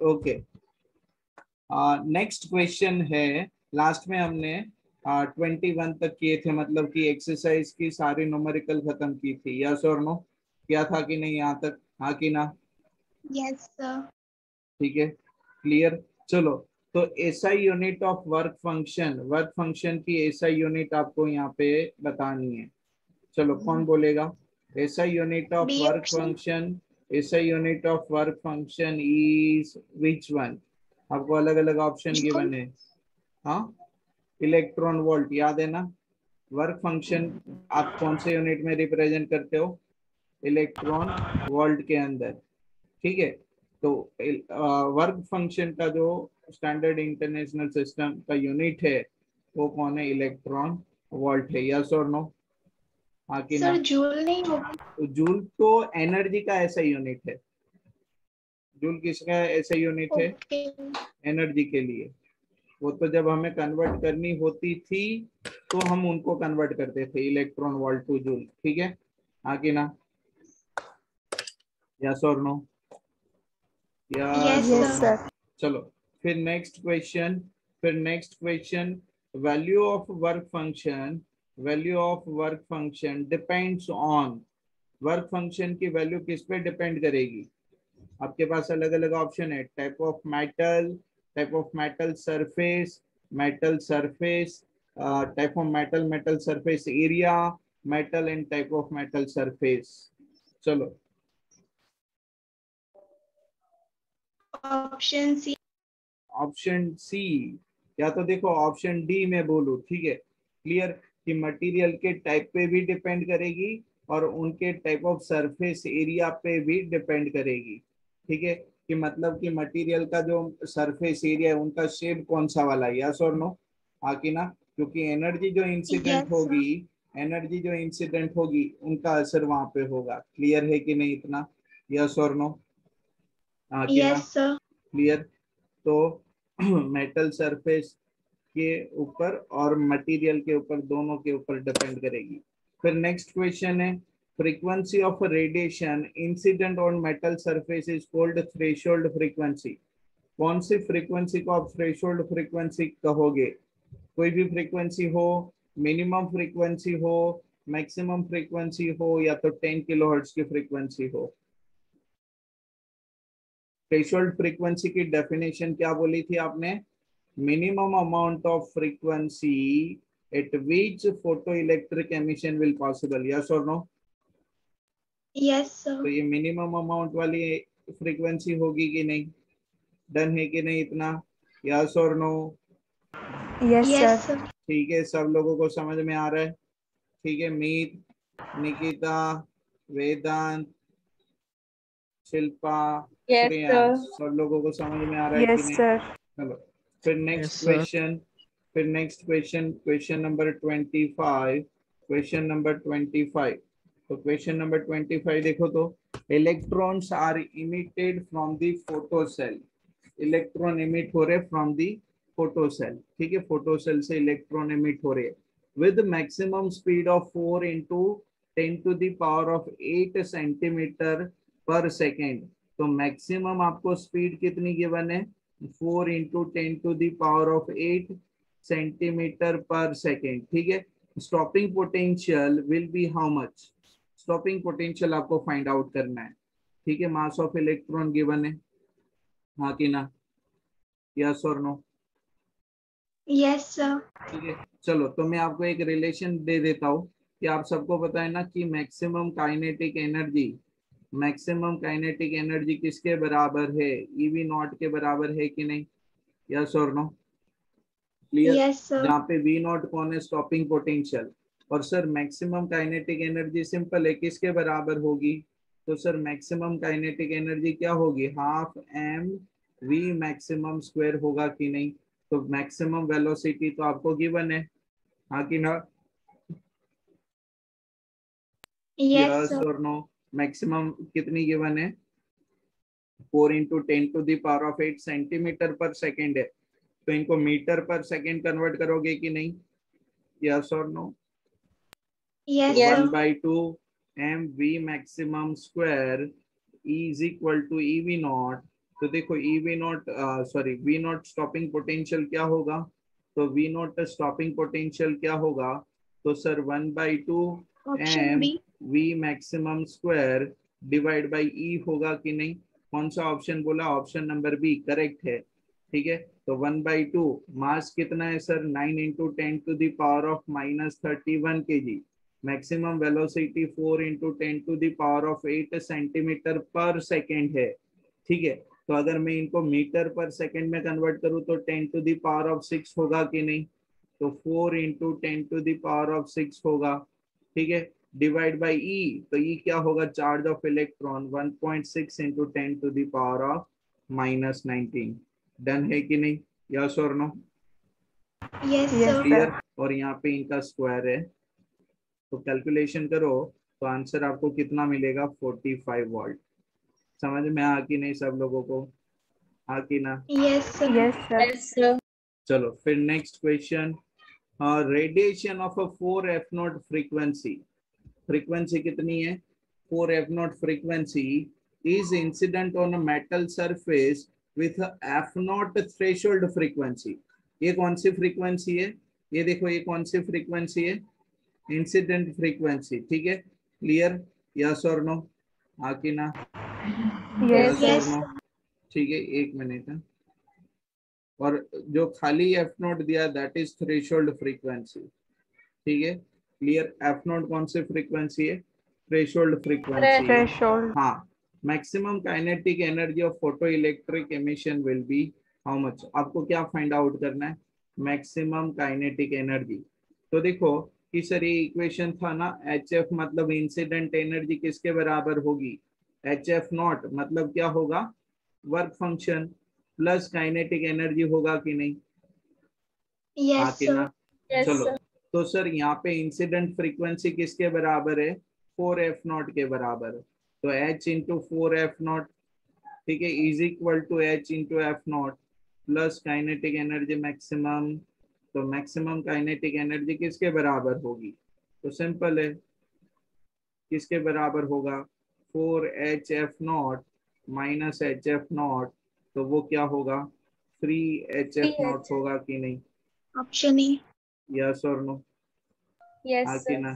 Okay, next question है। Last में हमने 21 तक किए थे, मतलब कि एक्सरसाइज की सारी न्यूमेरिकल खत्म की थी। यस और नो, किया था कि नहीं यहाँ तक? हाँ कि ना? Yes sir. ठीक है, क्लियर। चलो, तो SI unit of work function, work function की एसआई यूनिट आपको यहाँ पे बतानी है। चलो, कौन बोलेगा? SI unit of be work option. Function, SI unit of work function is which one? आपको अलग अलग ऑप्शन गिवन है। हाँ, इलेक्ट्रॉन वोल्ट, याद है ना? वर्क फंक्शन आप कौन से यूनिट में रिप्रेजेंट करते हो? इलेक्ट्रॉन वोल्ट के अंदर। ठीक है, तो वर्क फंक्शन का जो स्टैंडर्ड इंटरनेशनल सिस्टम का यूनिट है वो कौन है? इलेक्ट्रॉन वोल्ट है। यस और नो? हाँ कि ना? सर जूल नहीं होगा? तो जूल तो एनर्जी का ऐसा यूनिट है। जूल किसका ऐसा यूनिट है? ओके। एनर्जी के लिए। वो तो जब हमें कन्वर्ट करनी होती थी तो हम उनको कन्वर्ट करते थे, इलेक्ट्रॉन वोल्ट टू जूल। ठीक है, हाँ कि ना? यस और नो? यस यस और यस सर। नो? सर। चलो, फिर next question value of work function, value of work function depends on, work function की वैल्यू किस पे डिपेंड करेगी? आपके पास अलग अलग ऑप्शन है। Type of metal, type of metal surface, metal surface, type of metal, metal surface area, metal and type of metal surface. चलो, option C. Option C, या तो देखो ऑप्शन डी में बोलूं, ठीक है, क्लियर, कि मटेरियल के टाइप पे भी डिपेंड करेगी और उनके टाइप ऑफ सरफेस एरिया पे भी डिपेंड करेगी। ठीक है, कि मतलब कि मटेरियल का जो सरफेस एरिया है उनका शेप कौन सा वाला है। यस और नो? हाँ कि ना? क्योंकि एनर्जी जो इंसिडेंट यस सर। होगी, एनर्जी जो इंसिडेंट होगी उनका असर वहां पे होगा। क्लियर है कि नहीं इतना? यस और नो? हाँ कि ना? Yes sir. क्लियर। तो मेटल सरफेस के ऊपर और मटेरियल के ऊपर, दोनों के ऊपर डिपेंड करेगी। फिर नेक्स्ट क्वेश्चन है, frequency of radiation incident on metal surface is called threshold frequency. कौन सी फ्रीक्वेंसी को आप थ्रेशोल्ड फ्रीक्वेंसी कहोगे? कोई भी फ्रीक्वेंसी हो, मिनिमम फ्रीक्वेंसी हो, मैक्सिमम फ्रीक्वेंसी हो, या तो 10 किलोहर्ट्ज की फ्रीक्वेंसी हो। थ्रेशोल्ड फ्रीक्वेंसी की डेफिनेशन क्या बोली थी आपने? minimum amount of frequency at which photoelectric emission will possible. Yes or no? Yes तो सर। ये मिनिमम अमाउंट वाली फ्रीक्वेंसी होगी कि नहीं? डन है कि नहीं इतना? यस और no? Yes yes sir. Sir. ठीक है, सब लोगों को समझ में आ रहा है? ठीक है, मीत, निकिता, वेदांत, शिल्पा, यस श्रेयांश, सर। सब लोगों को समझ में आ रहा है कि यस नहीं? सर। चलो, फिर yes next sir. Question, question number 25, question number 25। तो क्वेश्चन नंबर 25 देखो तो, electrons are emitted from the photo cell. Electron emit हो रहे फ्रॉम द फोटो सेल। ठीक है, फोटो सेल से इलेक्ट्रॉन इमिट हो रहे with maximum speed of 4 into 10 to the power of 8 centimetre per second. तो मैक्सिमम आपको स्पीड कितनी गिवन है? 4 into 10 to the power of 8 centimetre per second. ठीक है, stopping potential will be how much? Stopping potential आपको find out करना है। ठीक है, मास ऑफ इलेक्ट्रॉन गिवन है, हाँ कि ना? यस और नो? Yes sir. ठीक है, चलो, तो मैं आपको एक रिलेशन दे देता हूँ कि आप सबको पता है ना कि maximum kinetic energy, maximum kinetic energy किसके बराबर है? ईवी नॉट के बराबर है कि नहीं? यस और नो? क्लियर। Yes sir. जहाँ पे वी नॉट कौन है? Stopping potential. और sir maximum kinetic energy simple है, किसके बराबर होगी? तो सर मैक्सिमम काइनेटिक एनर्जी क्या होगी? Half m v maximum square होगा कि नहीं? तो मैक्सिमम वेलोसिटी तो आपको गिवन है, हाँ कि ना? Yes yes sir. और नो? मैक्सिमम कितनी गिवन है? 4 into 10 to the power of 8 centimetre per second है। तो इनको मीटर पर सेकेंड कन्वर्ट करोगे कि नहीं? यस और नो? तो yes yes. 1/2 mv maximum square is equal to ev naught तो देखो e v naught sorry v naught stopping potential क्या होगा, तो वी नॉट स्टॉपिंग पोटेंशियल क्या होगा, तो sir 1/2 Option m B. V maximum square divide by e होगा कि नहीं। कौन सा ऑप्शन बोला, ऑप्शन नंबर बी करेक्ट है। ठीक है, तो 1/2 मास कितना है sir, 9 into 10⁻⁻31 kg, maximum velocity 4 into 10⁻8 centimetre per second है। ठीक है, तो अगर मैं इनको मीटर पर सेकेंड में कन्वर्ट करूं तो 10⁻6 होगा कि नहीं, तो 4 इंटू 10⁻6 होगा। ठीक है, डिवाइड बाई ई, तो ई क्या होगा, charge of electron 1.6 into 10⁻19। Done है कि नहीं, यस और no, Yes, Yes, sir. Clear. sir. और यहाँ पे इनका स्क्वायर है, तो कैलकुलेशन करो तो आंसर आपको कितना मिलेगा, 45 वॉल्ट। समझ में आ कि नहीं सब लोगों को, आ कि ना। Yes, sir. Yes, sir. Yes, sir. चलो फिर next question, radiation of a 4f0 frequency, frequency कितनी है, 4f0 frequency is incident on a metal surface with f0 threshold frequency. ये कौन सी फ्रीक्वेंसी है, ये देखो ये कौन सी फ्रीक्वेंसी है, इंसिडेंट फ्रीक्वेंसी। ठीक है, क्लियर, यस और नो, हाँ कि ना, Yes, यस और Yes, नो। ठीक है, एक मिनट है। और जो खाली एफ नोट दिया दैट इज थ्रेशोल्ड फ्रीक्वेंसी। ठीक है, क्लियर, एफ नोट कौन सी फ्रीक्वेंसी है, थ्रेशोल्ड फ्रीक्वेंसी है। threshold. हाँ, maximum kinetic energy of photo electric emission will be how much, आपको क्या फाइंड आउट करना है, मैक्सिमम काइनेटिक एनर्जी। तो देखो कि सर ये इक्वेशन था ना, एच एफ मतलब इंसिडेंट एनर्जी किसके बराबर होगी, एच एफ नॉट मतलब क्या होगा, work function plus kinetic energy होगा कि नहीं, हाँ yes, कि sir. ना। Yes, चलो, sir. तो सर यहाँ पे इंसिडेंट फ्रीक्वेंसी किसके बराबर है, 4f0 के बराबर, तो h इंटू 4f0, ठीक है, is equal to h into f0 plus kinetic energy maximum. तो मैक्सिमम काइनेटिक एनर्जी किसके बराबर होगी, तो सिंपल है, किसके बराबर होगा, 4hf0 माइनस hf0, तो वो क्या होगा, 3hf0 3H. होगा कि नहीं, Option A. यस और नो, Yes, हाँ कि sir. ना,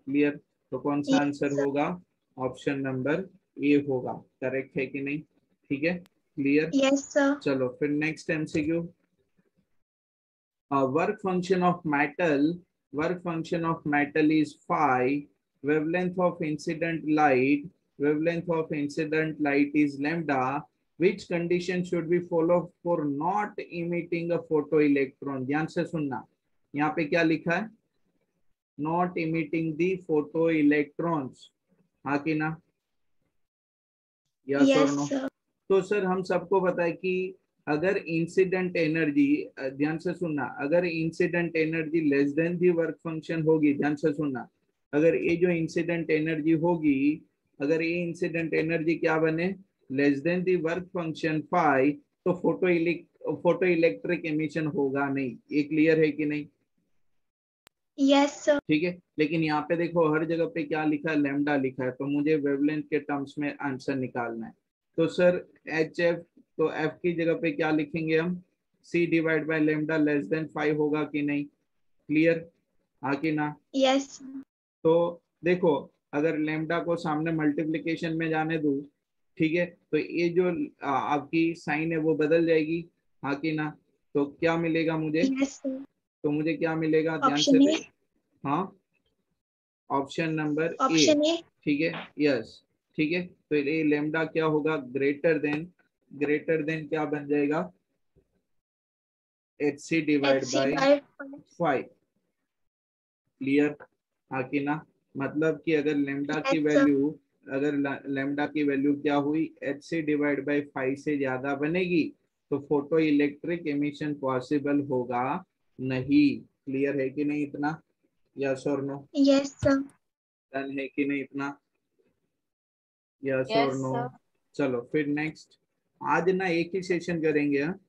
क्लियर। तो कौन सा Yes, आंसर sir. होगा, ऑप्शन नंबर ए होगा, करेक्ट है कि नहीं, ठीक है, क्लियर। Yes, sir. चलो फिर next MCQ, work function of metal, work function of metal is phi, wavelength of incident light, wavelength of incident light is lambda, which condition should we follow for not emitting a photoelectron, ध्यान से सुनना, यहाँ पे क्या लिखा है, not emitting the photo electrons, हाँ कि ना, यस और Yes, नो। sir. तो सर हम सबको पता है कि अगर इंसिडेंट एनर्जी, ध्यान से सुनना, अगर incident energy less than the work function होगी, ध्यान से सुनना, अगर ये जो इंसिडेंट एनर्जी होगी, अगर ये इंसिडेंट एनर्जी क्या बने, less than the work function phi, तो फोटो इलेक्ट्रिक एमिशन होगा नहीं, ये क्लियर है कि नहीं। Yes, sir. ठीक है, लेकिन यहाँ पे देखो हर जगह पे क्या लिखा है, लैम्डा लिखा है, तो मुझे वेवलेंथ के टर्म्स में आंसर निकालना है। तो सर एच एफ, तो एफ की जगह पे क्या लिखेंगे हम, c divide by lambda less than 5 होगा कि नहीं, क्लियर, हाँ कि ना। Yes, sir. तो देखो अगर लैम्डा को सामने मल्टीप्लिकेशन में जाने दूं, ठीक है, तो ये जो आपकी साइन है वो बदल जाएगी, हाँ कि ना। तो क्या मिलेगा मुझे, Yes, sir. तो मुझे क्या मिलेगा, ध्यान से Option A. हाँ, option number A, Option A. ठीक है, यस, ठीक है, तो ये लेमडा क्या होगा, ग्रेटर देन क्या बन जाएगा, H C divide HC by by 5, क्लियर, हाँ कि ना। मतलब कि अगर लेमडा की yes, sir. वैल्यू, अगर लेमडा की वैल्यू क्या हुई, एच सी डिवाइड बाई 5 से ज्यादा बनेगी, तो फोटो इलेक्ट्रिक एमिशन पॉसिबल होगा नहीं, क्लियर है कि नहीं इतना, यस और नो, Yes, sir. डन है कि नहीं इतना, यस और Yes, नो। sir. चलो फिर नेक्स्ट, आज ना एक ही सेशन करेंगे हाँ?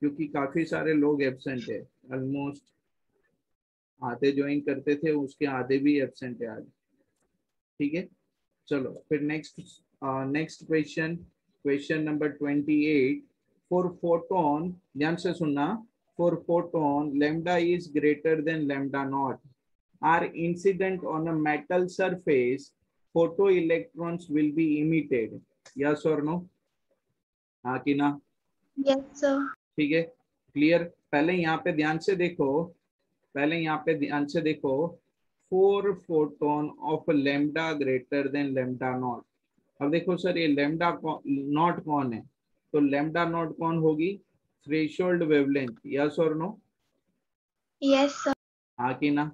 क्योंकि काफी सारे लोग एब्सेंट है, ऑलमोस्ट आधे ज्वाइन करते थे उसके आधे भी एब्सेंट है आज, ठीक है। चलो फिर next, next question, question number 28, for photon, ध्यान से सुनना, for photon lambda is greater than lambda naught are incident on a metal surface, photo electrons will be emitted, yes और नो, हाँ कि ना? Yes, sir. ठीक है, क्लियर। पहले यहाँ पे ध्यान से देखो, पहले यहाँ पे ध्यान से देखो, four photon of lambda greater than lambda not. अब देखो सर ये लैम्डा नॉट कौन है, तो लैम्डा नॉट कौन होगी? थ्रेशोल्ड वेवलेंथ, यस और नो, Yes, sir. हाँ कि ना?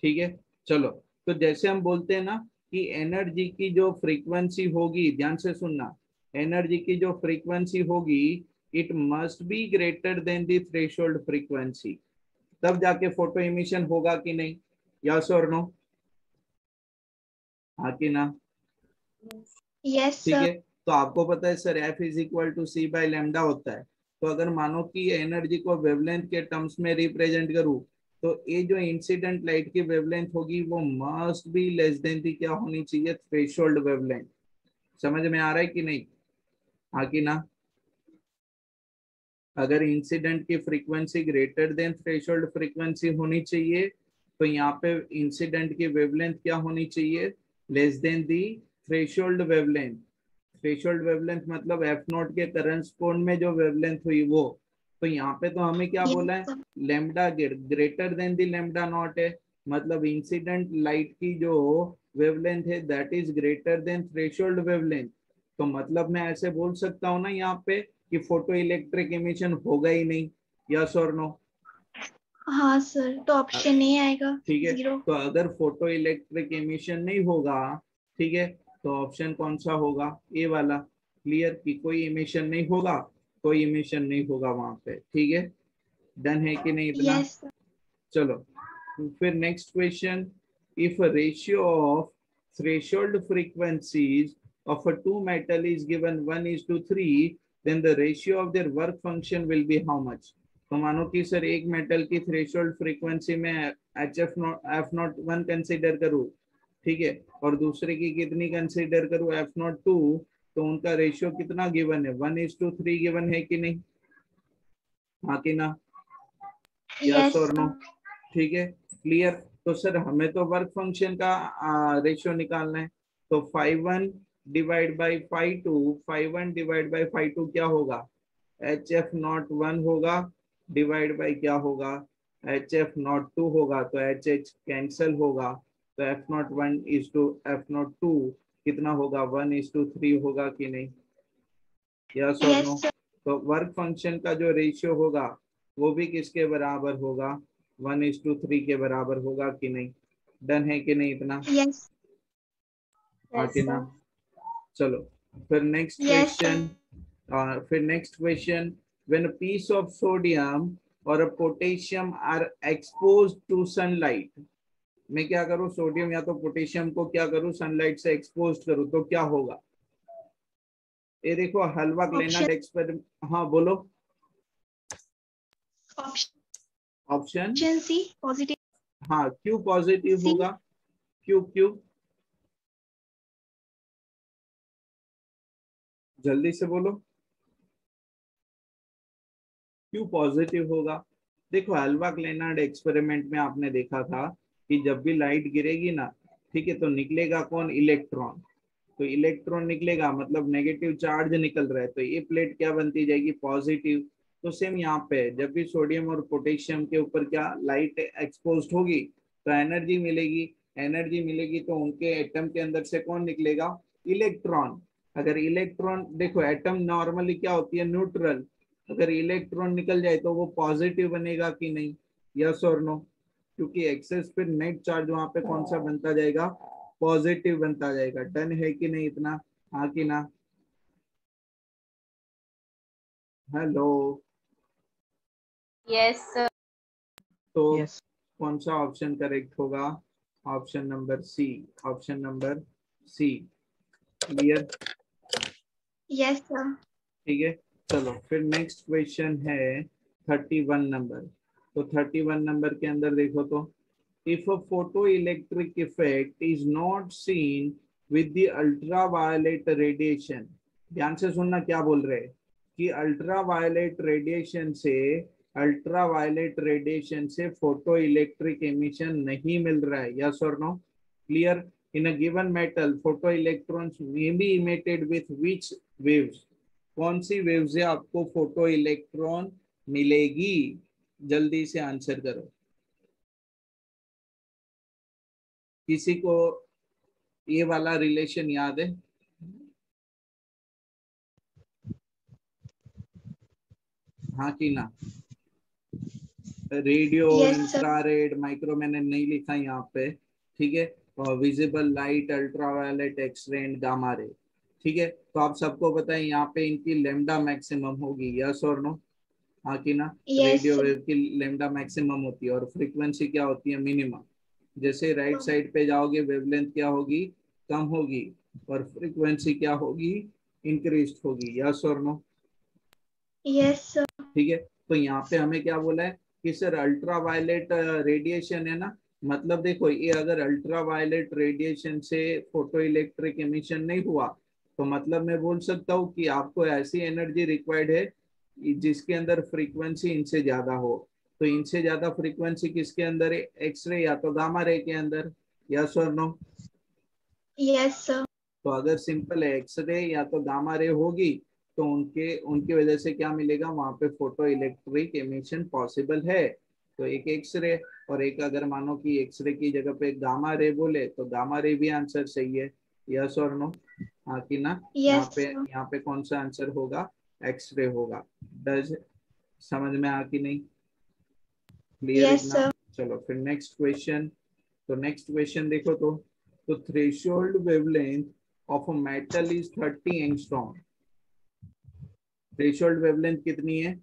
ठीक है, चलो, तो जैसे हम बोलते हैं ना कि एनर्जी की जो फ्रीक्वेंसी होगी, ध्यान से सुनना, एनर्जी की जो फ्रीक्वेंसी होगी it must be greater than the threshold frequency, तब जाके फोटो इमिशन होगा कि नहीं, यस और नो, हाँ कि ना? Yes, ठीक sir. है, तो आपको पता है sir f is equal to c by lambda होता है, तो अगर मानो कि एनर्जी को वेवलेंथ के टर्म्स में रिप्रेजेंट करूँ, तो ये जो इंसिडेंट लाइट की वेवलेंथ होगी वो मस्ट बी लेस देन दी क्या होनी चाहिए? Threshold wavelength. समझ में आ रहा है कि नहीं, हाँ कि ना? अगर इंसिडेंट की frequency greater than threshold frequency होनी चाहिए, तो यहाँ पे इंसिडेंट की वेवलेंथ क्या होनी चाहिए? लेस देन दी थ्रेशोल्ड वेवलेंथ। थ्रेशोल्ड वेवलेंथ मतलब एफ नॉट के करस्पोंड में जो वेवलेंथ हुई वो, तो यहाँ पे तो हमें क्या Yes, बोला है? sir. लेमडा ग्रेटर देन दी लेमडा नॉट है, मतलब इंसिडेंट लाइट की जो वेवलेंथ है that is greater then threshold wavelength. तो मतलब मैं ऐसे बोल सकता हूँ ना यहाँ पे कि फोटो इलेक्ट्रिक एमिशन होगा ही नहीं, यस और नो? हाँ सर, तो ऑप्शन ए आएगा, ठीक है, 0. तो अगर फोटो इलेक्ट्रिक एमिशन नहीं होगा, ठीक है, तो ऑप्शन कौन सा होगा? ए वाला। क्लियर कि कोई इमिशन नहीं होगा, कोई इमिशन नहीं होगा वहां पे, ठीक है, डन है कि नहीं इतना? Yes, sir. चलो, फिर next question, if ratio of threshold frequencies of a two metal is given 1:3, then the ratio of their work function will be how much? तो मानो कि सर एक मेटल की थ्रेशोल्ड फ्रीक्वेंसी में एच एफ नॉट 1 कंसिडर करूँ, ठीक है, और दूसरे की कितनी कंसिडर करूँ? एफ नॉट 2, तो उनका रेशियो कितना गिवन है? 1:3 गिवन है कि नहीं, हाँ कि ना? यस Yes, और नो? sir. ठीक है, क्लियर। तो सर हमें तो वर्क फंक्शन का रेशियो निकालना है, तो 5:1 डिवाइड बाई 5:2, 5:1 डिवाइड बाई 5:2 क्या होगा? एच एफ नॉट 1 होगा, डिवाइड बाई क्या होगा? एच एफ नॉट 2 होगा, तो एच एच कैंसल होगा, तो f naught 1 is to f naught 2 कितना होगा? 1:3 होगा कि नहीं, यस और नो? Yes, sir. तो वर्क फंक्शन का जो रेशियो होगा वो भी किसके बराबर होगा? 1:3 के बराबर होगा कि नहीं, डन है कि नहीं इतना, Yes. हाँ Yes, कि ना? sir. चलो, फिर नेक्स्ट Yes, sir. क्वेश्चन, फिर next question, when a piece of sodium और a potassium are exposed to sunlight, मैं क्या करूँ? सोडियम या तो पोटेशियम को क्या करूँ? सनलाइट से एक्सपोज करूँ, तो क्या होगा? ये देखो हलवा Option लेना एक्सपेरिमेंट, हाँ बोलो, option ऑप्शन, C, positive हाँ क्यों पॉजिटिव C. होगा? क्यों क्यों, जल्दी से बोलो, क्यों पॉजिटिव होगा? देखो हलवा लेनार्ड एक्सपेरिमेंट में आपने देखा था कि जब भी लाइट गिरेगी ना, ठीक है, तो निकलेगा कौन? इलेक्ट्रॉन। तो इलेक्ट्रॉन निकलेगा मतलब नेगेटिव चार्ज निकल रहा है, तो ये प्लेट क्या बनती जाएगी? पॉजिटिव। तो सेम यहाँ पे जब भी सोडियम और पोटेशियम के ऊपर क्या लाइट एक्सपोज होगी तो एनर्जी मिलेगी, एनर्जी मिलेगी तो उनके एटम के अंदर से कौन निकलेगा? इलेक्ट्रॉन। अगर इलेक्ट्रॉन, देखो एटम नॉर्मली क्या होती है? न्यूट्रल। अगर इलेक्ट्रॉन निकल जाए तो वो पॉजिटिव बनेगा कि नहीं, यस और नो? क्योंकि एक्सेस फिर नेट चार्ज वहां पे कौन सा बनता जाएगा? पॉजिटिव बनता जाएगा, डन है कि नहीं इतना, हाँ कि ना? Hello, Yes, sir. तो Yes. कौन सा ऑप्शन करेक्ट होगा? Option number C, option number C, clear, Yes, sir. ठीक है। चलो फिर नेक्स्ट क्वेश्चन है 31 नंबर, तो 31 नंबर के अंदर देखो तो, if a photo electric effect is not seen with the ultraviolet radiation, ध्यान से सुनना क्या बोल रहे हैं कि अल्ट्रावायलेट रेडिएशन से फोटो इलेक्ट्रिक एमिशन नहीं मिल रहा है, यस और no? Clear? In a given metal photo electrons may be emitted with which waves? कौन सी वेव से आपको फोटो इलेक्ट्रॉन मिलेगी? जल्दी से आंसर करो। किसी को ये वाला रिलेशन याद है? हाँ कि ना? Radio, Yes, sir. Infrared, micro मैंने नहीं लिखा यहाँ पे, ठीक है? और visible light, ultraviolet, X ray and gamma ray, ठीक है? तो आप सबको पता है यहाँ पे इनकी लेमडा मैक्सिमम होगी, यस और नो? हाँ कि ना? Yes, radio sir. वेव की लेमडा मैक्सिमम होती है और फ्रीक्वेंसी क्या होती है? मिनिमम। जैसे राइट साइड पे जाओगे वेवलेंथ क्या होगी? कम होगी, और फ्रीक्वेंसी क्या होगी? इंक्रीज होगी, यस और नो? Yes, sir. ठीक है, तो यहाँ पे हमें क्या बोला है कि सर अल्ट्रावायलेट रेडिएशन है ना, मतलब देखो ये अगर अल्ट्रावायलेट रेडिएशन से फोटो इलेक्ट्रिक एमिशन नहीं हुआ तो मतलब मैं बोल सकता हूँ कि आपको ऐसी एनर्जी रिक्वायर्ड है जिसके अंदर फ्रीक्वेंसी इनसे ज्यादा हो। तो इनसे ज्यादा फ्रीक्वेंसी किसके अंदर है? एक्सरे या तो गामा रे के अंदर, यस और नो? Yes, sir. तो अगर सिंपल है एक्सरे या तो गामा रे होगी तो उनके उनकी वजह से क्या मिलेगा? वहां पे फोटो इलेक्ट्रिक एमिशन पॉसिबल है। तो एक एक्सरे और एक अगर मानो कि एक्सरे की जगह पे गामा रे बोले तो गामा रे भी आंसर सही है, यस और नो? हाँ कि ना? Yes, sir. यहाँ पे कौन सा आंसर होगा? एक्सरे होगा। डज समझ में आ कि नहीं? क्लियर Yes, इतना? sir. चलो फिर नेक्स्ट क्वेश्चन। तो नेक्स्ट क्वेश्चन देखो तो threshold wavelength of a metal is 30 angstrom. Threshold wavelength कितनी है?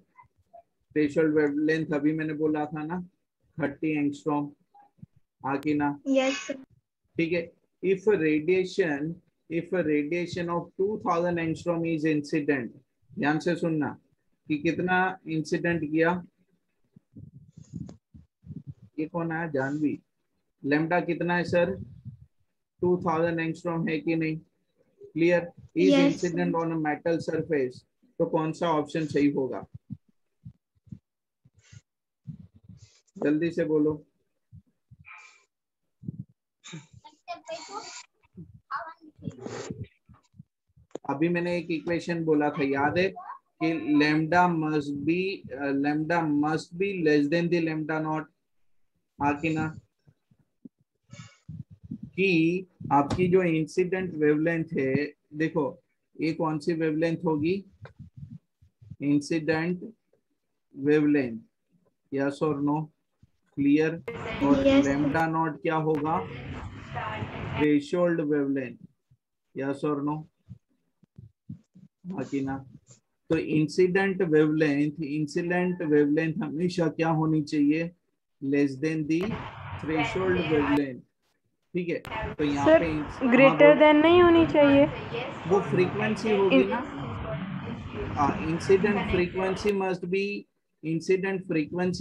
थ्रेशोल्ड वेवलेंथ अभी मैंने बोला था ना, 30 एंगस्ट्रॉम, हाँ कि ना? Yes, sir. ठीक है। If radiation of 2000 angstrom is incident, ध्यान से सुनना कि कितना इंसिडेंट किया। ये कौन है? जानवी। लेमडा कितना है सर? 2000 एंगस्ट्रॉम है कि नहीं? Clear? Is Yes, sir. Incident on a metal surface, तो कौन सा ऑप्शन सही होगा? जल्दी से बोलो। अभी मैंने एक इक्वेशन बोला था, याद है कि lambda must be less than the lambda naught, हाँ कि ना? कि आपकी जो इंसिडेंट वेवलेंथ है, देखो ये कौन सी वेवलेंथ होगी? इंसिडेंट वेवलेंथ, यस और नो? क्लियर? और Yes, sir. लेमडा नॉट क्या होगा? थ्रेशोल्ड वेवलेंथ, यस और नो? हाँ कि ना? तो इंसिडेंट वेवलेंथ हमेशा क्या होनी चाहिए? लेस देन दी थ्रेशोल्ड वेवलेंथ, ठीक है? तो यहाँ सर पे हाँ ग्रेटर बोल, देन नहीं होनी चाहिए। वो फ्रीक्वेंसी होगी ना। Incident frequency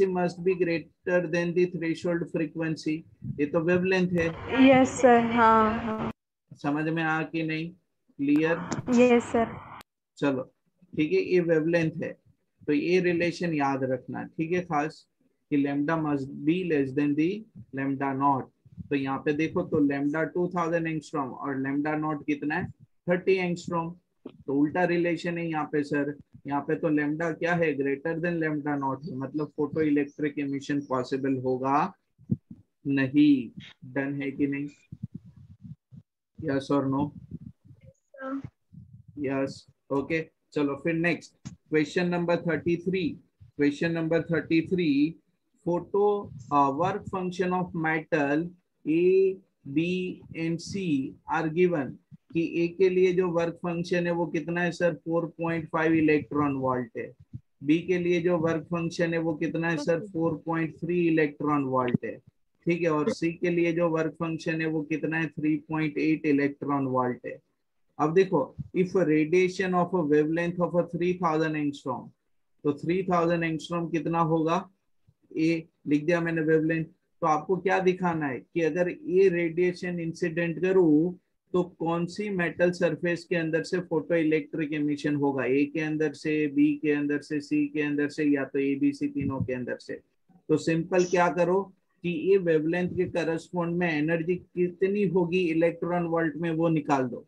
must be greater than the threshold frequency, ये तो वेवलेंथ है। यस सर, हाँ हाँ। समझ में आ कि नहीं? क्लियर? Yes sir. चलो ठीक है, ये वेवलेंथ है, तो ये रिलेशन याद रखना, ठीक है? खास कि lambda must be less than the lambda naught. तो यहाँ पे देखो तो लेमडा 2000 एंगस्ट्रॉम और लेमडा नॉट कितना है? 30 एंगस्ट्रॉम। तो उल्टा रिलेशन है यहाँ पे सर, यहाँ पे तो लेमडा क्या है? ग्रेटर देन लेमडा नॉट है, मतलब फोटो इलेक्ट्रिक एमिशन पॉसिबल होगा नहीं। डन है कि नहीं? यस और नो? Sir. Yes, okay. चलो फिर next question number 33। Question number 33, photo work function of metal A B and C are given, कि ए के लिए जो वर्क फंक्शन है वो कितना है सर? 4.5 इलेक्ट्रॉन वोल्ट है। बी के लिए जो वर्क फंक्शन है वो कितना है सर? 4.3 इलेक्ट्रॉन वोल्ट है, ठीक है? और सी के लिए जो वर्क फंक्शन है वो कितना है? 3.8 इलेक्ट्रॉन वोल्ट है। अब देखो, if radiation of a wavelength of a 3000 angstrom, तो 3000 एंगस्ट्रॉम कितना होगा? ए लिख दिया मैंने वेवलेंथ। तो आपको क्या दिखाना है कि अगर ये रेडिएशन इंसिडेंट करूं तो कौन सी मेटल सरफेस के अंदर से फोटो इलेक्ट्रिक एमिशन होगा, ए के अंदर से, बी के अंदर से, सी के अंदर से, या तो ए बी सी तीनों के अंदर से। तो सिंपल क्या करो कि ये वेवलेंथ के करस्पॉन्ड में एनर्जी कितनी होगी इलेक्ट्रॉन वोल्ट में वो निकाल दो।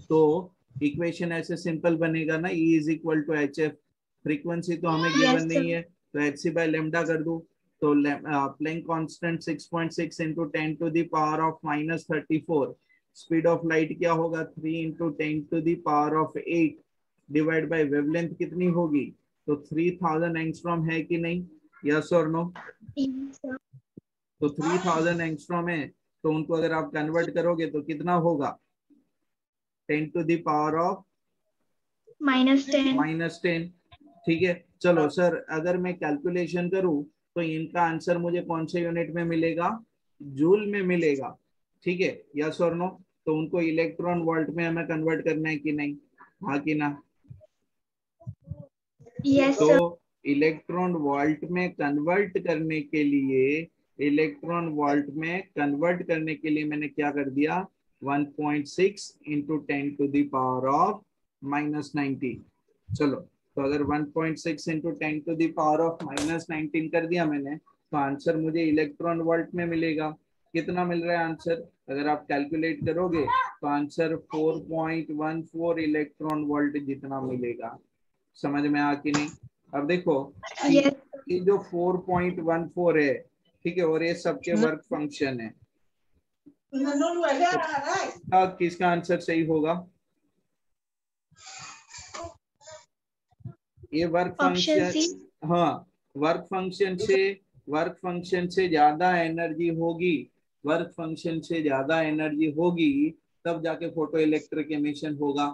तो इक्वेशन ऐसे सिंपल बनेगा ना, E is equal to H F. Frequency तो हमें गिवन नहीं है, तो एच सी बाय लेमडा कर दो। तो Planck constant 6.6 into 10 to the power of -34। Speed of light क्या होगा, 3 into 10 to the power of 8 divide by wavelength कितनी होगी, तो 3000 एंगस्ट्रॉम है कि नहीं, यस और नो। तो 3000 एंगस्ट्रॉम है, तो उनको अगर आप कन्वर्ट करोगे तो कितना होगा, 10 टू द पावर ऑफ -10। ठीक है, चलो सर अगर मैं कैलकुलेशन करूं तो इनका आंसर मुझे कौन से यूनिट में मिलेगा, जूल में मिलेगा। ठीक है, यस और नो। तो उनको इलेक्ट्रॉन वोल्ट में हमें कन्वर्ट करना है कि नहीं, हाँ कि ना। यस तो इलेक्ट्रॉन वोल्ट में कन्वर्ट करने के लिए, इलेक्ट्रॉन वोल्ट में कन्वर्ट करने के लिए मैंने क्या कर दिया, 1.6 into 10 to the power of -19। चलो, तो अगर 1.6 into 10 to the power of -19 कर दिया मैंने, तो आंसर मुझे इलेक्ट्रॉन वोल्ट में मिलेगा। कितना मिल रहा है आंसर, अगर आप कैलकुलेट करोगे तो आंसर 4.14 इलेक्ट्रॉन वोल्ट जितना मिलेगा। समझ में आ कि नहीं। अब देखो यस ये जो 4.14 है, ठीक है, और ये सबके वर्क फंक्शन है, तो किसका आंसर सही होगा, ये वर्क ऑप्शन सी। फंक्शन, हाँ वर्क फंक्शन से ज्यादा एनर्जी होगी, वर्क फंक्शन से ज्यादा एनर्जी होगी तब जाके फोटो इलेक्ट्रिक एमिशन होगा।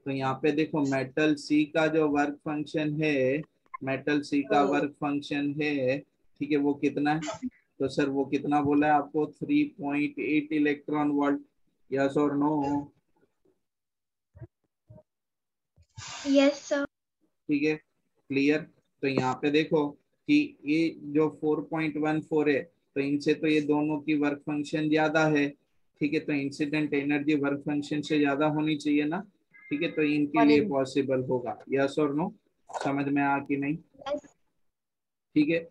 तो यहाँ पे देखो मेटल सी का जो वर्क फंक्शन है, मेटल सी का वर्क फंक्शन है, ठीक है, वो कितना है, तो सर वो कितना बोला है आपको, 3.8 इलेक्ट्रॉन वोल्ट, यस और नो। Yes sir. ठीक है, क्लियर। तो यहाँ पे देखो कि ये जो 4.14 है, तो इनसे तो ये दोनों की वर्क फंक्शन ज्यादा है, ठीक है, तो इंसिडेंट एनर्जी वर्क फंक्शन से ज्यादा होनी चाहिए ना, ठीक है, तो इनके लिए पॉसिबल होगा, यस और नो। समझ में आ कि नहीं, ठीक है,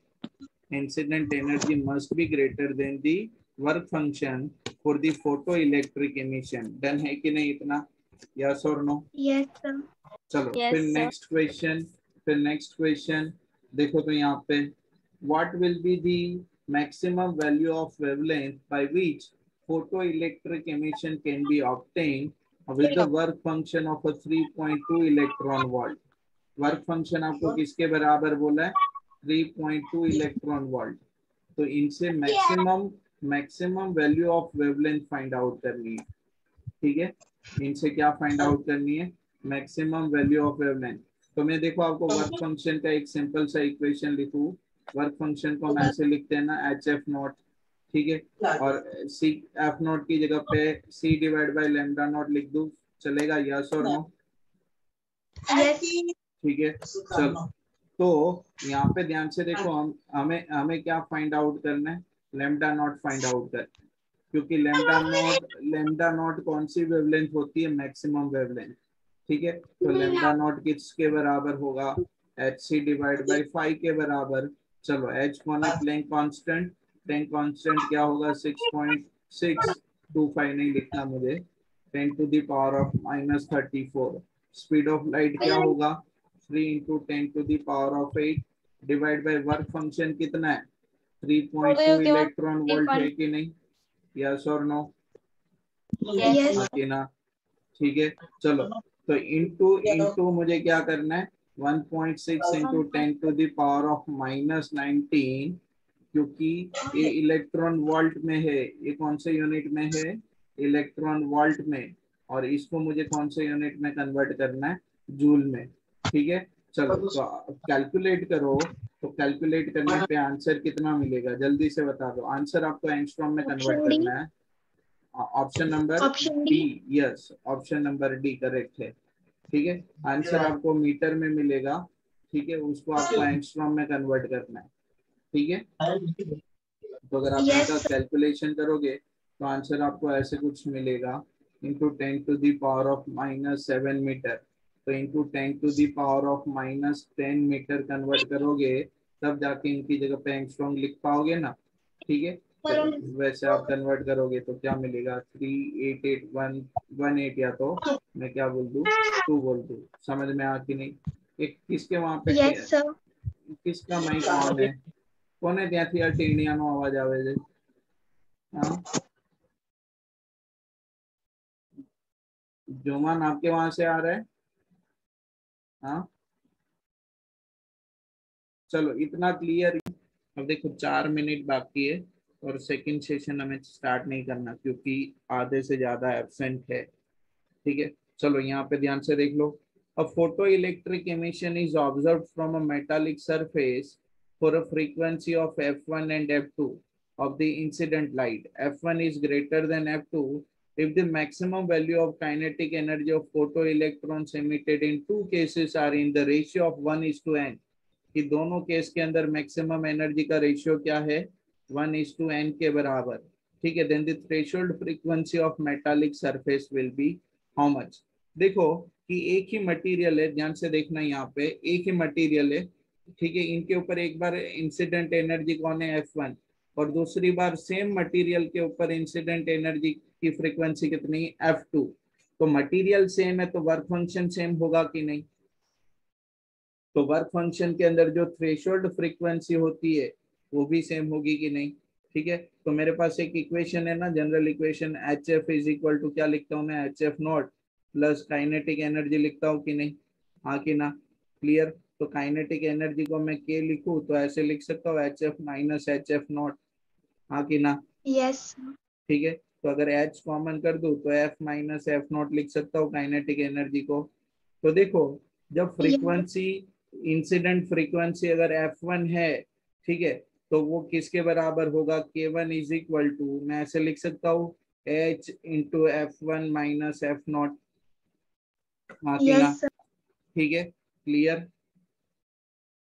incident energy must be greater than the work function for the photo electric emission. Done है कि नहीं इतना, यस और नो। Yes sir. चलो फिर यस सर। नेक्स्ट क्वेश्चन देखो, तो यहाँ पे what will be the maximum value of wavelength by which photoelectric emission can be obtained with the work function of a 3.2 electron volt. Work function आपको किसके बराबर बोला है, 3.2 इलेक्ट्रॉन वोल्ट। तो इनसे maximum value of wavelength find out करनी है, ठीक है, इनसे क्या फाइंड आउट करनी है, मैक्सिमम वैल्यू ऑफ वेवलेंथ। तो मैं देखो आपको वर्क फंक्शन का एक सिंपल सा इक्वेशन लिखूं, वर्क फंक्शन को हम ऐसे लिखते हैं ना, एच एफ नॉट, ठीक है, और सी एफ नॉट की जगह पे सी डिवाइड बाय लेमडा नॉट लिख दूं, चलेगा, यस और नो। यस। ठीक है, चलो, तो यहाँ पे ध्यान से देखो, हम हमें क्या फाइंड आउट करना है, लेमडा नॉट फाइंड आउट करना है, क्योंकि लेमडा नॉट कौन सी वेवलेंथ होती है, मैक्सिमम वेवलेंथ, ठीक है, तो लेमडा नॉट किसके बराबर होगा, एच सी डिवाइड बाई 5 के बराबर। चलो एच कौन है, प्लैंक कांस्टेंट क्या होगा, 6.625 नहीं लिखना मुझे, 10 to the power of -34। Speed of light क्या होगा, 3 into 10 to the power of 8 divide by work function कितना है, 3.2 इलेक्ट्रॉन वोल्ट है कि नहीं, यस और नो, यस। ना, ठीक है, चलो, तो इंटू मुझे क्या करना है, 1.6 into 10 to the power of -19, क्योंकि ये इलेक्ट्रॉन वोल्ट में है, ये कौन से यूनिट में है, इलेक्ट्रॉन वोल्ट में, और इसको मुझे कौन से यूनिट में कन्वर्ट करना है, जूल में, ठीक है। चलो तो कैलकुलेट करो, तो कैलकुलेट करने पे आंसर कितना मिलेगा, जल्दी से बता दो, आंसर आपको एंगस्ट्रॉम में कन्वर्ट ऑप्शन डी। करना है। Option number option D, D. Yes, option number D correct है, ठीक है, आंसर आपको मीटर में मिलेगा, ठीक है, उसको आपको एंगस्ट्रॉम में कन्वर्ट करना है, ठीक है। तो अगर आप इनका यस। कैलकुलेशन करोगे तो आंसर आपको ऐसे कुछ मिलेगा, इंटू 10⁻⁻7 मीटर, तो इंटू 10⁻⁻10 मीटर कन्वर्ट करोगे तब जाके इनकी जगह पे एंगस्ट्रॉम लिख पाओगे ना। ठीक है, तो वैसे आप कन्वर्ट करोगे तो क्या मिलेगा, 388118, या तो मैं क्या बोल दूं, 2 बोल दूं। समझ में आ कि नहीं। एक किसके वहां पे यस सर। किसका माइक ऑन है, કોને ત્યાંથી આ ટીણિયાનો અવાજ આવે છે? हाँ, जोमान आपके वहां से आ रहा है? हाँ, चलो इतना क्लियर। अब देखो 4 मिनट बाकी है और सेकंड सेशन हमें स्टार्ट नहीं करना क्योंकि आधे से ज्यादा एब्सेंट है। ठीक है, चलो यहाँ पे ध्यान से देख लो। A photoelectric emission is observed from a metallic surface for a frequency of f1 and f2 of the incident light. f1 is greater than f2 if the maximum value of kinetic energy of photoelectrons emitted in two cases are in the ratio of 1:n, कि दोनों case के अंदर maximum energy का ratio क्या है, 1:n के बराबर। ठीक है, then the threshold frequency of metallic surface will be how much. देखो कि एक ही मटेरियल है, ध्यान से देखना यहाँ पे, एक ही मटेरियल है। ठीक है, इनके ऊपर एक बार इंसिडेंट एनर्जी कौन है, F1, और दूसरी बार सेम मटेरियल के ऊपर इंसिडेंट एनर्जी की फ्रीक्वेंसी कितनी, F2। तो मटेरियल सेम है तो वर्क फंक्शन सेम होगा कि नहीं। तो वर्क फंक्शन के अंदर जो थ्रेशोल्ड फ्रीक्वेंसी होती है वो भी सेम होगी कि नहीं। ठीक है, तो मेरे पास एक इक्वेशन है ना, general equation, h f is equal to क्या लिखता हूँ मैं, h f not plus kinetic energy लिखता हूँ कि नहीं, हाँ कि ना। क्लियर। तो काइनेटिक एनर्जी को मैं के लिखूँ तो ऐसे लिख सकता हूँ, H f minus H f not, हाँ कि ना। यस। ठीक है, तो अगर एच कॉमन कर दूं तो एफ माइनस एफ नॉट लिख सकता हूँ काइनेटिक एनर्जी को। तो देखो, जब यस। फ्रीक्वेंसी, इंसिडेंट फ्रीक्वेंसी अगर F1 है, ठीक है, तो वो किसके बराबर होगा, K1 इज इक्वल टू, मैं ऐसे लिख सकता हूँ, H into F1 minus f not, हाँ कि ना। यस। ठीक है, क्लियर,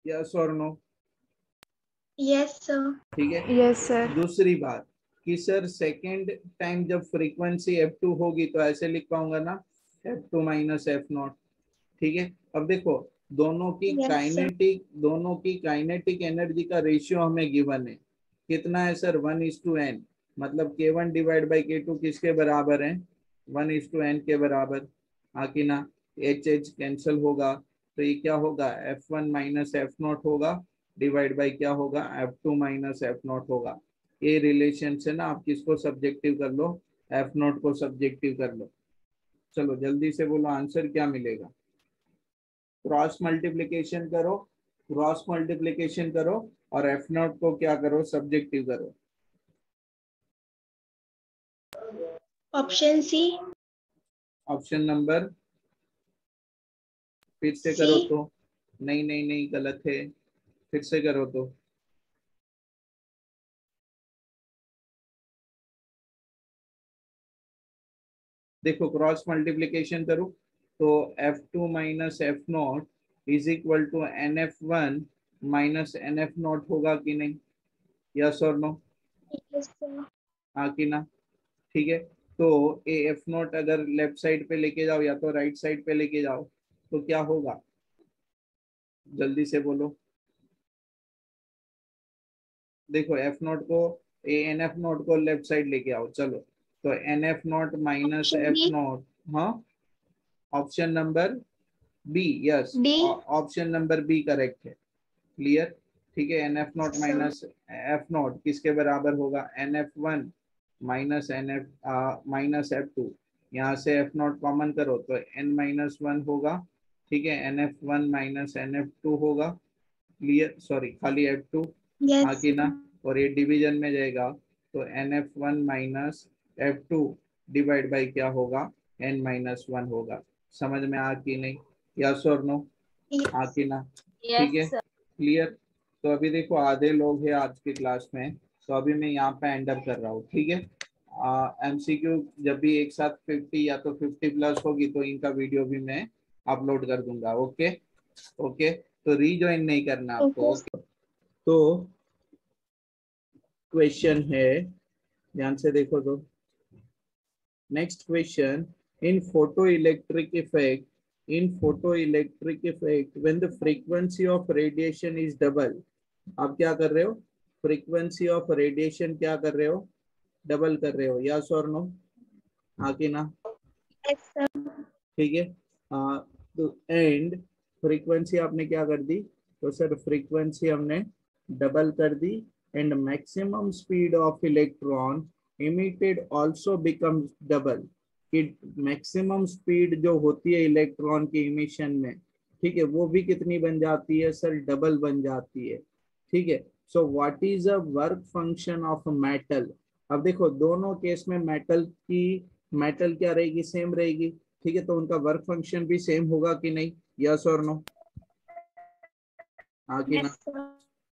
यस और नो। Yes sir. ठीक है, यस सर। दूसरी बात कि सर सेकेंड टाइम जब फ्रीक्वेंसी F2 होगी तो ऐसे लिख पाऊंगा ना, F2 माइनस एफ नॉट। ठीक है, अब देखो यस सर। दोनों की काइनेटिक एनर्जी का रेशियो हमें गिवन है, कितना है सर, 1:n, मतलब K1 डिवाइड बाई K2 किसके बराबर है, 1:n के बराबर, हाँ कि ना। एच एच कैंसिल होगा तो ये क्या होगा, F1 माइनस एफ नॉट होगा, डिवाइड बाई क्या होगा, F2 माइनस एफ नॉट होगा। ये रिलेशन से ना आप किसको सब्जेक्टिव कर लो, एफ नॉट को सब्जेक्टिव कर लो। चलो जल्दी से बोलो आंसर क्या मिलेगा। क्रॉस मल्टीप्लीकेशन करो, क्रॉस मल्टीप्लीकेशन करो और एफ नॉट को क्या करो, सब्जेक्टिव करो। Option C. ऑप्शन नंबर, फिर से सी। करो तो, नहीं नहीं नहीं गलत है, फिर से करो तो। देखो क्रॉस मल्टीप्लीकेशन करो तो F2 minus f not is equal to NF1 minus NF not होगा कि नहीं, यस और नो, यस सर। हाँ कि ना। ठीक है, तो ए एफ नॉट अगर लेफ्ट साइड पे लेके जाओ या तो राइट साइड पे लेके जाओ तो क्या होगा, जल्दी से बोलो। देखो एफ नॉट को, ए एन एफ नॉट को लेफ्ट साइड लेके आओ, चलो। तो n f naught minus option f b. Naught, हाँ, option number B, yes, d. Option number B correct है। क्लियर। ठीक है, n f naught sir. Minus f naught किसके बराबर होगा, NF1 माइनस माइनस F2, यहाँ से एफ नॉट कॉमन करो तो N-1 होगा। ठीक है, NF1 माइनस NF2 होगा। क्लियर, सॉरी खाली F2, हाँ यस कि ना। सर। और ये डिवीजन में जाएगा तो NF1 minus F2 divide by क्या होगा, N-1 होगा। समझ में आ कि नहीं, यस और नो, हाँ यस। कि ना। ठीक है, यस सर। क्लियर। तो अभी देखो आधे लोग हैं आज की क्लास में, तो अभी मैं यहाँ पे एंड अप कर रहा हूँ। ठीक है, MCQ जब भी एक साथ 50 या तो 50 प्लस होगी तो इनका वीडियो भी मैं अपलोड कर दूंगा। ओके, ओके, तो रीज्वाइन नहीं करना आपको। ओके। ओके, तो क्वेश्चन है, ध्यान से देखो तो, next question, in photoelectric effect when the frequency of radiation is double, आप क्या कर रहे हो, फ्रीक्वेंसी ऑफ रेडिएशन क्या कर रहे हो, डबल कर रहे हो, यस और नो, हाँ कि ना, यस सर। ठीक है। तो एंड फ्रीक्वेंसी आपने क्या कर दी, तो सर फ्रीक्वेंसी हमने डबल कर दी, and maximum speed of electron emitted also becomes double, कि मैक्सिमम स्पीड जो होती है इलेक्ट्रॉन के इमिशन में, ठीक है, वो भी कितनी बन जाती है सर, डबल बन जाती है, ठीक है। So what is a work function of metal, अब देखो दोनों केस में मेटल क्या रहेगी, सेम रहेगी, ठीक है, तो उनका वर्क फंक्शन भी सेम होगा कि नहीं, यस और नो, हाँ कि ना, यस सर।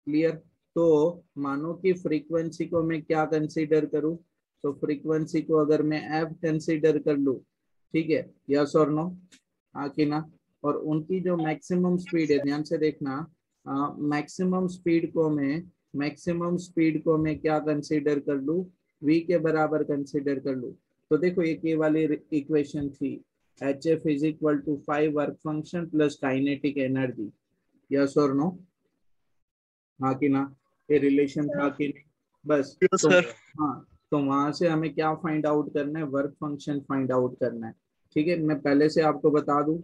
क्लियर। तो मानो कि फ्रीक्वेंसी को मैं क्या कंसीडर करूं, तो फ्रीक्वेंसी को अगर मैं एफ कंसीडर कर लूं, ठीक है, यस और नो, हाँ कि ना, और उनकी जो मैक्सिमम स्पीड है, ध्यान से देखना, मैक्सिमम स्पीड को मैं क्या कंसीडर कर लूं, वी के बराबर कंसीडर कर लूं, तो देखो एक ये वाली इक्वेशन थी, h f is equal to 5 work function plus kinetic energy, yes और नो, हाँ कि ना, ये रिलेशन था कि नहीं, बस यस तो सर। हाँ, तो वहां से हमें क्या फाइंड आउट करना है, वर्क फंक्शन फाइंड आउट करना है, ठीक है। मैं पहले से आपको बता दूं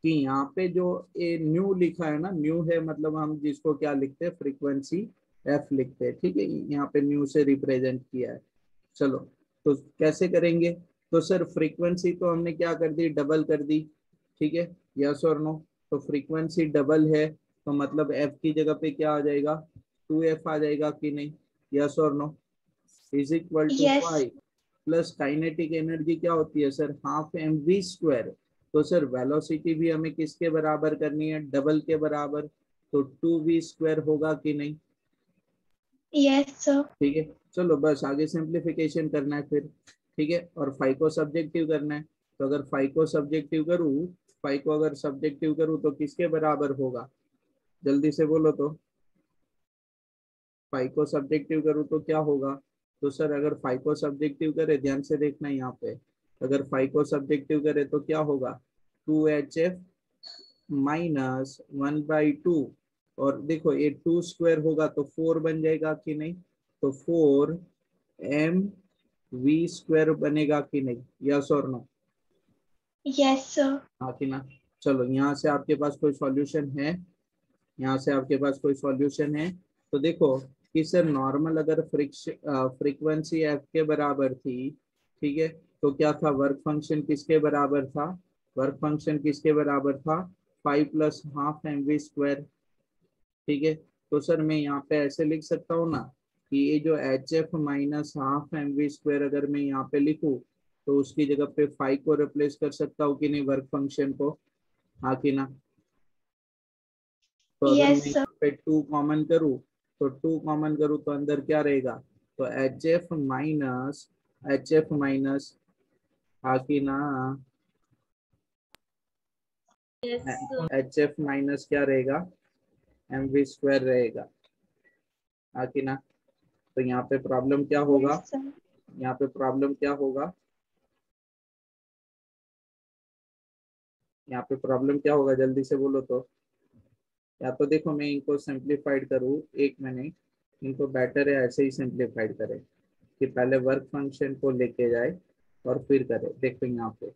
कि यहाँ पे जो ये न्यू लिखा है ना, न्यू है मतलब हम जिसको क्या लिखते हैं, फ्रीक्वेंसी एफ लिखते हैं, ठीक है, यहाँ पे न्यू से रिप्रेजेंट किया है। चलो, तो कैसे करेंगे, तो सर फ्रीक्वेंसी तो हमने क्या कर दी, डबल कर दी, ठीक है, यस और नो, तो फ्रीक्वेंसी डबल है, तो मतलब एफ की जगह पे क्या आ जाएगा, 2f आ जाएगा कि नहीं, यस और no, is equal to yes 5 plus kinetic energy क्या होती है sir, half m v square, तो सर वेलोसिटी भी हमें किसके बराबर करनी है, डबल के बराबर, तो 2v² होगा कि नहीं, यस सर। ठीक है। चलो बस आगे सिंप्लीफिकेशन करना है फिर, ठीक है, और फाइव को सब्जेक्टिव करना है, तो अगर फाइव को अगर सब्जेक्टिव करूँ तो किसके बराबर होगा, जल्दी से बोलो तो, फाइव को सब्जेक्टिव करूँ तो क्या होगा, तो सर अगर फाइव को सब्जेक्टिव करे, ध्यान से देखना यहाँ पे, अगर फाइव को सब्जेक्टिव करे तो क्या होगा, 2hf माइनस 1/2, और देखो ये 2² होगा तो 4 बन जाएगा कि नहीं, तो 4mv² बनेगा कि नहीं, यस और नो, यस सर। हाँ कि ना। चलो यहाँ से आपके पास कोई सॉल्यूशन है, यहाँ से आपके पास कोई सॉल्यूशन है, तो देखो कि सर नॉर्मल अगर फ्रीक्वेंसी एफ के बराबर थी, ठीक है, तो क्या था, वर्क फंक्शन किसके बराबर था, वर्क फंक्शन किसके बराबर था, 5 plus half m v square, ठीक है, तो सर मैं यहाँ पे ऐसे लिख सकता हूँ ना, कि ये जो h f minus half m v square अगर मैं यहाँ पे लिखूँ, तो उसकी जगह पे 5 को रिप्लेस कर सकता हूँ कि नहीं, वर्क फंक्शन को, हाँ कि ना। तो अगर मैं यस सर। यहाँ पे 2 कॉमन करूँ, तो अंदर क्या रहेगा, तो एच एफ माइनस हाँ कि ना, yes sir. H f minus क्या रहेगा, एम वी स्क्वायर रहेगा, हाँ कि ना। तो यहाँ पे प्रॉब्लम क्या यस होगा, सर। यहाँ पे प्रॉब्लम क्या होगा, यहाँ पे प्रॉब्लम क्या होगा, जल्दी से बोलो तो, या तो देखो मैं इनको सिंप्लीफाइड करूँ, एक मिनट, इनको बेटर है ऐसे ही सिंप्लीफाइड करें, कि पहले वर्क फंक्शन को लेके जाए और फिर करे, देखो यहाँ पे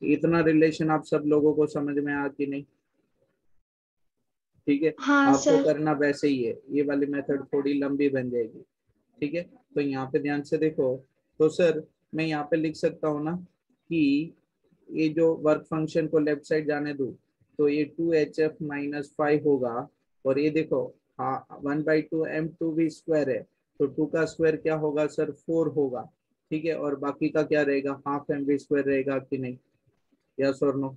इतना रिलेशन आप सब लोगों को समझ में आ कि नहीं, ठीक है, हाँ आपको सर। करना वैसे ही है, ये वाली मेथड थोड़ी लंबी बन जाएगी, ठीक है। तो यहाँ पे ध्यान से देखो, तो सर मैं यहाँ पे लिख सकता हूँ ना, कि ये जो वर्क फंक्शन को लेफ्ट साइड जाने दूं, तो ये 2hf-5 होगा, और ये देखो हाँ 1/2m2v² है, तो 2 का स्क्वायर क्या होगा सर, 4 होगा, ठीक है, और बाकी का क्या रहेगा, हाफ एम वी स्क्वायर रहेगा कि नहीं, यस और नो,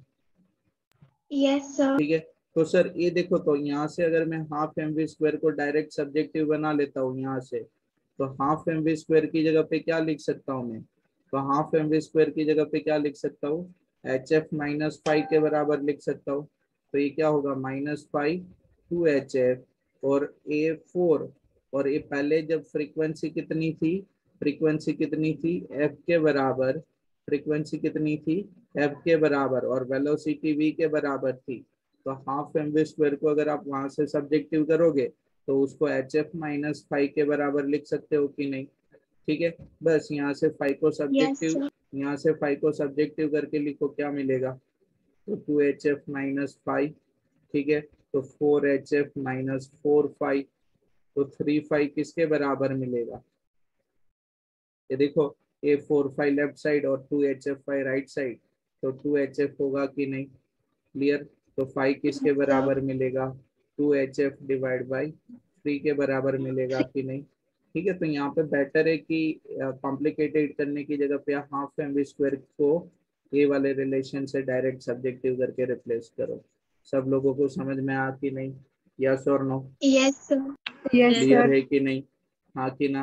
यस सर। ठीक है। तो सर ये देखो, तो यहाँ से अगर मैं हाफ एम वी स्क्वायर को डायरेक्ट सब्जेक्टिव बना लेता हूँ यहाँ से, तो हाफ एम वी स्क्वायर की जगह पे क्या लिख सकता हूँ मैं, तो हाफ एम वी स्क्वायर की जगह पे क्या लिख सकता हूँ, HF-5 के बराबर लिख सकता हूँ, तो ये क्या होगा, -5 2HF और A4, और ये पहले जब फ्रीक्वेंसी कितनी थी, एफ के बराबर फ्रीक्वेंसी कितनी थी, एफ के बराबर, और वेलोसिटी वी के बराबर थी। तो हाफ एम वी स्क्वायर को अगर आप वहां से सब्जेक्टिव करोगे तो उसको एच एफ माइनस फाइव के बराबर लिख सकते हो कि नहीं। ठीक है, बस यहाँ से फाइव को यस सब्जेक्टिव, सर। यहाँ से फाइव को सब्जेक्टिव करके लिखो, क्या मिलेगा, तो two H f minus five. ठीक है, तो four h f minus four five, तो थ्री फाइव किसके बराबर मिलेगा, ये देखो, a four five left side और two H f five right side, तो टू एच एफ होगा कि नहीं, क्लियर। तो फाइव किसके सर बराबर मिलेगा, two H f divide by three के बराबर मिलेगा कि नहीं। ठीक है, तो यहाँ पे बेटर है कि कॉम्प्लिकेटेड करने की जगह पे हाफ एम वी स्क्वायर को ए वाले रिलेशन से डायरेक्ट सब्जेक्टिव करके रिप्लेस करो। सब लोगों को समझ में आ कि नहीं, यस और no, yes sir. Yes clear sir. है कि नहीं, हाँ कि ना।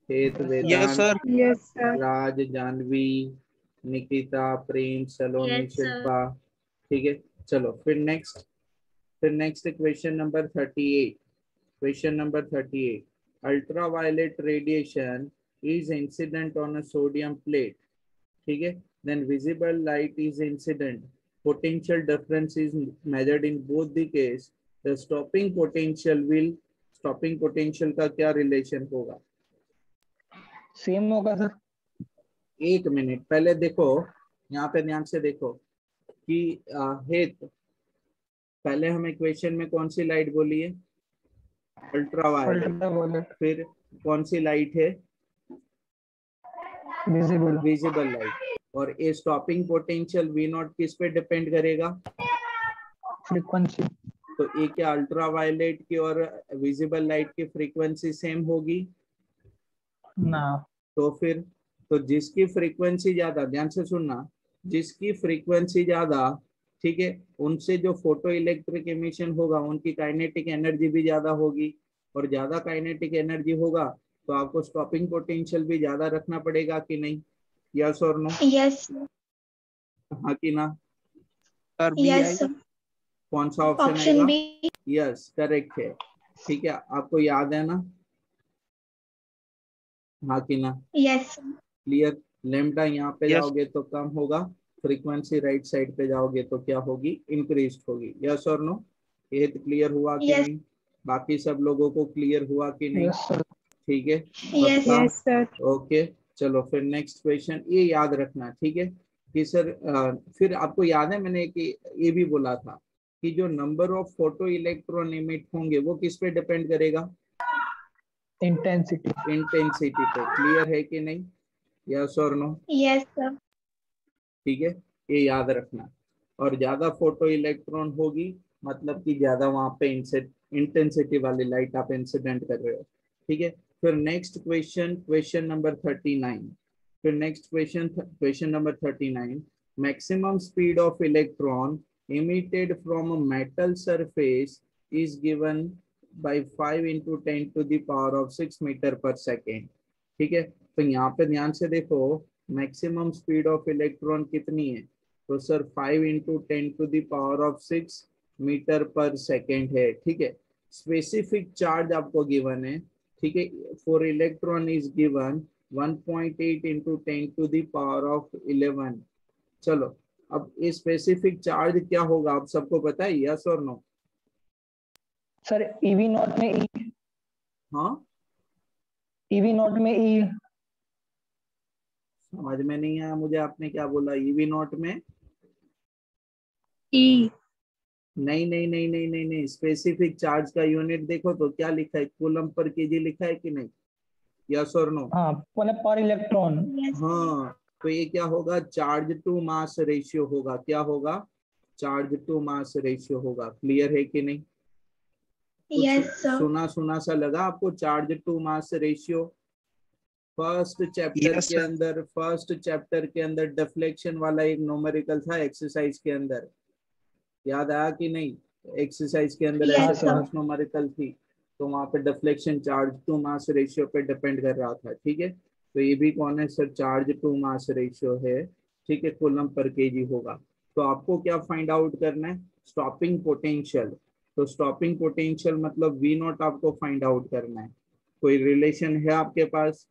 Het, yes Vedant, sir. Yes sir. Raj, Janvi, Nikita, Prem, Saloni, yes sir. Shilpa. ठीक है, चलो फिर next question number 38। Question number 38, ultraviolet radiation is incident on a sodium plate. ठीक है, then visible light is incident, potential difference is measured in both the case, the stopping potential का क्या relation होगा। Same होगा sir. एक minute पहले देखो, यहाँ पे ध्यान से देखो कि हेत, पहले हमें क्वेश्चन में कौन सी लाइट बोली है, अल्ट्रावायलेट, अल्ट्रावायलेट फिर कौन सी लाइट है, विजिबल विजिबल लाइट, और ये स्टॉपिंग पोटेंशियल वी नॉट किस पे डिपेंड करेगा, फ्रीक्वेंसी। तो एक क्या अल्ट्रावायलेट की और विजिबल लाइट की फ्रीक्वेंसी सेम होगी, ना। तो फिर, तो जिसकी फ्रीक्वेंसी ज्यादा, ध्यान से सुनना, जिसकी फ्रीक्वेंसी ज्यादा, ठीक है, उनसे जो फोटो इलेक्ट्रिक एमिशन होगा उनकी काइनेटिक एनर्जी भी ज्यादा होगी, और ज्यादा काइनेटिक एनर्जी होगा तो आपको स्टॉपिंग पोटेंशियल भी ज्यादा रखना पड़ेगा कि नहीं, यस और नो, यस हाँ कि ना। सर बी यस आएगा। सर। कौन सा ऑप्शन ऑप्शन आएगा, बी। यस करेक्ट है। ठीक है, आपको याद है ना, हाँ कि ना, यस क्लियर। लेमडा यहाँ पे यस जाओगे तो कम होगा, फ्रीक्वेंसी राइट साइड पे जाओगे तो क्या होगी, इंक्रीज होगी, यस और नो। ये तो क्लियर हुआ कि यस नहीं, बाकी सब लोगों को क्लियर हुआ कि नहीं, यस सर। ठीक है, यस पक्का, यस सर। ओके। चलो फिर नेक्स्ट क्वेश्चन, ये याद रखना, ठीक है, कि सर फिर आपको याद है मैंने कि ये भी बोला था कि जो number of photo electron emit होंगे वो किस पे डिपेंड करेगा, इंटेंसिटी। इंटेंसिटी पे, क्लियर है कि नहीं, यस और नो, यस सर। ठीक है, ये याद रखना। और ज्यादा फोटो इलेक्ट्रॉन होगी मतलब कि ज्यादा वहां पे इंटेंसिटी वाली लाइट आप इंसिडेंट कर रहे हो, ठीक है। फिर नेक्स्ट क्वेश्चन, क्वेश्चन नंबर 39, फिर next question number 39, maximum speed of electron emitted from a metal surface is given by 5 into 10 to the power of 6 metre पर सेकेंड। ठीक है, तो यहाँ पे ध्यान से देखो, मैक्सिमम स्पीड ऑफ इलेक्ट्रॉन कितनी है, तो sir 5 into 10 to the power of 6 metre पर सेकेंड है, ठीक है। स्पेसिफिक चार्ज आपको गिवन है, ठीक है, for electron is given 1.8 into 10 to the power of 11। चलो, अब ये स्पेसिफिक चार्ज क्या होगा आप सबको पता है, यस और नो, सर ईवी नॉट में ई। हाँ, ईवी नॉट में ई। समझ में नहीं आया मुझे, आपने क्या बोला, ईवी नॉट में, ई। नहीं नहीं नहीं नहीं नहीं नहीं, स्पेसिफिक चार्ज का यूनिट देखो तो क्या लिखा है, कूलम पर केजी लिखा है कि नहीं, यस और नो, हाँ मतलब पर इलेक्ट्रॉन। यस हाँ, तो ये क्या होगा, चार्ज टू मास रेशियो होगा, क्या होगा, चार्ज टू मास रेशियो होगा, क्लियर है कि नहीं, कुछ यस सर। सुना सुना सा लगा आपको, charge to mass ratio, first chapter yes के सर। अंदर, फर्स्ट चैप्टर के अंदर डिफ्लेक्शन वाला एक न्यूमेरिकल था एक्सरसाइज के अंदर, याद आया कि नहीं, एक्सरसाइज के अंदर हाँ ऐसे यस सर। सर। पांच न्यूमेरिकल थी, तो वहां पे deflection charge to mass ratio पे डिपेंड कर रहा था, ठीक है। तो ये भी कौन है sir, charge to mass ratio है, ठीक है, कूलम पर केजी होगा। तो आपको क्या फाइंड आउट करना है, स्टॉपिंग पोटेंशियल, तो स्टॉपिंग पोटेंशियल मतलब वी नॉट आपको फाइंड आउट करना है, कोई रिलेशन है आपके पास,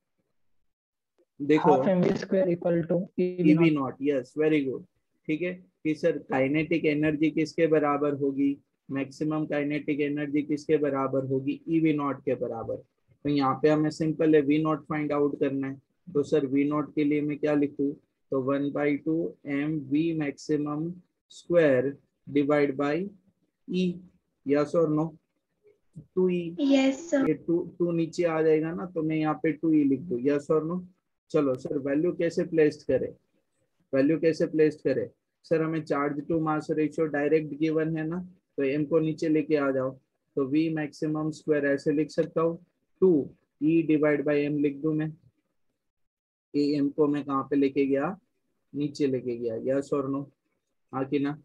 देखो half m v square equal to e v not, yes very good. ठीक है कि सर काइनेटिक एनर्जी किसके बराबर होगी, मैक्सिमम काइनेटिक एनर्जी किसके बराबर होगी, ईवी नॉट के बराबर। तो यहाँ पे हमें सिंपल है वी नॉट फाइंड आउट करना है। तो सर वी नॉट के लिए मैं क्या लिखूँ, तो 1/2 mv maximum square divide by E, yes और नो, 2e। Yes sir. ये टू नीचे आ जाएगा ना, तो मैं यहाँ पे 2e लिख दूँ, यस और नो। चलो सर वैल्यू कैसे प्लेस करें, वैल्यू कैसे प्लेस करें। सर हमें charge to mass ratio direct given है ना, तो एम को नीचे लेके आ जाओ। तो वी मैक्सिमम स्क्वायर ऐसे लिख सकता हूँ, 2e डिवाइड बाई एम लिख दूं मैं। ए एम को मैं कहाँ पे लेके गया, नीचे लेके गया, यस और नो, हाँ कि ना।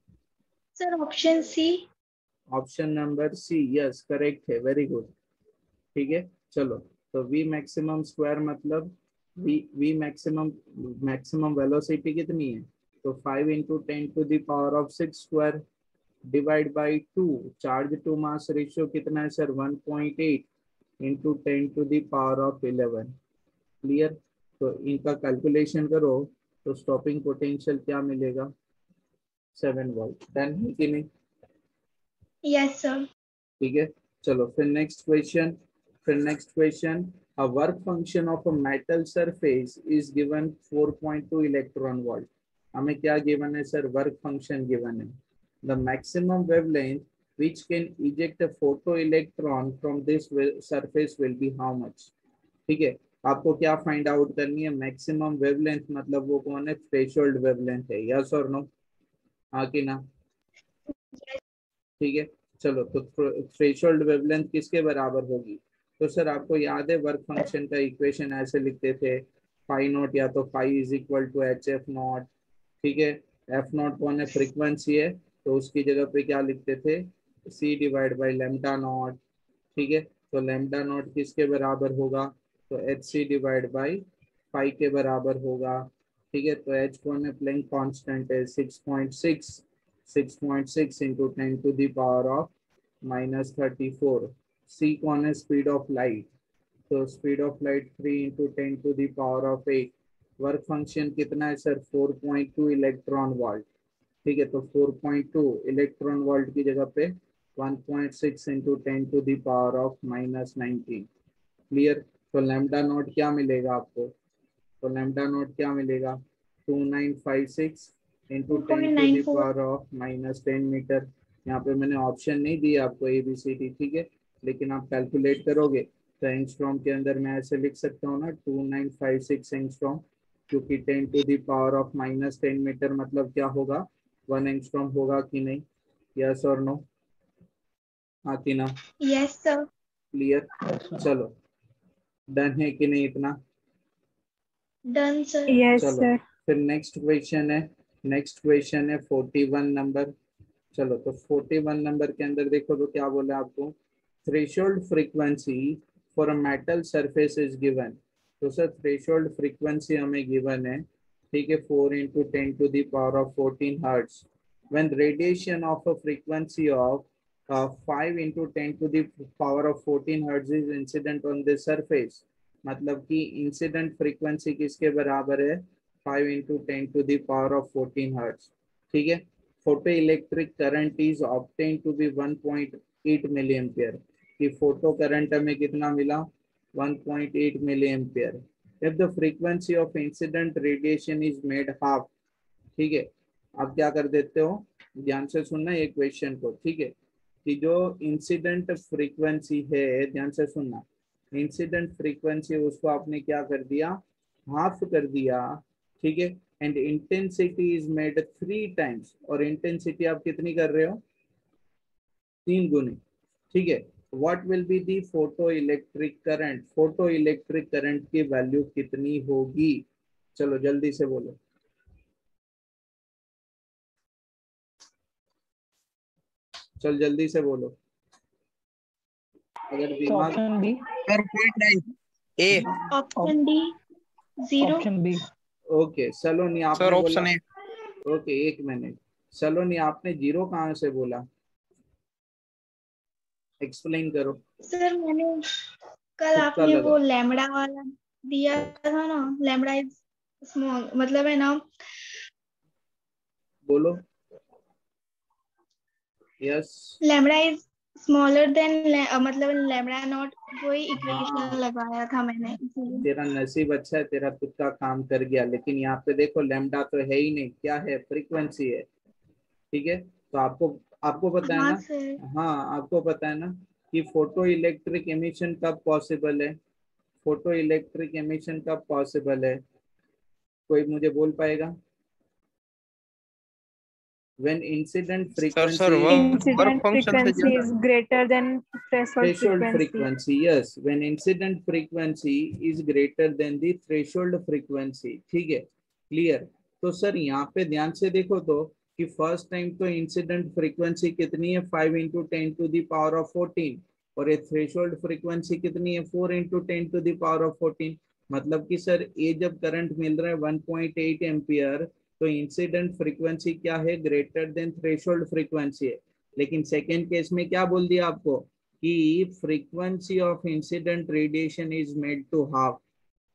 Sir option C. Option number C, yes correct है, वेरी गुड। ठीक है चलो, तो v मैक्सिमम स्क्वायर मतलब v मैक्सिमम, मैक्सिमम वेलोसिटी कितनी है, तो 5 × 10⁻⁶ square divide by 2, charge to mass ratio कितना है सर 1.8 × 10⁻11। क्लियर, तो इनका कैलकुलेशन करो तो स्टॉपिंग पोटेंशियल क्या मिलेगा, 7 वोल्ट। डन है कि नहीं, यस सर। ठीक है चलो फिर नेक्स्ट क्वेश्चन। फिर next question, a work function of a metal surface is given 4.2 electron volt. हमें क्या गिवन है सर, वर्क फंक्शन गिवन है। the maximum wavelength which can eject a photo electron from this surface will be how much। ठीक है, आपको क्या find out करनी है, मैक्सिमम वेवलेंथ मतलब वो कौन है, थ्रेशोल्ड वेवलेंथ है, यस और नो, हाँ कि ना। ठीक है चलो, तो थ्रेशोल्ड वेवलेंथ किसके बराबर होगी, तो सर आपको याद है वर्क फंक्शन का इक्वेशन ऐसे लिखते थे, फाई नॉट या तो phi is equal to H f not. ठीक है, एफ नॉट कौन है, फ्रीक्वेंसी है, तो उसकी जगह पे क्या लिखते थे, c divide by lambda not. ठीक है, तो लेमडा नॉट किसके बराबर होगा, तो h C divide by phi के बराबर होगा। ठीक है, तो एच कौन है, प्लैंक कांस्टेंट है 6.6 इंटू 10⁻⁻34। सी कौन है, स्पीड ऑफ लाइट, तो speed of light 3 × 10⁻8। Work function कितना है सर, 4.2 इलेक्ट्रॉन वोल्ट। ठीक है, तो 4.2 इलेक्ट्रॉन वोल्ट की जगह पे 1.6 इंटू 10⁻⁻19। क्लियर, तो लैम्डा नोट क्या मिलेगा आपको, तो लैम्डा नोट क्या मिलेगा, 2956 इंटू 2.94। 10⁻⁻10 मीटर। यहाँ पे मैंने ऑप्शन नहीं दिया आपको ABCD, ठीक है, लेकिन आप कैलकुलेट करोगे तो एंगस्ट्रॉम के अंदर मैं ऐसे लिख सकता हूँ ना, 2956 एंगस्ट्रॉम, क्योंकि 10⁻⁻10 मीटर मतलब क्या होगा, 1 एंगस्ट्रॉम होगा कि नहीं, यस और नो, हाँ कि ना। Yes sir. क्लियर, चलो डन है कि नहीं इतना। Done sir. यस चलो सर। फिर नेक्स्ट क्वेश्चन है, नेक्स्ट क्वेश्चन है 41 नंबर। चलो तो 41 नंबर के अंदर देखो तो क्या बोला आपको, threshold frequency for a metal surface is given. तो सर थ्रेशोल्ड फ्रीक्वेंसी हमें गिवन है, ठीक है, 4 × 10⁻14 hertz when radiation of a frequency of 5 × 10⁻14 hertz is incident on the surface। मतलब कि इंसिडेंट फ्रीक्वेंसी किसके बराबर है, 5 × 10⁻14 हर्ट्ज। ठीक है, photoelectric current is obtain to be 1.8 milliampere, कि फोटो करंट हमें कितना मिला, 1.8 milliampere. If the frequency of incident radiation is made half. ठीक है, आप क्या कर देते हो, ध्यान से सुनना ये क्वेश्चन को, ठीक है, कि जो इंसिडेंट फ्रीक्वेंसी है, ध्यान से सुनना, इंसिडेंट फ्रीक्वेंसी उसको आपने क्या कर दिया, हाफ कर दिया। ठीक है, and intensity is made 3 times, और इंटेंसिटी आप कितनी कर रहे हो, 3 गुनी। ठीक है, what will be the photo electric current, photo electric current की वैल्यू कितनी होगी, चलो जल्दी से बोलो, चल जल्दी से बोलो, अगर दिमाग, option b. Sir 0.9 A. Option d 0। Option b. Okay Saloni sir आपने बोला, ऑप्शन ए। ओके एक मिनट, सलोनी आपने 0 कहाँ से बोला, एक्सप्लेन करो, सर मैंने कल तुक्का आपने लगा, वो लैम्बडा वाला दिया था ना, लैम्बडा इज स्मॉल, मतलब है ना, बोलो। Yes. Lambda is smaller than, मतलब लैम्बडा नॉट, वही इक्वेशन हाँ, लगाया था मैंने इसीलिए। तेरा नसीब अच्छा है, तेरा खुद का काम कर गया, लेकिन यहाँ पे देखो लैम्डा तो है ही नहीं, क्या है, फ्रीक्वेंसी है। ठीक है, तो आपको आपको पता है हाँ ना। सर। हाँ, आपको पता है ना कि फोटो इलेक्ट्रिक एमिशन कब पॉसिबल है। फोटो इलेक्ट्रिक एमिशन कब पॉसिबल है, कोई मुझे बोल पाएगा। When incident sir frequency, work Incident function से frequency ज्यादा। is greater than threshold threshold frequency. frequency, yes, when incident frequency is greater than the threshold frequency, ठीक है, क्लियर। तो सर यहाँ पे ध्यान से देखो तो कि फर्स्ट टाइम तो इंसिडेंट फ्रीक्वेंसी कितनी है, 5 इंटू 10⁻14, और ये थ्रेशोल्ड फ्रीक्वेंसी कितनी है, 4 इंटू 10⁻14। मतलब कि सर ये जब करंट मिल रहा है 1.8 एम्पियर, तो इंसिडेंट फ्रीक्वेंसी क्या है, ग्रेटर देन थ्रेशोल्ड फ्रीक्वेंसी है। लेकिन सेकेंड केस में क्या बोल दिया आपको कि frequency of incident radiation is made to half.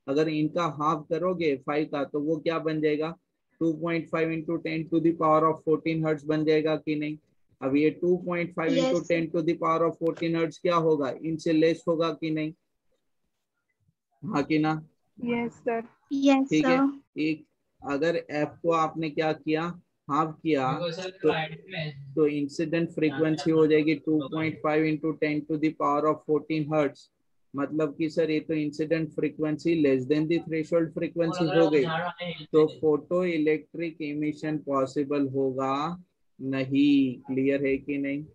अगर इनका हाफ करोगे 5 का, तो वो क्या बन जाएगा, 2.5 इंटू 10⁻14 हर्ट्ज बन जाएगा कि नहीं। अब ये 2.5 इंटू यस 10⁻14 हर्ट्ज क्या होगा, इनसे लेस होगा कि नहीं, हाँ कि ना। Yes, sir. यस ठीक है, सर। एक, अगर एफ को आपने क्या किया, हाफ किया, तो इंसिडेंट फ्रीक्वेंसी हो जाएगी 2.5 इंटू 10⁻14 हर्ट्ज। मतलब कि सर ये तो incident frequency less than the threshold frequency हो गई, तो फोटो इलेक्ट्रिक एमिशन पॉसिबल होगा नहीं। क्लियर है कि नहीं,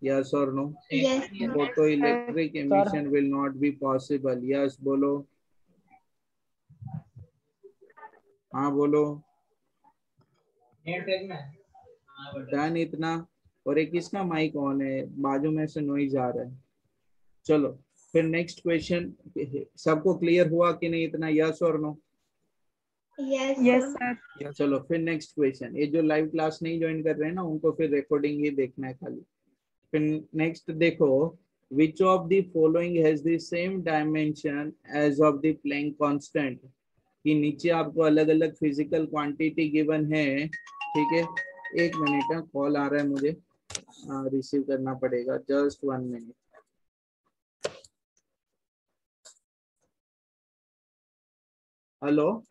यस और no. Yes photo Sir. Electric sir emission will not be possible, yes बोलो। हाँ बोलो। डन इतना। और एक इसका माइक ऑन है, बाजू में से नॉइज आ रहा है। चलो फिर नेक्स्ट क्वेश्चन, सबको क्लियर हुआ कि नहीं इतना, यस और no. Yes Yes, sir. sir. चलो फिर नेक्स्ट क्वेश्चन, ये जो लाइव क्लास नहीं ज्वाइन कर रहे हैं ना, उनको फिर रिकॉर्डिंग ही देखना है खाली। फिर नेक्स्ट देखो, which of the following has the same dimension as of the Planck constant. कि नीचे आपको अलग अलग फिजिकल क्वांटिटी गिवन है, ठीक है। एक मिनट, कॉल आ रहा है मुझे, रिसीव करना पड़ेगा, जस्ट 1 मिनट। हेलो,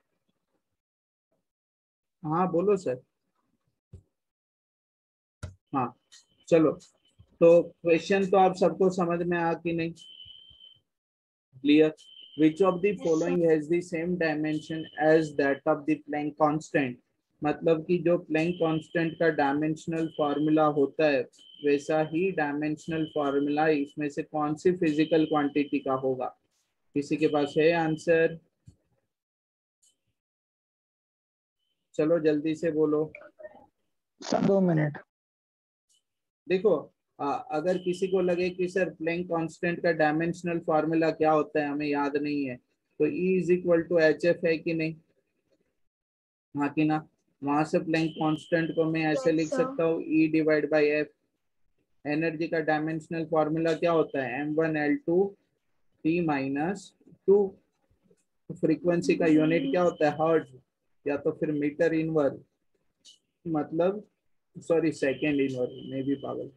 हाँ बोलो सर। हाँ, चलो, तो क्वेश्चन तो आप सबको समझ में आ कि नहीं, clear. Which of the yes sir. Following has the same dimension as that of the Planck constant. मतलब कि जो प्लैंक कांस्टेंट का डायमेंशनल फॉर्मूला होता है, वैसा ही डायमेंशनल फॉर्मूला इसमें से कौन सी फिजिकल क्वांटिटी का होगा। किसी के पास है आंसर, चलो जल्दी से बोलो। Sir 2 minute. देखो, अगर किसी को लगे कि सर प्लैंक कांस्टेंट का डायमेंशनल फॉर्मूला क्या होता है हमें याद नहीं है, तो E is equal to H f है कि नहीं, हाँ कि ना। वहां से प्लैंक कांस्टेंट को मैं ऐसे यस लिख सर। सकता हूँ, E divide by F. Energy का डायमेंशनल फॉर्मूला क्या होता है, M1L2T-2। फ्रीक्वेंसी का यूनिट क्या होता है, हर्ट्ज, या तो फिर मीटर इनवर्स, मतलब सॉरी सेकेंड इनवर्स, मैं भी पागल।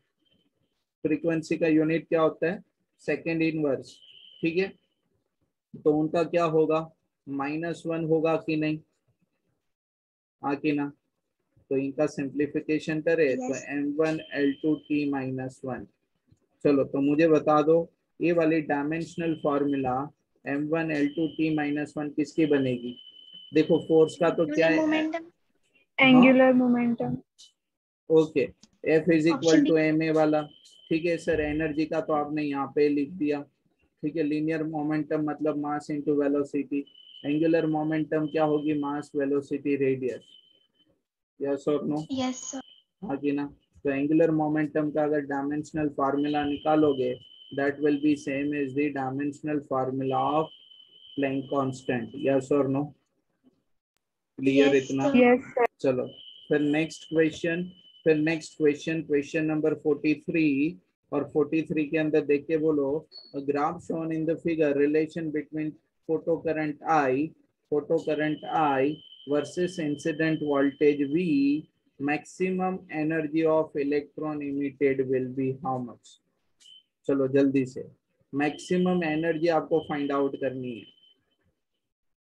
फ्रीक्वेंसी का यूनिट क्या होता है, सेकेंड इनवर्स, ठीक है। तो उनका क्या होगा, -1 होगा कि नहीं, हाँ कि ना। तो इनका सिंप्लीफिकेशन करे तो यस M1L2T-1। चलो तो मुझे बता दो, ये वाली डायमेंशनल फॉर्मूला M1L2T-1 किसकी बनेगी। देखो फोर्स का तो क्या एंगुलर है, मोमेंटम। हाँ, Angular momentum. Okay, F is equal option D. To m a वाला। ठीक है सर, एनर्जी का तो आपने यहाँ पे लिख दिया, ठीक है। लीनियर मोमेंटम मतलब mass into velocity, angular momentum क्या होगी, मास वेलोसिटी रेडियस, यस और नो, यस सर। हाँ कि ना। तो एंगुलर मोमेंटम का अगर डायमेंशनल फार्मूला निकालोगे, that will be same as the dimensional formula of Planck constant, yes और नो, क्लियर यस इतना। सर। Yes, sir. चलो फिर नेक्स्ट क्वेश्चन, क्वेश्चन नंबर 43। और 43 के अंदर देख के बोलो, graph shown in the figure relation between photo current I versus incident voltage V, maximum energy of electron emitted will be how much? चलो जल्दी से मैक्सिमम एनर्जी आपको फाइंड आउट करनी है,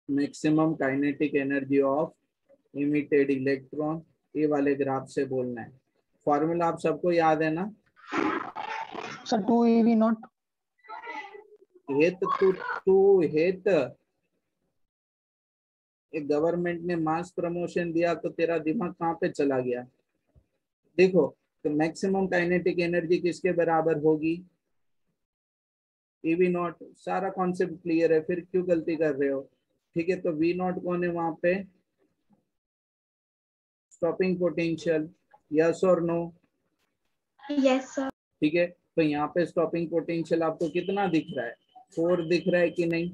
maximum kinetic energy of emitted electron, ये वाले graph से बोलना है। फॉर्मूला आप सबको याद है ना? सर 2 eV0 हेत टू हेत एक गवर्नमेंट ने मास प्रमोशन दिया तो तेरा दिमाग कहाँ पे चला गया? देखो तो मैक्सिमम काइनेटिक एनर्जी किसके बराबर होगी? EV0। सारा कॉन्सेप्ट क्लियर है, फिर क्यों गलती कर रहे हो? ठीक है, तो V0 कौन है वहां पे? स्टॉपिंग पोटेंशियल, यस और नो? Yes, sir. ठीक है, तो यहाँ पे स्टॉपिंग पोटेंशियल आपको कितना दिख रहा है? 4 दिख रहा है कि नहीं?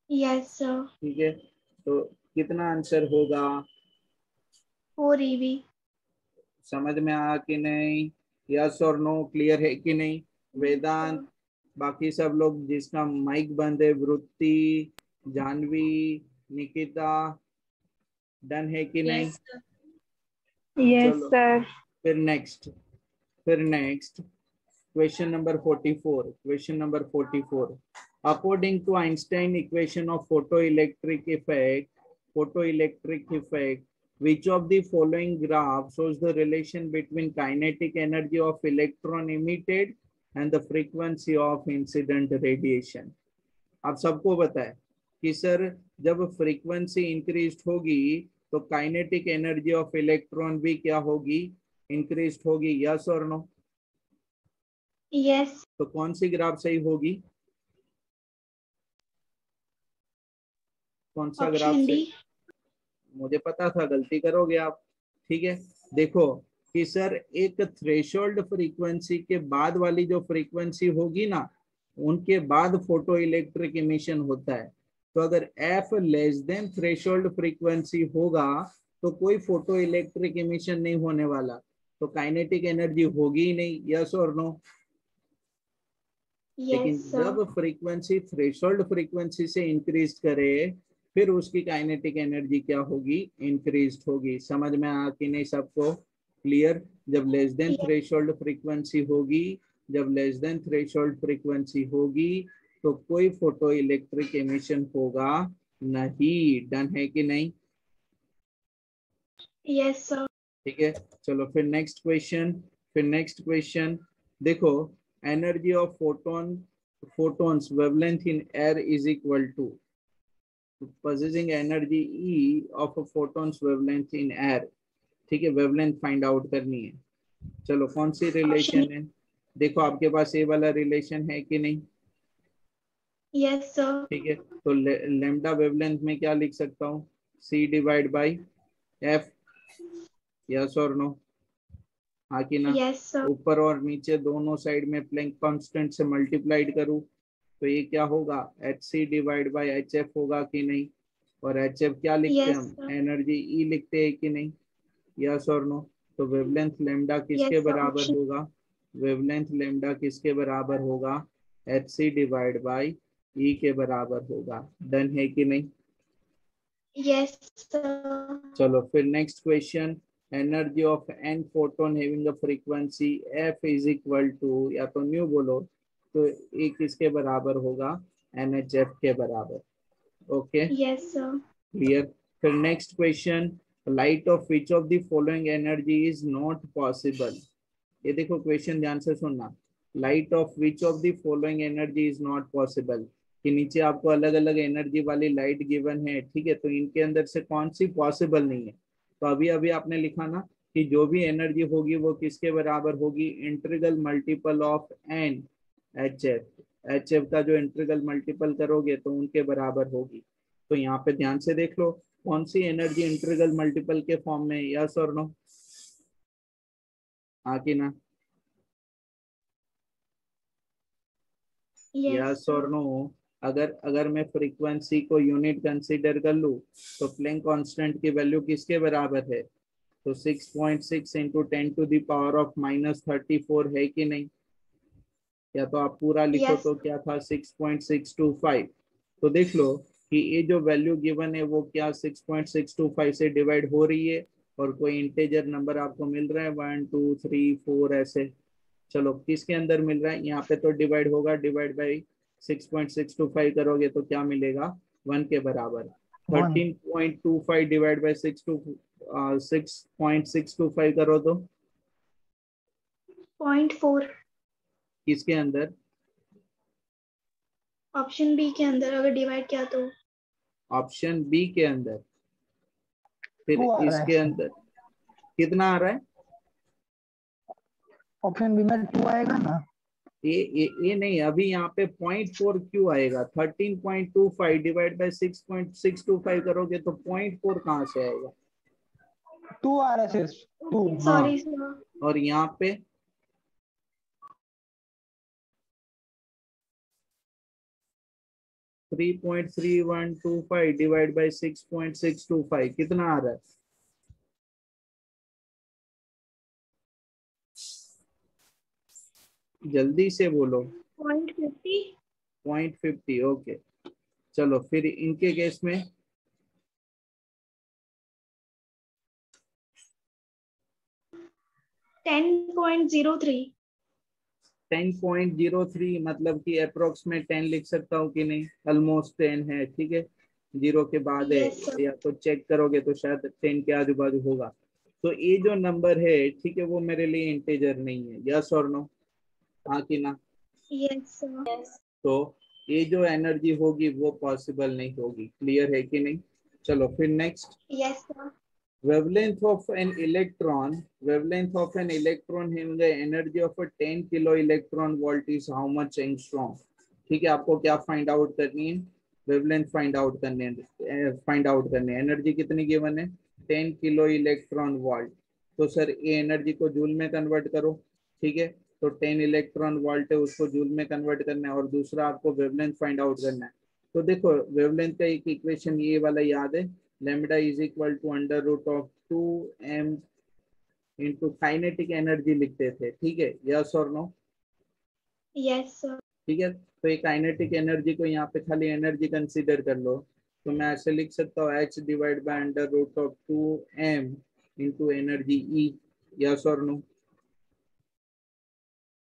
Yes, sir. ठीक है, तो कितना आंसर होगा? 4 EV. समझ में आया कि नहीं? यस और नो क्लियर है कि नहीं? वेदांत, बाकी सब लोग जिसका माइक बंद है, वृत्ति, जानवी, निकिता, डन है कि नहीं? Yes, sir. Yes, चलो sir. फिर next question number 44। According to Einstein equation of photoelectric effect, which of the following graph shows the relation between kinetic energy of electron emitted and the frequency of incident radiation? आप सबको पता है कि sir जब frequency increase होगी तो kinetic energy of electron भी क्या होगी? इंक्रीज होगी, यस और नो? Yes. तो कौन सी ग्राफ सही होगी? कौन सा ग्राफ Option से? D. मुझे पता था गलती करोगे आप। ठीक है, देखो कि सर एक थ्रेशोल्ड फ्रीक्वेंसी के बाद वाली जो फ्रीक्वेंसी होगी ना, उनके बाद फोटो इलेक्ट्रिक इमिशन होता है। तो अगर F less than threshold frequency होगा तो कोई फोटो इलेक्ट्रिक इमिशन नहीं होने वाला, तो काइनेटिक एनर्जी होगी ही नहीं, यस और नो? लेकिन Yes, sir. जब फ्रीक्वेंसी थ्रेशोल्ड फ्रीक्वेंसी से इंक्रीज करे फिर उसकी काइनेटिक एनर्जी क्या होगी? इंक्रीज होगी। समझ में आ कि नहीं सबको? क्लियर? जब less than Yes. Threshold frequency होगी, तो कोई फोटो इलेक्ट्रिक एमिशन होगा नहीं। डन है कि नहीं? Yes, sir. ठीक है, चलो फिर नेक्स्ट क्वेश्चन देखो, energy of photons wavelength in air is equal to possessing energy E of a photon's wavelength in air। ठीक है, वेवलेंथ फाइंड आउट करनी है। चलो कौन सी रिलेशन है? देखो आपके पास ये वाला रिलेशन है कि नहीं? Yes, sir. ठीक है, तो लेमडा वेवलेंथ में क्या लिख सकता हूँ? C divide by F, yes और नो? हाँ कि ना? Yes, sir. ऊपर और नीचे दोनों साइड में प्लैंक कांस्टेंट से मल्टीप्लाइड करूँ तो ये क्या होगा? HC डिवाइड बाई HF होगा कि नहीं? और HF क्या लिखते हैं Yes, हम? sir. एनर्जी E लिखते हैं कि नहीं? यस और नो? तो वेवलेंथ लेमडा किसके Yes, sir. बराबर Option. होगा? वेवलेंथ लेमडा किसके बराबर होगा? HC डिवाइड बाई E के बराबर होगा। डन है कि नहीं? Yes, sir. चलो फिर next question, energy of an photon having a frequency F is equal to, या तो न्यू बोलो, तो ए किसके बराबर होगा? NHF के बराबर। Okay, Yes, sir. क्लियर? फिर next question, light of which of the following energy is not possible. ये देखो क्वेश्चन ध्यान से सुनना, light of which of the following energy is not possible, कि नीचे आपको अलग अलग एनर्जी वाली लाइट गिवन है। ठीक है, तो इनके अंदर से कौन सी पॉसिबल नहीं है? तो अभी अभी आपने लिखा ना कि जो भी एनर्जी होगी वो किसके बराबर होगी? Integral multiple of an HF का जो इंटीग्रल मल्टीपल करोगे तो उनके बराबर होगी। तो यहाँ पे ध्यान से देख लो कौन सी एनर्जी इंटीग्रल मल्टीपल के फॉर्म में, यस और नो? हाँ कि ना? Yes, yes sir. और नो? अगर मैं फ्रीक्वेंसी को यूनिट कंसीडर कर लूँ तो प्लैंक कांस्टेंट की वैल्यू किसके बराबर है? तो 6.6 into 10 to the power of -34 है कि नहीं? या तो आप पूरा लिखो Yes. तो क्या था? 6.625। तो देख लो कि ये जो वैल्यू गिवन है वो क्या 6.625 से डिवाइड हो रही है, और कोई इंटेजर नंबर आपको मिल रहा है 1 2 3 4 ऐसे। चलो किसके अंदर मिल रहा है, यहाँ पे तो डिवाइड होगा, डिवाइड बाई 6.625 करोगे तो क्या मिलेगा, 1 के बराबर। 1 13.25 डिवाइड बाई 6.625 करो तो 0.4 किसके अंदर, ऑप्शन बी के अंदर अगर डिवाइड किया तो। ऑप्शन बी के अंदर। फिर 2 आ रहा इसके है। अंदर कितना आ रहा है, ऑप्शन बी में 2 आएगा ना। ये नहीं, अभी यहाँ पे 0.4 क्यों आएगा, 13.25 डिवाइड बाई 6.625 करोगे तो 0.4 कहाँ से आएगा। 2 आ रहा है सिर्फ 2। हाँ, सॉरी सर। और यहाँ पे 3.3125 डिवाइड बाई 6.625 कितना आ रहा है, जल्दी से बोलो। 0.50। 0.50, ओके। चलो फिर इनके केस में 10.03। 10.03 मतलब कि अप्रोक्स में 10 लिख सकता हूँ कि नहीं, ऑलमोस्ट 10 है, ठीक है, जीरो के बाद है, यस सर। या तो चेक करोगे तो शायद 10 के आजू बाजू होगा। तो ये जो नंबर है, ठीक है, वो मेरे लिए इंटीजर नहीं है, यस और नो, हाँ कि ना। Yes sir. तो ये जो एनर्जी होगी वो पॉसिबल नहीं होगी, क्लियर है कि नहीं। चलो फिर next, yes sir. wavelength of an electron, wavelength of an electron having the energy of a 10 kilo electron volt is how much angstrom। ठीक है, आपको क्या फाइंड आउट करनी है, वेवलेंथ फाइंड आउट करने, फाइंड आउट करने, एनर्जी कितनी given है 10 किलो इलेक्ट्रॉन वोल्ट। तो सर ये एनर्जी को जूल में कन्वर्ट करो, ठीक है, तो 10 इलेक्ट्रॉन वोल्ट है उसको जूल में कन्वर्ट करना है, और दूसरा आपको वेवलेंथ फाइंड आउट करना है। तो देखो वेवलेंथ का एक इक्वेशन ये वाला याद है, lambda is equal to under root of 2m into kinetic energy लिखते थे, ठीक है, यस और नो। Yes sir. ठीक है, तो ये काइनेटिक एनर्जी को यहाँ पे खाली एनर्जी कंसीडर कर लो, तो मैं ऐसे लिख सकता हूँ h divide by under root of 2m into energy E, yes और नो।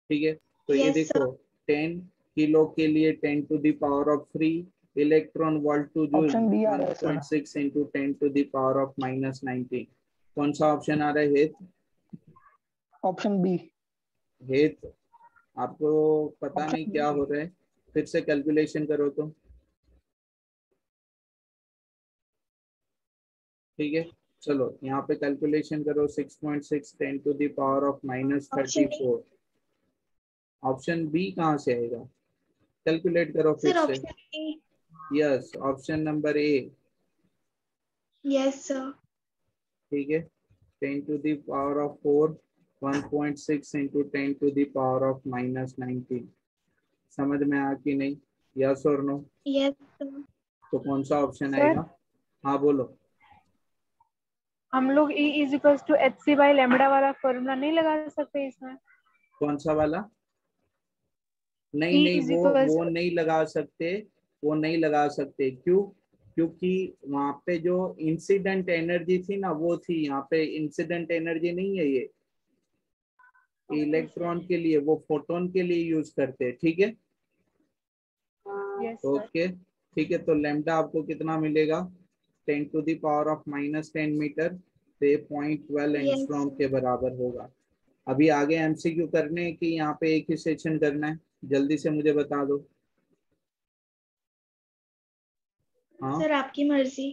ठीक है, तो ये यस देखो सर। 10 किलो के लिए 10 to the power of 3 electron volt to joule, option b आ रहा है sir. 1.6 into 10 to the power of -19। कौन सा ऑप्शन आ रहा है, हेत, ऑप्शन बी। हेत, आपको पता नहीं ऑप्शन क्या बी। हो रहा है, फिर से कैलकुलेशन करो तो, ठीक है। चलो यहाँ पे कैलकुलेशन करो, 6.6 10 to the power of option D. -34। Option B कहाँ से आएगा, कैलकुलेट करो फिर सर से। Option A. Yes, option number A, yes sir. ठीक है, 10 to the power of 4, 1.6 into 10 to the power of -19। समझ में आ कि नहीं, यस और नो। Yes sir. तो कौन सा ऑप्शन सर आएगा, हाँ बोलो। हम लोग E is equals to HC by lambda वाला फॉर्मूला नहीं लगा सकते इसमें। कौन सा वाला, नहीं E नहीं, इज इक्वल्स वो नहीं लगा सकते, वो नहीं लगा सकते, क्यों, क्योंकि वहां पे जो इंसिडेंट एनर्जी थी ना वो थी, यहाँ पे इंसिडेंट एनर्जी नहीं है ये, इलेक्ट्रॉन के लिए, वो फोटोन के लिए यूज करते हैं, ठीक है। Yes sir. ओके, ठीक है, तो लैम्डा आपको कितना मिलेगा, 10 to the power of -10 metre, तो ये 0.12 यस एंगस्ट्रॉम के बराबर होगा। अभी आगे एमसीक्यू करने हैं कि यहाँ पे एक ही सेशन करना है, जल्दी से मुझे बता दो। हाँ, सर आपकी मर्जी।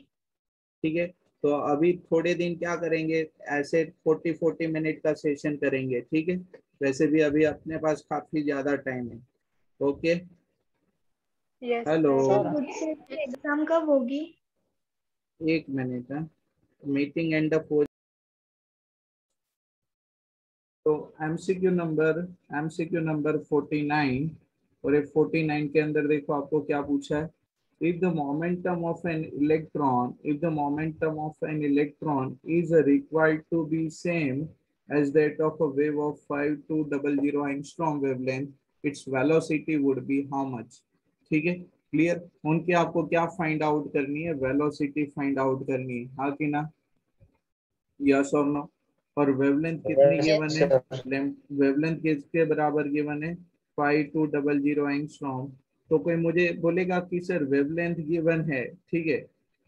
ठीक है, तो अभी थोड़े दिन क्या करेंगे, ऐसे 40-40 मिनट का सेशन करेंगे, ठीक है, वैसे भी अभी अपने पास काफी ज्यादा टाइम है। Okay, yes hello, sir. Sir sir मुझसे एग्जाम कब होगी। एक मिनट है, मीटिंग एंड अप हो। तो एमसीक्यू नंबर 49, और ये 49 के अंदर देखो आपको क्या पूछा है, if the momentum of an electron, if the momentum of an electron is required to be same as that of a wave of 5200 angstrom wavelength, its velocity would be how much। ठीक है, clear. उनकी आपको क्या find out करनी है, velocity find out करनी है, हाँ कि ना, यस और नो। और वेवलेंथ कितनी गिवन है, वेवलेंथ किसके बराबर गिवन है, 5200 एंगस्ट्रॉम। तो कोई मुझे बोलेगा कि सर वेवलेंथ गिवन है, ठीक है,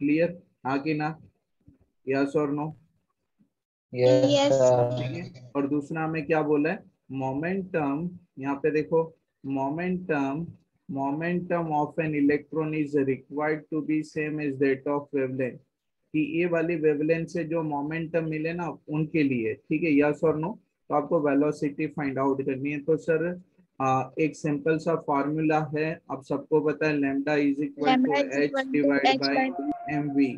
क्लियर, हाँ कि ना, यस और नो, Yes, ठीक है। और दूसरा हमें क्या बोला है, मोमेंटम, यहाँ पे देखो, momentum momentum of an electron is required to be same as that of wavelength, कि ये वाली वेवलेंथ से जो मोमेंटम मिले ना उनके लिए, ठीक है, यस और नो। तो आपको वेलोसिटी फाइंड आउट करनी है। तो सर एक सिंपल सा फॉर्मूला है, आप सबको पता है, lambda is equal to lambda is h equal to divide h by by two. M v,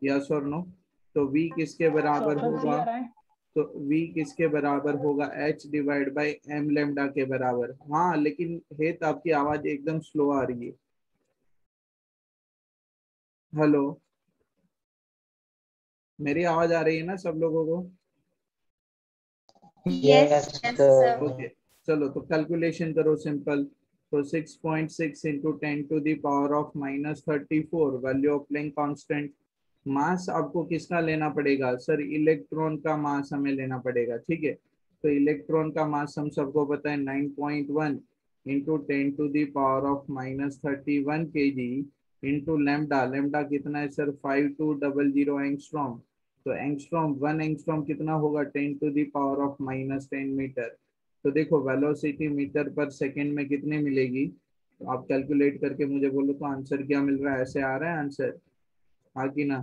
yes और नो। तो वी किसके बराबर ऑप्शन सी होगा, आ रहा है। तो v किसके बराबर होगा, h divide by m lambda के बराबर। हाँ लेकिन है तो आपकी आवाज एकदम स्लो आ रही है, हेलो, मेरी आवाज आ रही है ना सब लोगों को, Yes, yes, sir. ओके। चलो तो कैलकुलेशन करो सिंपल। तो 6.6 into 10 to the power of -34 value of Planck constant. Mass आपको किसका लेना पड़ेगा सर, इलेक्ट्रॉन का मास हमें लेना पड़ेगा, ठीक है। तो इलेक्ट्रॉन का मास हम सबको पता है 9.1 into 10 to the power of -31 kg into lambda, lambda कितना है सर 5200 एंगस्ट्रॉम। तो एंगस्ट्रॉम, 1 एंगस्ट्रॉम कितना होगा, 10 to the power of -10 metre. तो देखो वेलोसिटी मीटर पर सेकेंड में कितने मिलेगी, तो आप कैलकुलेट करके मुझे बोलो तो आंसर क्या मिल रहा है, ऐसे आ रहा है आंसर, हाँ कि ना,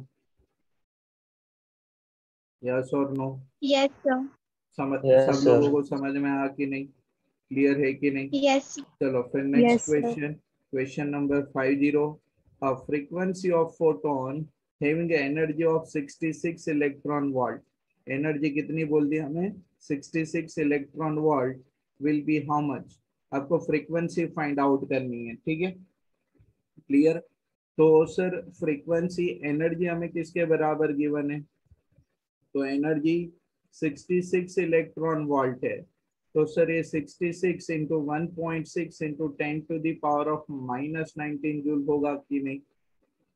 यस और नो। Yes, sir. समझ, सब Yes, sir. लोगों को समझ में आ कि नहीं, क्लियर है कि नहीं। Yes, चलो फिर next Yes, sir. Question, question number 50। A frequency of photon having energy of 66 electron volt, energy कितनी बोल दी हमें, 66 electron volt, will be how much. आपको फ्रीक्वेंसी फाइंड आउट करनी है, ठीक है, क्लियर। तो सर फ्रीक्वेंसी, एनर्जी हमें किसके बराबर गिवन है, तो एनर्जी 66 इलेक्ट्रॉन वोल्ट है। तो सर ये 66 into 1.6 into 10 to the power of -19 joule होगा कि नहीं,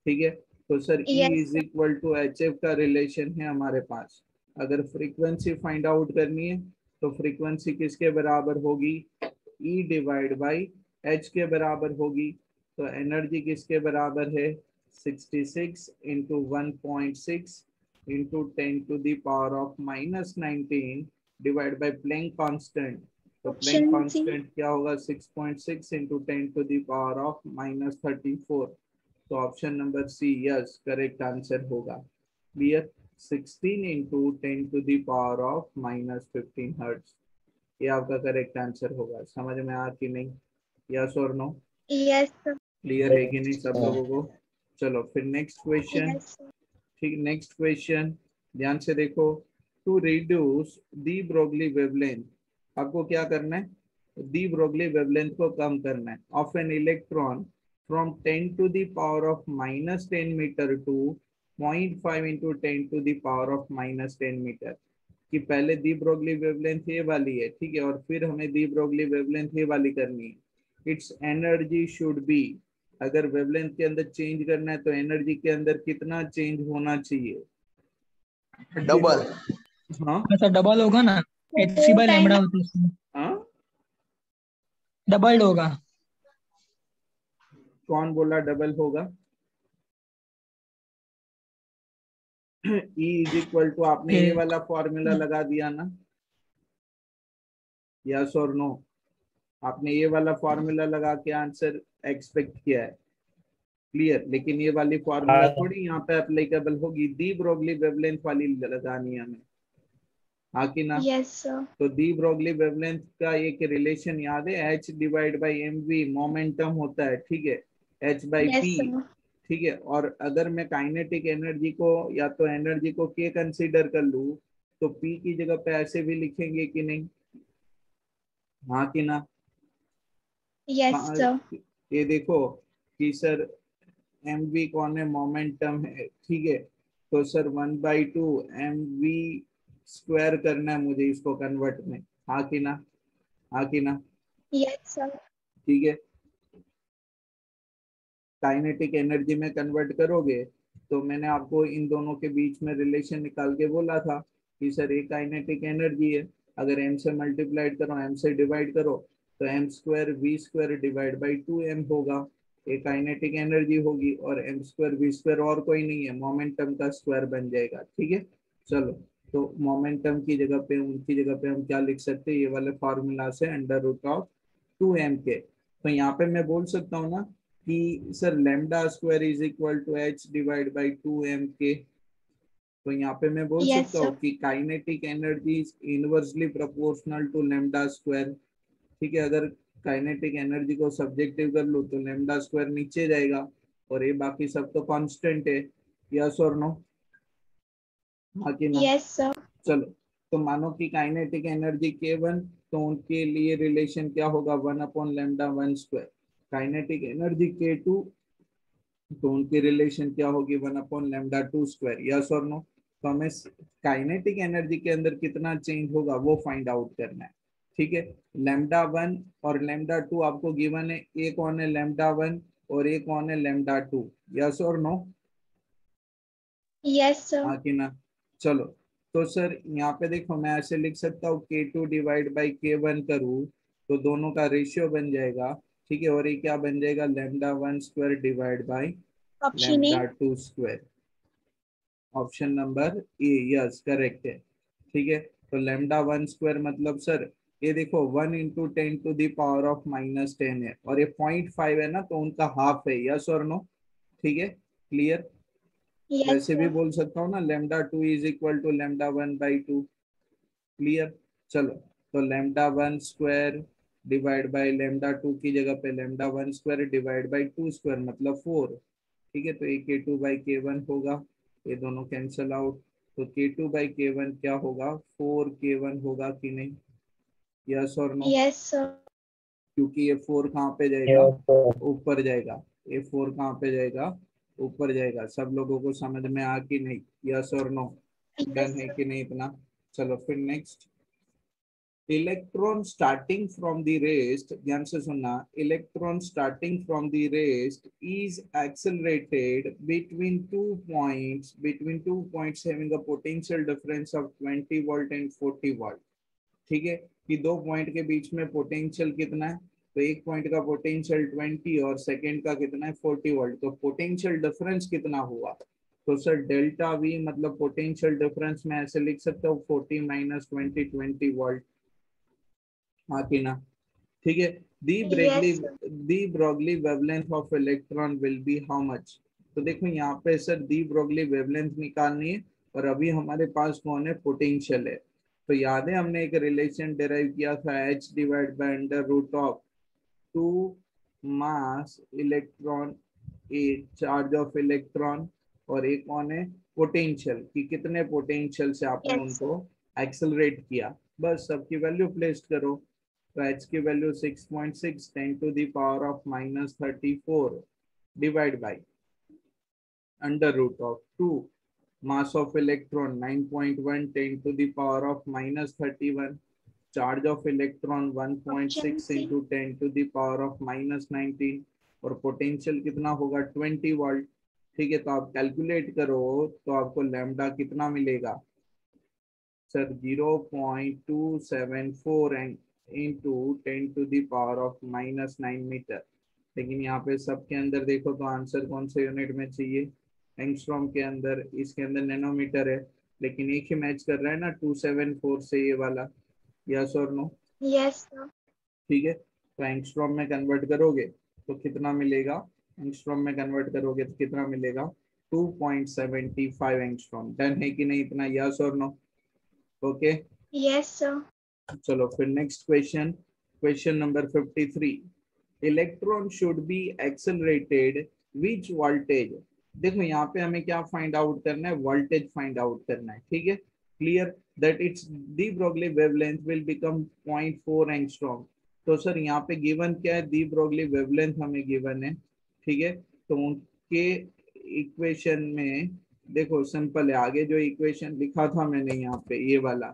ठीक है। तो sir E yes, is equal to H f का रिलेशन है हमारे पास। अगर फ्रीक्वेंसी फाइंड आउट करनी है तो फ्रीक्वेंसी किसके बराबर होगी, E डिवाइड बाई एच के बराबर होगी। तो एनर्जी किसके बराबर है, 66 into 1.6 into 10 to the power of -19 divide by Planck constant. तो प्लैंक option C. कांस्टेंट क्या होगा, 6.6 into 10 to the power of -34। तो option number C yes correct answer होगा, clear. 16 into 10 to the power of -15 hertz, ये आपका correct answer होगा। समझ में आ कि नहीं, यस और नो, Yes, sir. क्लियर है कि नहीं सब लोगों को। चलो फिर नेक्स्ट क्वेश्चन, Yes, sir. ठीक, नेक्स्ट क्वेश्चन ध्यान से देखो। To reduce de Broglie wavelength, आपको क्या करना है, दी ब्रोगली वेवलेंथ को कम करना है of an electron from 10 to the power of -10 metre to 0.5 into 10 to the power of -10 metre. कि पहले दी ब्रोगली वेवलेंथ ये वाली है, ठीक है, और फिर हमें दी ब्रोगली वेवलेंथ ये वाली करनी है। इट्स एनर्जी शुड बी, अगर वेवलेंथ के अंदर चेंज करना है तो एनर्जी के अंदर कितना चेंज होना चाहिए, देखो, डबल। हाँ ऐसा डबल होगा ना, So h c four by times. Lambda होता है इसमें, हाँ, डबल्ड होगा। कौन बोला डबल होगा, E इज इक्वल टू, आपने ये वाला फॉर्मूला लगा दिया ना, यस और नो, आपने ये वाला फॉर्मूला लगा के आंसर एक्सपेक्ट किया है, क्लियर। लेकिन ये वाली फॉर्मूला थोड़ी यहाँ पे अप्लीकेबल होगी, दी ब्रोगली वेवलेंथ वाली लगानी है हमें, हाँ कि ना। Yes, sir. तो दी ब्रोगली वेवलेंथ का एक रिलेशन याद है, h divide by M v momentum होता है, ठीक है, h by Yes, p, sir. ठीक है। और अगर मैं काइनेटिक एनर्जी को या तो एनर्जी को के कंसीडर कर लूँ तो पी की जगह पे ऐसे भी लिखेंगे कि नहीं, हाँ कि ना। Yes, हाँ, sir. ये देखो कि सर एम वी कौन है, मोमेंटम है, ठीक है। तो सर 1/2 एम वी स्क्वायर करना है मुझे इसको कन्वर्ट में, हाँ कि ना, हाँ कि ना, Yes, sir. ठीक है। काइनेटिक एनर्जी में कन्वर्ट करोगे तो मैंने आपको इन दोनों के बीच में रिलेशन निकाल के बोला था कि सर ये काइनेटिक एनर्जी है, अगर m से मल्टीप्लाइड करो, m से डिवाइड करो तो m square v square divide by 2m होगा, ये काइनेटिक एनर्जी होगी, और m स्क्वायर v स्क्वायर और कोई नहीं है, मोमेंटम का स्क्वायर बन जाएगा। ठीक है, चलो तो मोमेंटम की जगह पे, उनकी जगह पे हम क्या लिख सकते हैं, ये वाले फार्मूला से अंडर रूट ऑफ 2m के। तो यहाँ पे मैं बोल सकता हूँ ना कि sir lambda square is equal to h divide by 2m के। तो यहाँ पे मैं बोल Yes, सकता हूँ sir. कि kinetic energy is inversely proportional to lambda square. ठीक है, अगर काइनेटिक एनर्जी को सब्जेक्टिव कर लो तो लैम्डा स्क्वायर नीचे जाएगा और ये बाकी सब तो कांस्टेंट है। यस और नो? हाँ कि ना? Yes, sir. चलो तो मानो कि काइनेटिक एनर्जी K1, तो उनके लिए रिलेशन क्या होगा, 1/λ1 स्क्वायर। काइनेटिक एनर्जी K2, तो उनकी रिलेशन क्या होगी, 1/λ2 स्क्वायर। यस और नो? तो हमें काइनेटिक एनर्जी के अंदर कितना चेंज होगा वो फाइंड आउट करना है। ठीक है, λ1 और λ2 आपको गिवन है, एक कौन है λ1 और एक कौन है λ2। यस और नो? Yes, sir. हाँ कि ना? चलो तो सर यहाँ पे देखो, मैं ऐसे लिख सकता हूँ K2 डिवाइड बाई K1 करूँ तो दोनों का रेशियो बन जाएगा। ठीक है, और ये क्या बन जाएगा, λ1 square divide by Option A. λ2 square. Option number A, yes correct है। ठीक है, तो λ1 स्क्वायर मतलब सर ये देखो 1 into 10 to the power of -10 है, और ये 0.5 है ना, तो उनका हाफ है। यस और नो? ठीक है, क्लियर? Yes, वैसे भी sir. बोल सकता हूँ ना, λ2 इज इक्वल टू λ1/2। क्लियर? चलो तो λ1 स्क्वायर डिवाइड बाई λ2 की जगह पे λ1 स्क्वायर डिवाइड बाई 2 स्क्वायर मतलब 4। ठीक है, तो ये K2/K1 होगा, ये दोनों कैंसल आउट, तो K2/K1 क्या होगा, 4K1 होगा कि नहीं? यस और नो? Yes, sir. क्योंकि ये 4 कहाँ पे जाएगा, ऊपर जाएगा। ये 4 कहाँ पे जाएगा, ऊपर जाएगा। सब लोगों को समझ में आ कि नहीं? यस और नो? Yes, डन है sir. कि नहीं इतना? चलो फिर next, electron starting from the rest, ध्यान से सुनना, electron starting from the rest is accelerated between 2 points having a potential difference of 20 volt and 40 volt। ठीक है, कि दो पॉइंट के बीच में पोटेंशियल कितना है, तो एक पॉइंट का पोटेंशियल 20 और सेकंड का कितना है 40 वोल्ट, तो पोटेंशियल डिफरेंस कितना हुआ, तो सर डेल्टा वी मतलब पोटेंशियल डिफरेंस में ऐसे लिख सकता हूँ 40 माइनस 20 20 वोल्ट। हाँ कि ना? ठीक है, Yes, sir. The Broglie wavelength of electron will be how much. तो देखो यहाँ पे सर दी ब्रॉगली वेवलेंथ निकालनी है, और अभी हमारे पास कौन है, पोटेंशियल है। तो याद है हमने एक रिलेशन डिराइव किया था, h divide by under root of 2 mass electron, a charge of electron, और एक कौन है, पोटेंशियल, कि कितने पोटेंशियल से आपने Yes, sir. उनको एक्सेलरेट किया। बस सबकी वैल्यू प्लेस करो, तो h की value 6.6 10 to the power of -34 divide by under root of 2 mass of electron 9.1 10 to the power of -31, charge of electron Option 1.6 C. into 10 to the power of -19, और potential कितना होगा 20 volt. ठीक है, तो आप कैलकुलेट करो तो आपको लैम्डा कितना मिलेगा, sir 0.274 into 10 to the power of -9 metre. लेकिन यहाँ पे सबके अंदर देखो तो आंसर कौन से यूनिट में चाहिए, एंगस्ट्रॉम के अंदर, इसके अंदर नैनोमीटर है, लेकिन एक ही मैच कर रहा है ना 274 से ये वाला। यस और नो? Yes, sir. ठीक है, तो एंगस्ट्रॉम में कन्वर्ट करोगे तो कितना मिलेगा, एंगस्ट्रॉम में कन्वर्ट करोगे तो कितना मिलेगा, 2.75 एंगस्ट्रॉम। डन है कि नहीं इतना? यस और नो? Okay, Yes, sir. चलो फिर next question, question number 53, electron should be accelerated which voltage. देखो यहाँ पे हमें क्या फाइंड आउट करना है, वोल्टेज फाइंड आउट करना है। ठीक है, clear, that it's de Broglie wavelength will become 0.4 angstrom. तो सर यहाँ पे गिवन क्या है, दी ब्रोगली वेवलेंथ हमें गिवन है। ठीक है, तो उनके इक्वेशन में देखो सिंपल है, आगे जो इक्वेशन लिखा था मैंने यहाँ पे ये वाला,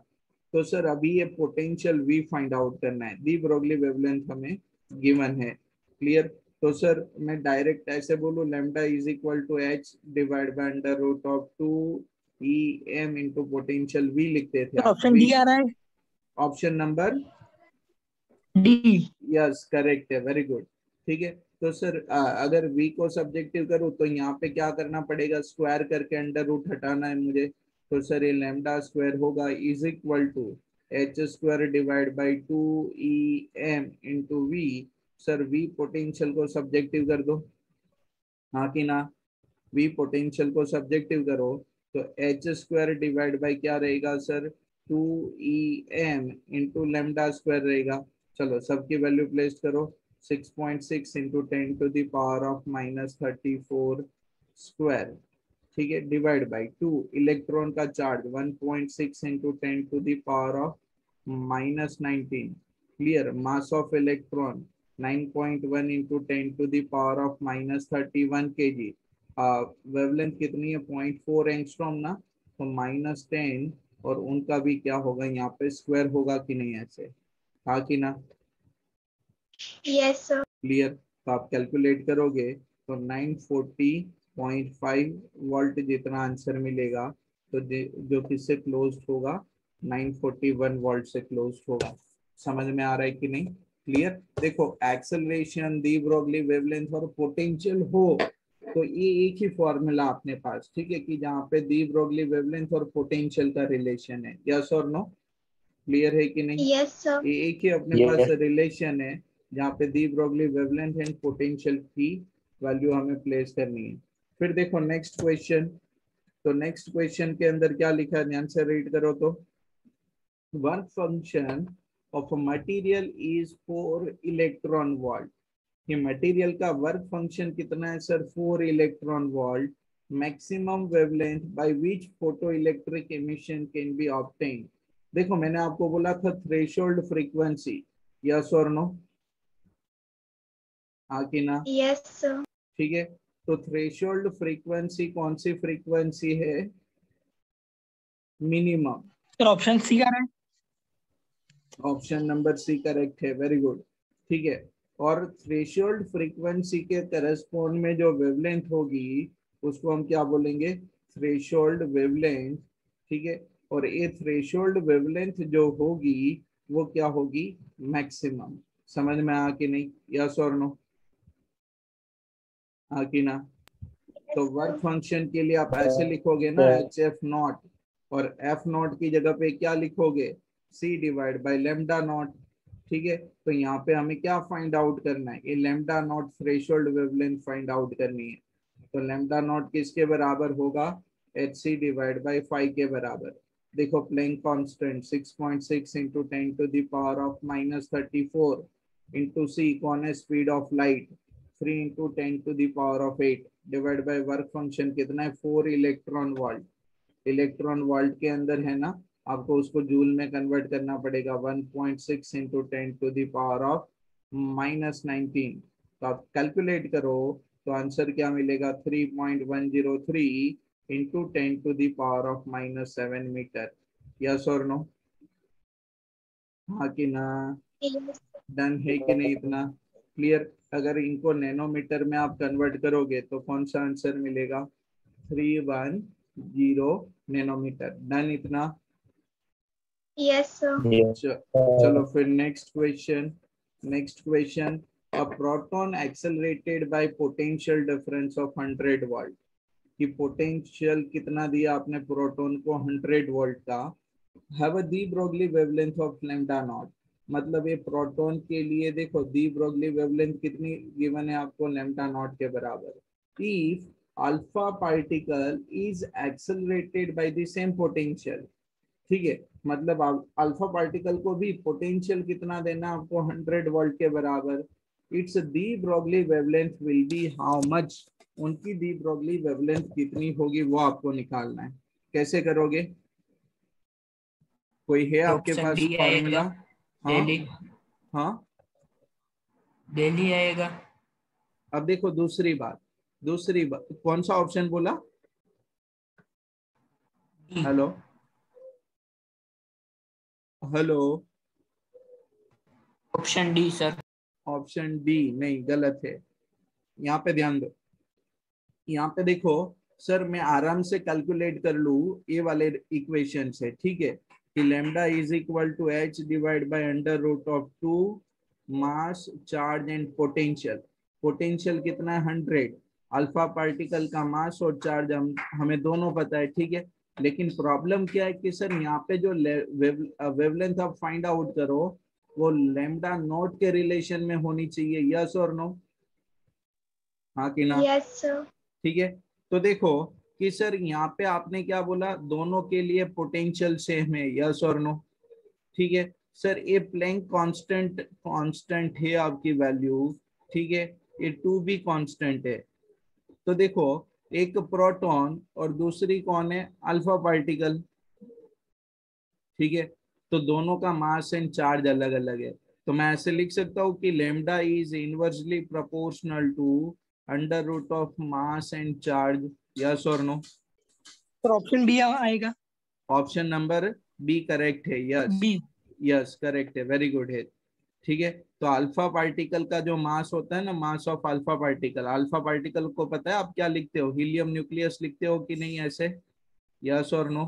तो सर अभी ये पोटेंशियल वी फाइंड आउट करना है, दी ब्रोगली वेवलेंथ हमें गिवन है। क्लियर, तो सर मैं डायरेक्ट ऐसे बोलूं lambda is equal to H divide by under root of 2 E M into potential V लिखते थे आप ऑप्शन वी। डी आ रहा है। Option number D. Yes correct है, वेरी गुड। ठीक है, तो सर अगर v को सब्जेक्टिव करूँ तो यहाँ पे क्या करना पड़ेगा, स्क्वायर करके अंडर रूट हटाना है मुझे। तो सर ये लैम्डा स्क्वायर होगा is equal to H square divide by 2 em into V. Sir v potential को सब्जेक्टिव कर दो, हाँ कि ना, v पोटेंशियल को सब्जेक्टिव करो तो एच स्क्वायर डिवाइड बाई क्या रहेगा sir, 2em into lambda square रहेगा। चलो सबकी वैल्यू प्लेस करो, 6.6 इंटू 10⁻⁻34 स्क्वायर, ठीक है, डिवाइड बाई 2 इलेक्ट्रॉन का charge 1.6 into 10⁻⁻19 clear, mass of electron 9.1 into 10⁻⁻31 kg। Wavelength कितनी है 0.4 एंगस्ट्रॉम ना, तो -10 और उनका भी क्या होगा यहाँ पे स्क्वायर होगा कि नहीं, ऐसे हाँ कि ना, Yes, sir. क्लियर। तो आप कैलकुलेट करोगे तो 940.5 वोल्ट जितना आंसर मिलेगा, तो जो किससे क्लोज होगा, 941 वोल्ट से क्लोज होगा। समझ में आ रहा है कि नहीं, क्लियर। देखो एक्सेलरेशन, डी ब्रोगली वेवलेंथ और पोटेंशियल हो तो ये एक ही फॉर्मूला अपने पास, ठीक है, कि जहाँ पे डी ब्रोगली वेवलेंथ और पोटेंशियल का रिलेशन है, यस और नो, क्लियर है कि नहीं। Yes, sir. ये एक ही अपने पास रिलेशन है जहाँ पे दी ब्रोगली वेवलेंथ एंड पोटेंशियल की वैल्यू हमें प्लेस करनी है। फिर देखो नेक्स्ट क्वेश्चन, तो नेक्स्ट क्वेश्चन के अंदर क्या लिखा है, ध्यान से रीड करो तो, work function of a material is 4 electron volt. ये मटेरियल का वर्क फंक्शन कितना है sir, 4 electron volt. Maximum wavelength by which photo electric emission can be obtained. देखो मैंने आपको बोला था थ्रेशोल्ड फ्रीक्वेंसी, यस और नो, हाँ कि ना, Yes, sir. ठीक है। तो थ्रेशोल्ड फ्रीक्वेंसी कौन सी फ्रीक्वेंसी है, मिनिमम। सर ऑप्शन सी आ रहा है। ऑप्शन नंबर सी करेक्ट है, वेरी गुड, ठीक है। और थ्रेशोल्ड फ्रीक्वेंसी के करस्पॉन्ड में जो वेवलेंथ होगी उसको हम क्या बोलेंगे, थ्रेशोल्ड वेवलेंथ, ठीक है। और ये थ्रेशोल्ड वेवलेंथ जो होगी वो क्या होगी, मैक्सिमम। समझ में आ कि नहीं, यस और नो, हाँ कि ना। तो वर्क फंक्शन के लिए आप ऐसे लिखोगे ना, एच एफ नॉट, और एफ नॉट की जगह पे क्या लिखोगे, सी डिवाइड बाई लेमडा नॉट, ठीक है। तो यहाँ पे हमें क्या फाइंड आउट करना है, ये lambda naught threshold wavelength find out करनी है। तो लेमडा नॉट किसके बराबर होगा, एच सी डिवाइड बाई 5 के बराबर। देखो प्लैंक कांस्टेंट 6.6 इंटू 10⁻⁻34 इंटू सी कौन है, speed of light 3 into 10⁻8 divide by work function कितना है, 4 इलेक्ट्रॉन वोल्ट। इलेक्ट्रॉन वोल्ट के अंदर है ना, आपको उसको जूल में कन्वर्ट करना पड़ेगा, 1.6 इंटू 10⁻⁻19। तो आप कैलकुलेट करो तो आंसर क्या मिलेगा, 3.103 इंटू 10⁻⁻7 मीटर, यस और नो, हाँ कि ना, Yes. डन है कि नहीं, इतना क्लियर। अगर इनको नैनोमीटर में आप कन्वर्ट करोगे तो कौन सा आंसर मिलेगा, 310 नैनोमीटर, डन इतना। Yes, sir. चलो फिर next question, next question, a proton accelerated bye potential difference of 100 volt. कि पोटेंशियल कितना दिया आपने प्रोटॉन को, 100 वोल्ट का, have a the Broglie wavelength of lambda naught. मतलब ये प्रोटॉन के लिए देखो दी ब्रोगली वेवलेंथ कितनी गिवन है आपको, लैम्डा नॉट के बराबर। If alpha particle is accelerated by the same potential, ठीक है, मतलब अल्फा पार्टिकल को भी पोटेंशियल कितना देना आपको, 100 वोल्ट के बराबर। It's the Broglie wavelength will be how much, उनकी दी ब्रोगली वेवलेंथ कितनी होगी वो आपको निकालना है। कैसे करोगे, कोई है आपके ऑप्शन पास डी फॉर्मूला, आएगा, हाँ दिल्ली, हाँ। दिल्ली आएगा। अब देखो दूसरी बात, दूसरी बात, कौन सा ऑप्शन बोला, D. Hello hello, option D sir. Option D नहीं, गलत है। यहाँ पे ध्यान दो, यहाँ पे देखो सर, मैं आराम से कैलकुलेट कर लूँ ये वाले इक्वेशन से, ठीक है, कि lambda is equal to H divide by under root of 2 mass charge and potential. Potential कितना है 100, अल्फा पार्टिकल का मास और चार्ज हमें दोनों पता है, ठीक है। लेकिन प्रॉब्लम क्या है कि सर यहाँ पे जो वेवलेंथ आप फाइंड आउट करो वो लैम्डा नॉट के रिलेशन में होनी चाहिए, यस और नो, हाँ कि ना? Yes, sir. ठीक है, तो देखो कि सर यहाँ पे आपने क्या बोला, दोनों के लिए पोटेंशियल सेम है, यस और नो? ठीक है सर, ये प्लैंक कांस्टेंट है आपकी वैल्यू, ठीक है, ये 2 भी कांस्टेंट है। तो देखो एक प्रोटॉन और दूसरी कौन है, अल्फा पार्टिकल, ठीक है, तो दोनों का मास एंड चार्ज अलग अलग है। तो मैं ऐसे लिख सकता हूँ कि lambda is inversely proportional to under root of mass and charge, yes और नो? तो ऑप्शन बी आएगा। ऑप्शन नंबर बी करेक्ट है, यस बी। यस करेक्ट है, वेरी गुड है, ठीक है। तो अल्फा पार्टिकल का जो मास होता है ना, मास ऑफ अल्फा पार्टिकल को पता है आप क्या लिखते हो, हीलियम न्यूक्लियस लिखते हो कि नहीं ऐसे, यस और नो?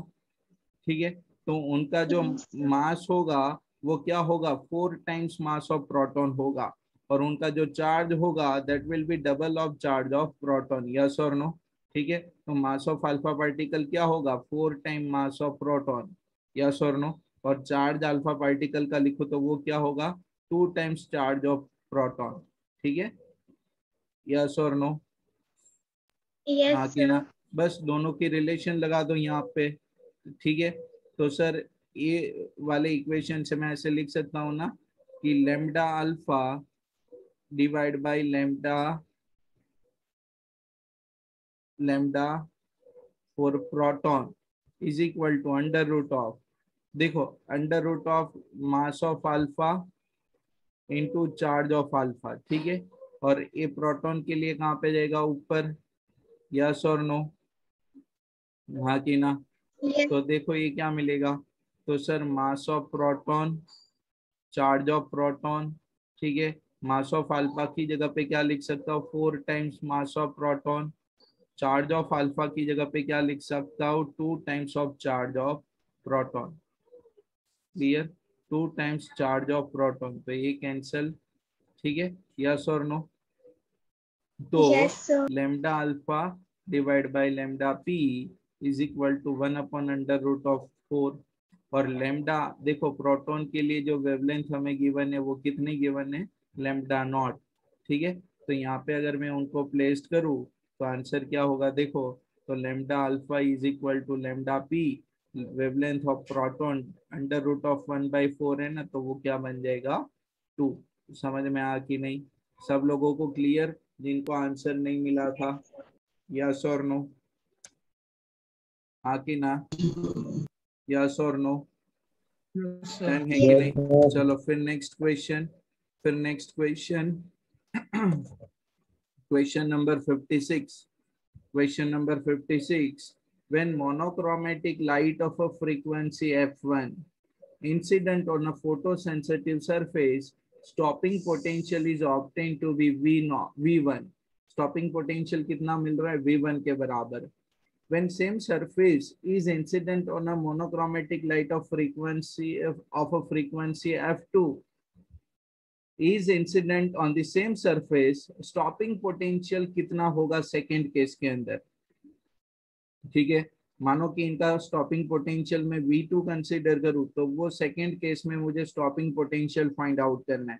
ठीक है, तो उनका जो मास होगा वो क्या होगा, 4 टाइम्स मास ऑफ प्रोटॉन होगा, और उनका जो चार्ज होगा that will B double of charge of proton, yes और नो? ठीक है, तो मास ऑफ अल्फा पार्टिकल क्या होगा, 4 time mass of proton, yes और नो? और चार्ज अल्फा पार्टिकल का लिखो तो वो क्या होगा, 2 टाइम्स चार्ज ऑफ प्रोटॉन, ठीक है, यस और नो? Yes, हाँ कि sir. ना? बस दोनों की रिलेशन लगा दो यहाँ पे, ठीक है। तो सर ये वाले इक्वेशन से मैं ऐसे लिख सकता हूँ ना कि lambda alpha divide by lambda for proton is equal to under root of, देखो under root of mass of alpha into charge of alpha, ठीक है, और ये प्रोटॉन के लिए कहाँ पे जाएगा, ऊपर, यस और नो? हाँ कि ना? Yes. तो देखो ये क्या मिलेगा, तो sir mass of proton, charge of proton, ठीक है, मास ऑफ अल्फा की जगह पे क्या लिख सकता हूँ, 4 times mass of proton, charge of alpha की जगह पे क्या लिख सकता हूँ, 2 times of charge of proton, clear, 2 times charge of proton, तो ये कैंसल, ठीक है, यस और नो? तो Yes, sir. Lambda alpha divide by lambda P is equal to 1 upon under root of 4, और लैम्डा देखो प्रोटॉन के लिए जो वेवलेंथ हमें गिवन है वो कितनी गिवन है, लैम्डा नॉट, ठीक है। तो यहाँ पे अगर मैं उनको प्लेस करूँ तो आंसर क्या होगा, देखो, तो lambda alpha is equal to lambda P, wavelength of proton under root of 1/4 है ना, तो वो क्या बन जाएगा, 2। समझ में आ कि नहीं सब लोगों को, क्लियर जिनको आंसर नहीं मिला था, यस और नो? हाँ कि ना, यस और नो? डन है कि नहीं? चलो फिर next question, question number 56, when monochromatic light of a frequency f1 incident on a photosensitive surface, stopping potential is obtained to be v1, stopping potential कितना मिल रहा है, v1 के बराबर। when same surface is incident on a monochromatic light of a frequency f2 is incident on the same surface, stopping potential कितना होगा second case के अंदर, ठीक है। मानो कि इनका स्टॉपिंग पोटेंशियल में V2 कंसीडर करूँ तो वो सेकेंड केस में मुझे स्टॉपिंग पोटेंशियल फाइंड आउट करना है।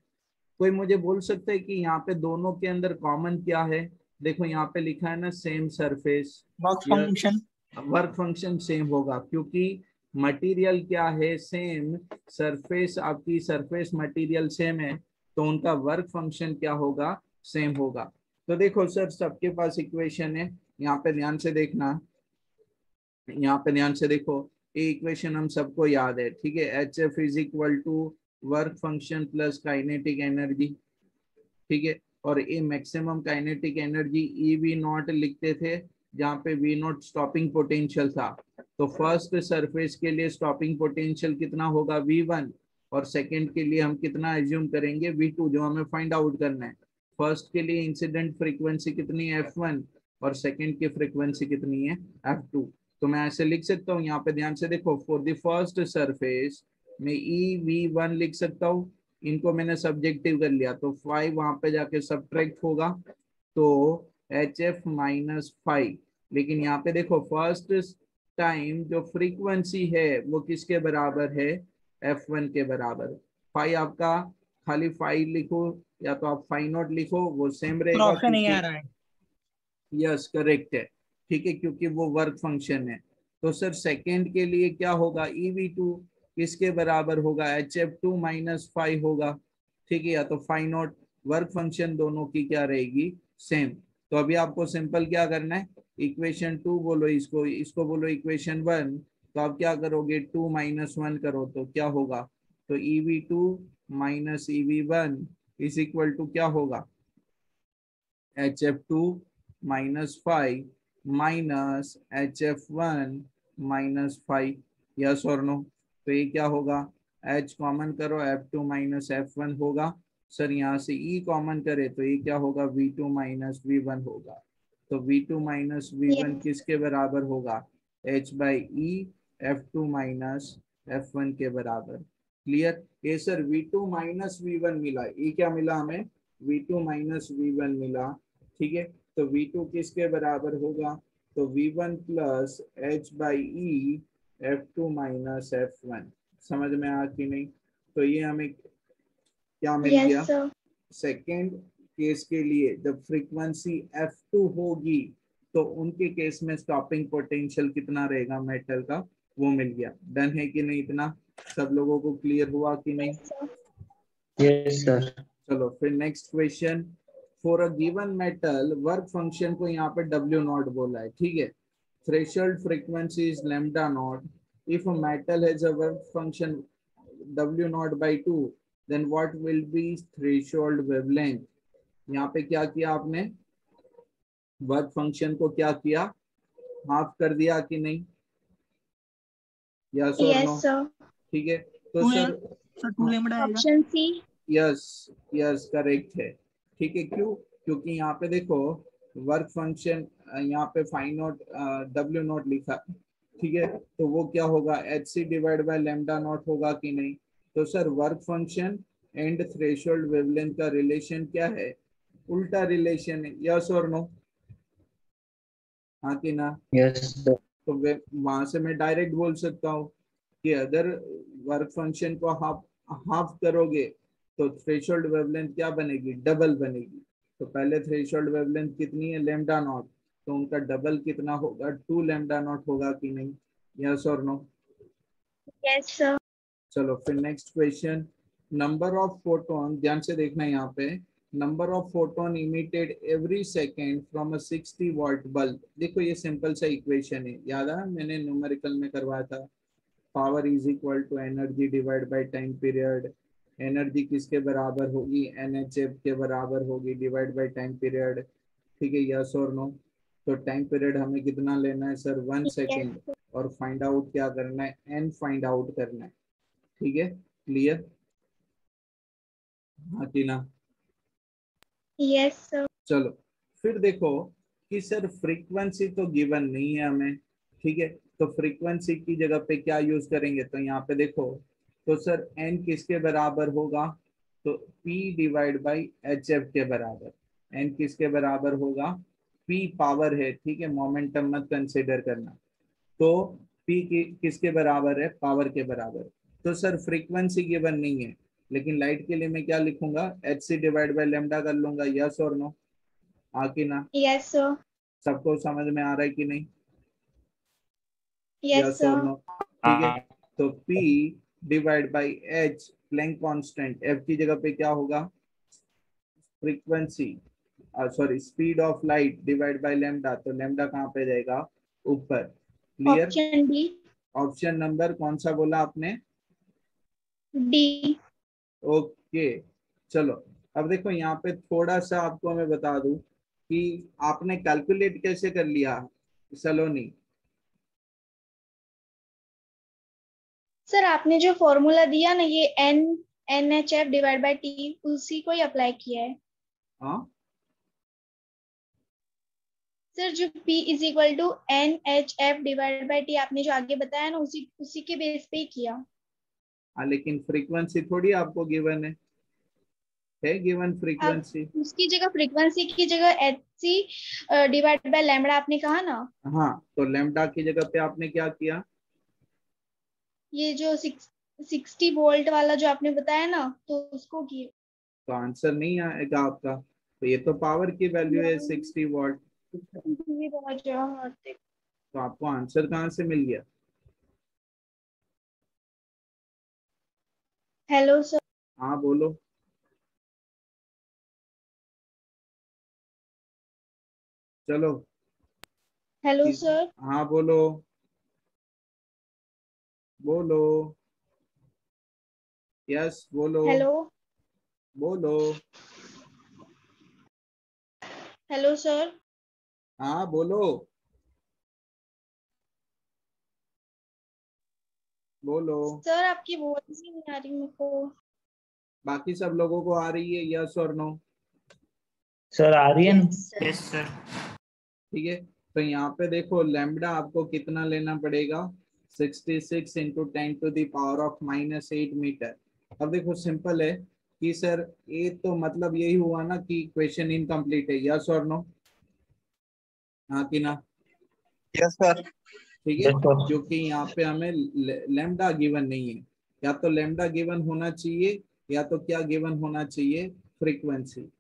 कोई मुझे बोल सकता है कि यहाँ पे दोनों के अंदर कॉमन क्या है, देखो यहाँ पे लिखा है ना same surface, work function same होगा क्योंकि मटेरियल क्या है सेम, सरफेस आपकी सरफेस मटेरियल सेम है, तो उनका वर्क फंक्शन क्या होगा, सेम होगा। तो देखो सर सबके पास इक्वेशन है, यहाँ पे ध्यान से देखना, यहाँ पे ध्यान से देखो, ये इक्वेशन हम सबको याद है, ठीक है, HF is equal to work function plus kinetic energy, ठीक है, और ये मैक्सिमम काइनेटिक एनर्जी EV0 लिखते थे जहाँ पे V0 स्टॉपिंग पोटेंशियल था। तो फर्स्ट सरफेस के लिए स्टॉपिंग पोटेंशियल कितना होगा, V1, और सेकंड के लिए हम कितना एज्यूम करेंगे, V2, जो हमें फाइंड आउट करना है। फर्स्ट के लिए इंसिडेंट फ्रीक्वेंसी कितनी है f1 और सेकंड की फ्रीक्वेंसी कितनी है f2। तो मैं ऐसे लिख सकता हूँ, यहाँ पे ध्यान से देखो, फॉर द फर्स्ट सरफेस में EV1 लिख सकता हूँ, इनको मैंने सब्जेक्टिव कर लिया तो 5 वहां पे जाके सब्ट्रैक्ट होगा तो HF माइनस 5। लेकिन यहाँ पे देखो फर्स्ट टाइम जो फ्रीक्वेंसी है वो किसके बराबर है, F1 के बराबर। 5 आपका खाली 5 लिखो या तो आप 5 नॉट लिखो, वो सेम सर रहेगा ऑप्शन नहीं आ क्योंकि रहा है। यस करेक्ट है, ठीक है, क्योंकि वो वर्क फंक्शन है। तो सर सेकंड के लिए क्या होगा, EV2 किसके बराबर होगा, HF2 माइनस 5 होगा, ठीक है, या तो 5 नॉट। वर्क फंक्शन दोनों की क्या रहेगी, सेम। तो अभी आपको सिंपल क्या करना है, इक्वेशन 2 बोलो इसको, इसको बोलो इक्वेशन 1। तो आप क्या करोगे, 2 माइनस 1 करो तो क्या होगा, तो EV2 minus EV1 is equal to क्या होगा, HF2 minus 5 minus HF1 minus 5। Yes और नो। तो ये क्या होगा, H कॉमन करो, F2 माइनस F1 होगा। सर यहाँ से E कॉमन करे तो ये क्या होगा, V2 माइनस V1 होगा। तो V2 माइनस V1 Yes. किसके बराबर होगा, H by E F2 minus F1 के बराबर। क्लियर। ये सर V2 माइनस V1 मिला, ये क्या मिला हमें, V2 माइनस V1 मिला, ठीक है। तो V2 किसके बराबर होगा, तो V1 plus H by E F2 minus F1। समझ में आ कि नहीं। तो ये हमें क्या मिल Yes, गया, sir. सेकेंड केस के लिए जब फ्रीक्वेंसी F2 होगी तो उनके केस में स्टॉपिंग पोटेंशियल कितना रहेगा मेटल का, वो मिल गया। डन है कि नहीं, इतना सब लोगों को क्लियर हुआ कि नहीं। Yes, sir. Yes sir. चलो फिर next question. For a given metal work function को यहाँ पे W नॉट बोला है, ठीक है। Threshold frequency is lambda naught. If a metal has a work function W naught by 2 then what will be threshold wavelength. यहाँ पे क्या किया आपने, वर्क फंक्शन को क्या किया, हाफ कर दिया कि नहीं, यस और नो, Yes, sir. ठीक है। तो टू सर सर 2 लेमड़ा आएगा। Option C. Yes, yes correct है, ठीक है। क्यों, क्योंकि यहाँ पे देखो वर्क फंक्शन यहाँ पे फाइव नॉट W नॉट लिखा, ठीक है, तो वो क्या होगा, HC divide by lambda naught होगा कि नहीं। तो sir work function and threshold wavelength का रिलेशन क्या है, उल्टा रिलेशन है, यस और नो, हाँ कि ना। Yes sir. तो वहां से मैं डायरेक्ट बोल सकता हूँ कि अगर वर्क फंक्शन को हाफ हाफ करोगे तो थ्रेशोल्ड वेवलेंथ क्या बनेगी, डबल बनेगी। तो पहले थ्रेशोल्ड वेवलेंथ कितनी है, लैम्डा नॉट, तो उनका डबल कितना होगा, 2 लैम्डा नॉट होगा कि नहीं, यस और नो। Yes, sir. चलो फिर next question. Number of photon, ध्यान से देखना यहाँ पे, number of photon emitted every second from a 60 what bulb. देखो ये सिंपल सा इक्वेशन है, याद है मैंने न्यूमेरिकल में करवाया था, power is equal to energy divide by time period. Energy किसके बराबर होगी, NHF के बराबर होगी डिवाइड बाय टाइम पीरियड, ठीक है, यस और नो। तो टाइम पीरियड हमें कितना लेना है सर, 1 Yes. सेकेंड, और फाइंड आउट क्या करना है, एन फाइंड आउट करना है, ठीक है, क्लियर, हाँ कि ना। Yes, sir. चलो फिर देखो कि सर फ्रीक्वेंसी तो गिवन नहीं है हमें, ठीक है, तो फ्रीक्वेंसी की जगह पे क्या यूज करेंगे, तो यहाँ पे देखो, तो सर एन किसके बराबर होगा, तो P डिवाइड बाई HF के बराबर। एन किसके बराबर होगा, P पावर है, ठीक है, मोमेंटम मत कंसिडर करना। तो P किसके बराबर है, पावर के बराबर। तो सर फ्रीक्वेंसी गिवन नहीं है, लेकिन लाइट के लिए मैं क्या लिखूंगा, HC डिवाइड बाई लैम्डा कर लूंगा, यस और नो, हाँ कि ना। Yes, sir. सबको समझ में आ रहा है कि नहीं, Yes, यस और sir. नो, ठीक है। तो P divide by H Planck constant, F की जगह पे क्या होगा, frequency, sorry speed of light divide by lambda, तो लैम्डा कहाँ पे जाएगा, ऊपर। Clear. Option D. Option number कौन सा बोला आपने, D. ओके। चलो अब देखो यहाँ पे थोड़ा सा आपको मैं बता दूं कि आपने कैलकुलेट कैसे कर लिया सलोनी। सर आपने जो फॉर्मूला दिया ना, ये NHF डिवाइड बाय T, उसी को ही अप्लाई किया है। हाँ सर जो P is equal to NHF divide by T आपने जो आगे बताया ना, उसी के बेस पे ही किया। हाँ, लेकिन फ्रीक्वेंसी थोड़ी आपको गिवन है गिवन आप फ्रीक्वेंसी। उसकी जगह, फ्रीक्वेंसी की जगह HC डिवाइड बाय लैम्बडा आपने कहा ना। हाँ, तो लैम्डा की जगह पे आपने क्या किया? ये जो 60 वोल्ट वाला जो आपने बताया ना, तो उसको की। तो आंसर नहीं आएगा आपका। तो ये तो पावर की वैल्यू है 60 वॉट। तो आपको आंसर कहाँ से मिल गया? Hello sir. हाँ बोलो। चलो। Hello sir. हाँ बोलो। बोलो। यस बोलो। हेलो। बोलो। Hello sir. हाँ बोलो। बोलो। सर आपकी वॉइस ही नहीं आ रही मेरे को। बाकी सब लोगों को आ रही है, यस और नो? सर आ रही है ना? Yes sir. ठीक है। तो यहाँ पे देखो लैम्बडा आपको कितना लेना पड़ेगा? 66 इंटू 10⁻⁻⁸ मीटर। अब देखो सिंपल है कि सर ये तो मतलब यही हुआ ना कि क्वेश्चन इनकम्प्लीट है, यस और नो? हाँ कि ना? Yes sir. ठीक है, यस सर। क्योंकि यहाँ पे हमें लैम्डा गिवन नहीं है। या तो लैम्डा गिवन होना चाहिए या तो क्या गिवन होना चाहिए? फ्रीक्वेंसी।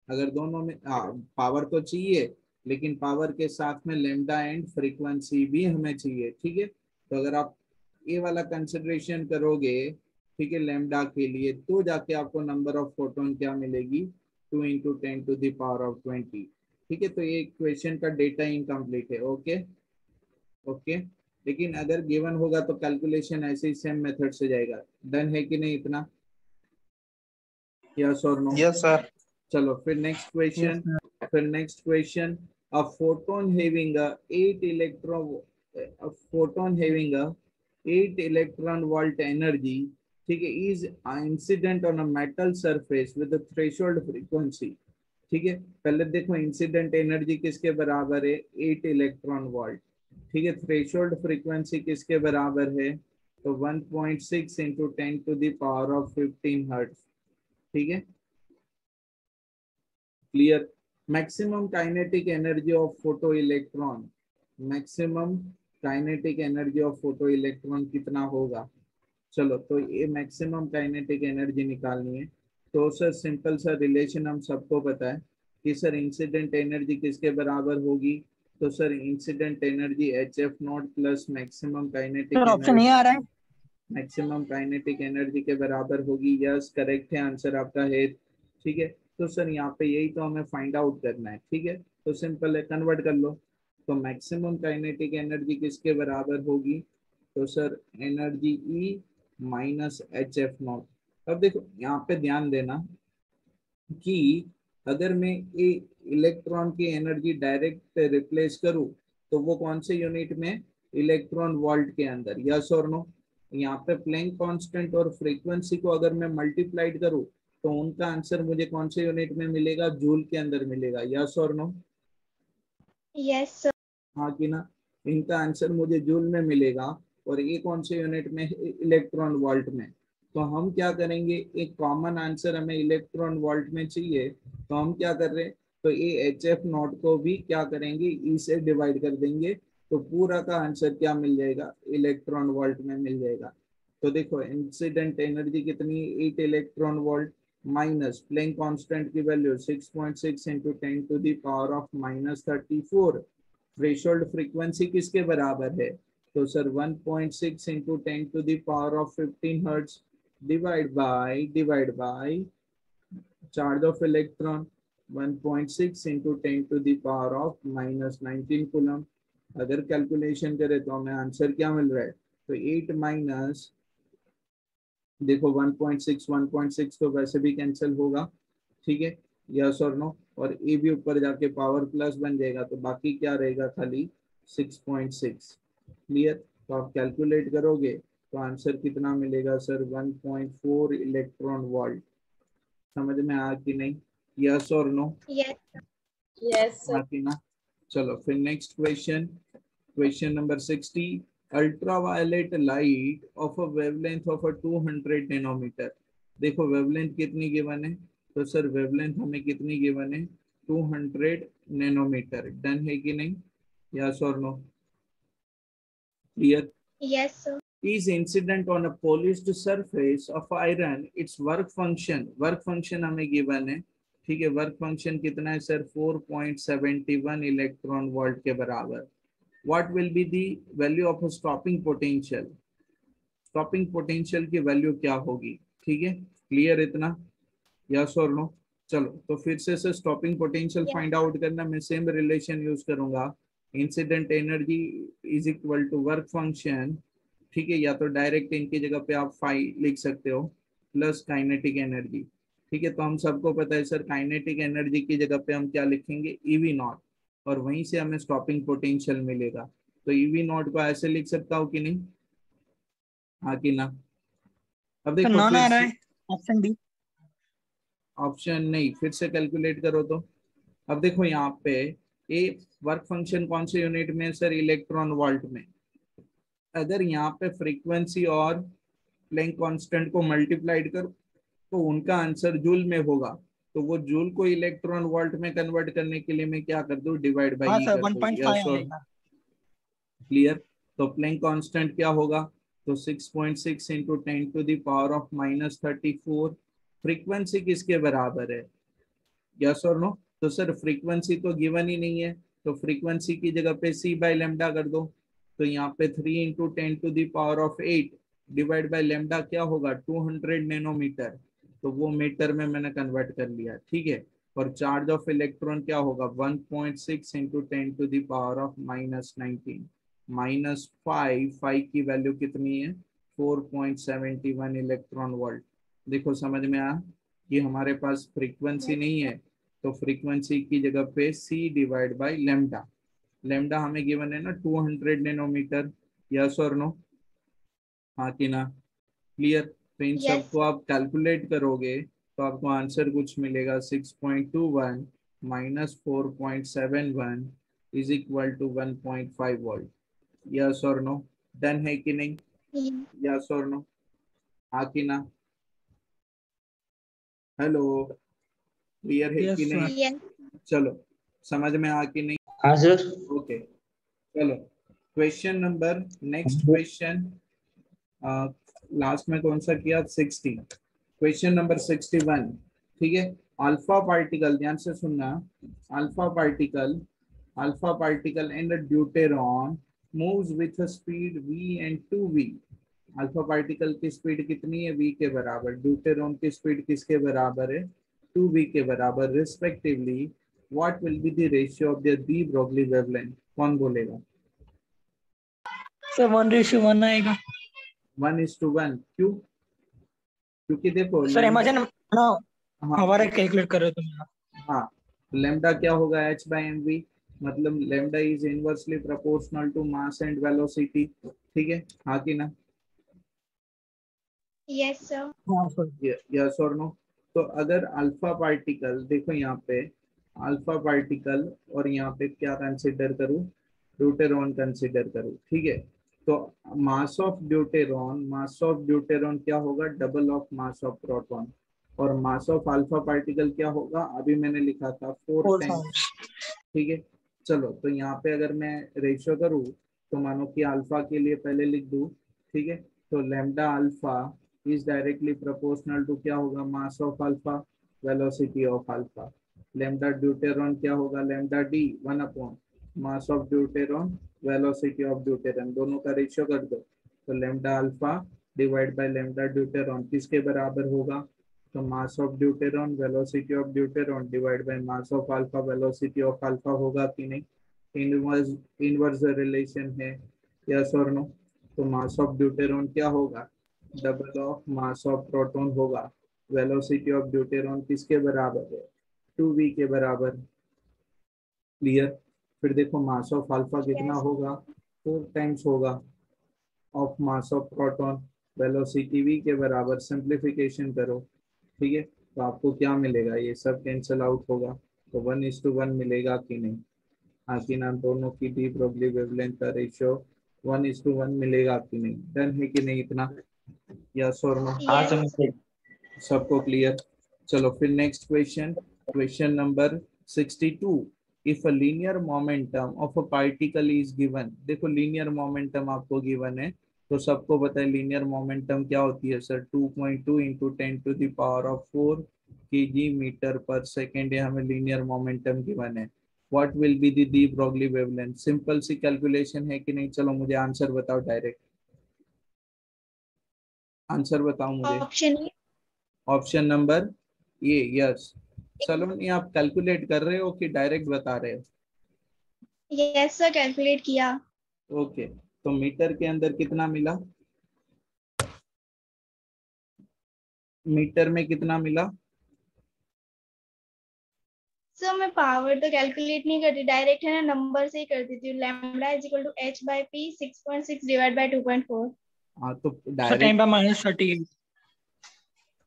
अगर दोनों में पावर तो चाहिए, लेकिन पावर के साथ में लैम्डा एंड फ्रीक्वेंसी भी हमें चाहिए। ठीक है, तो अगर आप ये वाला कंसिडरेशन करोगे, ठीक है, लैम्डा के लिए, तो जाके आपको नंबर ऑफ फोटोन क्या मिलेगी? 2 × 10⁻20। ठीक है, तो ये क्वेश्चन का डेटा इनकम्प्लीट है। ओके। ओके, लेकिन अगर गिवन होगा तो कैलकुलेशन ऐसे ही सेम मेथड से जाएगा। डन है कि नहीं इतना? यस और नो? Yes sir. चलो फिर नेक्स्ट क्वेश्चन। फिर next question, a photon having a 8 electron, a photon having a 8 electron volt energy, ठीक है, is incident on a metal surface with a threshold frequency। ठीक है, पहले देखो इंसिडेंट एनर्जी किसके बराबर है? 8 इलेक्ट्रॉन वोल्ट। ठीक है, थ्रेशोल्ड फ्रीक्वेंसी किसके बराबर है? तो 1.6 इंटू 10⁻15 हर्ट्ज। ठीक है, clear? Maximum kinetic energy of photo electron, maximum kinetic energy of photo electron कितना होगा? चलो, तो ये मैक्सिमम काइनेटिक एनर्जी निकालनी है। तो सर सिंपल सा रिलेशन हम सबको पता है कि सर इंसिडेंट एनर्जी किसके बराबर होगी? तो sir incident energy HF0 plus maximum kinetic sir option energy, नहीं आ रहा है। मैक्सिमम काइनेटिक एनर्जी के बराबर होगी। यस करेक्ट है, आंसर आपका है। ठीक है, तो सर यहाँ पे यही तो हमें फाइंड आउट करना है। ठीक है, तो सिंपल है, कन्वर्ट कर लो। तो मैक्सिमम काइनेटिक एनर्जी किसके बराबर होगी? तो sir energy E minus HF0। अब देखो यहाँ पे ध्यान देना कि अगर मैं ए इलेक्ट्रॉन की एनर्जी डायरेक्ट रिप्लेस करूं तो वो कौन से यूनिट में? इलेक्ट्रॉन वोल्ट के अंदर। यस और नो? यहाँ पे प्लैंक कांस्टेंट और फ्रीक्वेंसी को अगर मैं मल्टीप्लाइड करूं तो उनका आंसर मुझे कौन से यूनिट में मिलेगा? जूल के अंदर मिलेगा। यस और नो? Yes sir. हाँ कि ना? इनका आंसर मुझे जूल में मिलेगा और ये कौन से यूनिट में? इलेक्ट्रॉन वोल्ट में। तो हम क्या करेंगे, एक कॉमन आंसर हमें इलेक्ट्रॉन वोल्ट में चाहिए, तो हम क्या कर रहे हैं? तो ये HF0 को भी क्या करेंगे? ई से डिवाइड कर देंगे, तो पूरा का आंसर क्या मिल जाएगा? इलेक्ट्रॉन वोल्ट में मिल जाएगा। तो देखो इंसिडेंट एनर्जी कितनी? 8 electron volt minus Planck constant की वैल्यू 6.6 इंटू 10⁻⁻34। थ्रेशोल्ड फ्रीक्वेंसी किसके बराबर है? तो sir 1.6 into 10⁻15 hertz divide by charge of electron 1.6 into 10⁻⁻19 coulomb. अगर कैलकुलेशन करें तो हमें आंसर क्या मिल रहा है? तो 8 माइनस, देखो 1.6 तो वैसे भी कैंसिल होगा। ठीक है, यस और नो? और ए भी ऊपर जाके पावर प्लस बन जाएगा, तो बाकी क्या रहेगा? खाली 6.6। क्लियर? तो आप कैलकुलेट करोगे तो आंसर कितना मिलेगा सर? 1.4 electron volt. समझ में आया कि नहीं? यस और नो? Yes. Yes, sir. हाँ कि ना? चलो फिर next question, question number 60, ultraviolet light of a wavelength of a 200 nanometre. देखो वेवलेंथ कितनी गिवन है, तो सर वेवलेंथ हमें कितनी गिवन है, 200 नैनोमीटर। डन है कि नहीं? यस और no? Clear? Yes, sir. is incident on a polished surface of iron, its work function हमें given है, ठीक है। वर्क फंक्शन कितना है सर? 4.71 इलेक्ट्रॉन वोल्ट के बराबर। What will be the value of stopping potential? Stopping potential की value क्या होगी? ठीक है, क्लियर इतना? यस और नो? चलो तो फिर से sir stopping potential Yes. Find out करना, मैं सेम रिलेशन यूज करूंगा, incident energy is equal to work function, ठीक है। या तो डायरेक्ट इनकी जगह पे आप फाई लिख सकते हो, प्लस काइनेटिक एनर्जी, ठीक है। तो हम सबको पता है सर काइनेटिक एनर्जी की जगह पे हम क्या लिखेंगे, ईवी नॉट, और वहीं से हमें स्टॉपिंग पोटेंशियल मिलेगा। तो ईवी नॉट को ऐसे लिख सकता हूँ कि नहीं? हाँ कि ना? अब तो देखो नॉन आ फिर रहा है ऑप्शन डी। ऑप्शन नहीं, फिर से कैलकुलेट करो तो। अब देखो यहाँ पे ए वर्क फंक्शन कौन से यूनिट में सर? इलेक्ट्रॉन वोल्ट में। अगर यहाँ पे फ्रीक्वेंसी और प्लैंक कांस्टेंट को मल्टीप्लाइड करो तो उनका आंसर जूल में होगा, तो वो जूल को इलेक्ट्रॉन वोल्ट में कन्वर्ट करने के लिए मैं क्या कर दूं, डिवाइड बाई हाँ ई सर, कर दूं। 1.5 आएगा। क्लियर? तो प्लैंक कांस्टेंट क्या होगा, तो 6.6 into 10 to the power of -34। Frequency किसके बराबर है? यस और नो? तो सर फ्रीक्वेंसी तो गिवन ही नहीं है, तो फ्रीक्वेंसी की जगह पे c बाई लेमडा कर दो। तो यहाँ पे 3 into 10 to the power of 8 divide by lambda क्या होगा, 200 नैनोमीटर। तो वो मीटर में मैंने कन्वर्ट कर लिया, ठीक है। और चार्ज ऑफ इलेक्ट्रॉन क्या होगा, 1.6 into 10 to the power of -19, -5 की वैल्यू कितनी है, 4.71 इलेक्ट्रॉन वोल्ट। देखो समझ में आया कि हमारे पास फ्रीक्वेंसी नहीं है, तो फ्रीक्वेंसी की जगह पे c divide by lambda, lambda हमें गिवन है ना 200 नैनोमीटर। यस और नो? हाँ कि ना? क्लियर? तो इन Yes. सबको आप कैलकुलेट करोगे तो आपको आंसर कुछ मिलेगा, 6.21 -4.71 is equal to 1.5 volt. Yes और नो? डन है कि नहीं? Yes. यस और नो? हाँ कि ना? हेलो, क्लियर है यस कि नहीं? सर। Yes. चलो समझ में आ कि नहीं? हाँ सर। ओके चलो question number, next question, last में कौन सा किया, 60, क्वेश्चन नंबर 61, ठीक है। अल्फा पार्टिकल, ध्यान से सुनना, alpha particle and deuteron moves with speed v and 2v। Alpha particle की स्पीड कितनी है, v के बराबर, ड्यूटेरॉन की स्पीड किसके बराबर है, 2v के बराबर respectively. What will be the ratio of the de Broglie wavelength? कौन बोलेगा? सर 1:1 आएगा। 1:1, क्यों? क्योंकि देखो सर लैम्डा, इमेजिन ना, हाँ हमारा कैलकुलेट कर रहे हो तुम। हाँ, लैम्डा क्या होगा, h बाई एम वी, मतलब lambda is inversely proportional to mass and velocity, ठीक है। हाँ कि ना? Yes, sir. हाँ सर। यस और नो? तो अगर अल्फा पार्टिकल, देखो यहाँ पे अल्फा पार्टिकल और यहाँ पे क्या कंसिडर करूँ, ड्यूटेरॉन कंसिडर करूँ, ठीक है। तो मास ऑफ ड्यूटेरॉन क्या होगा, double of mass of proton, और मास ऑफ अल्फा पार्टिकल क्या होगा, अभी मैंने लिखा था 4 4 टाइम्स, ठीक है। चलो तो यहाँ पे अगर मैं रेशियो करूँ तो मानो कि अल्फा के लिए पहले लिख दूँ, ठीक है। तो lambda alpha is directly proportional to क्या होगा, mass of alpha, velocity of alpha. Lambda deuteron क्या होगा, lambda D 1 upon mass of deuteron, velocity of deuteron, दोनों का रेशियो कर दो। तो lambda alpha divide by lambda deuteron किसके बराबर होगा, तो mass of deuteron, velocity of deuteron divide by mass of alpha, velocity of alpha होगा कि नहीं? इनवर्स रिलेशन है, यस और नो? तो मास ऑफ ड्यूटेरॉन क्या होगा, double of mass of proton होगा। वेलोसिटी ऑफ ड्यूटेरॉन किसके बराबर है, 2v के बराबर। क्लियर? फिर देखो मास ऑफ अल्फा कितना Yes. होगा, 4 टाइम्स होगा of mass of proton, velocity v के बराबर, सिंप्लीफिकेशन करो, ठीक है। तो आपको क्या मिलेगा, ये सब कैंसिल आउट होगा, तो 1:1 मिलेगा कि नहीं? हाँ कि ना, दोनों की डी ब्रॉगली वेवलेंथ का रेशियो 1:1 मिलेगा कि नहीं? डन है कि नहीं इतना? यस और नो? हाँ Yes. सर। सबको क्लियर? चलो फिर next question, question number 62। If a linear momentum of a particle is given, देखो लीनियर मोमेंटम आपको गिवन है, तो सबको पता है लीनियर मोमेंटम क्या होती है सर, 2.2 इंटू 10⁴ kg मीटर पर सेकेंड, ये हमें लीनियर मोमेंटम गिवन है। What will be the de Broglie wavelength? Simple सी कैलकुलेशन है कि नहीं? चलो मुझे आंसर बताओ, डायरेक्ट आंसर बताओ मुझे। Option A. Option number A, yes. Saloni आप कैलकुलेट कर रहे हो कि डायरेक्ट बता रहे हो? यस सर, कैलकुलेट किया। ओके, तो मीटर के अंदर कितना मिला, मीटर में कितना मिला? सर मैं पावर तो कैलकुलेट नहीं करती, डायरेक्ट है ना नंबर से ही कर देती हूँ। Lambda is equal to H by P 6.6 divide by 2.4। हाँ तो सर टाइम डायरेक्ट पे -38।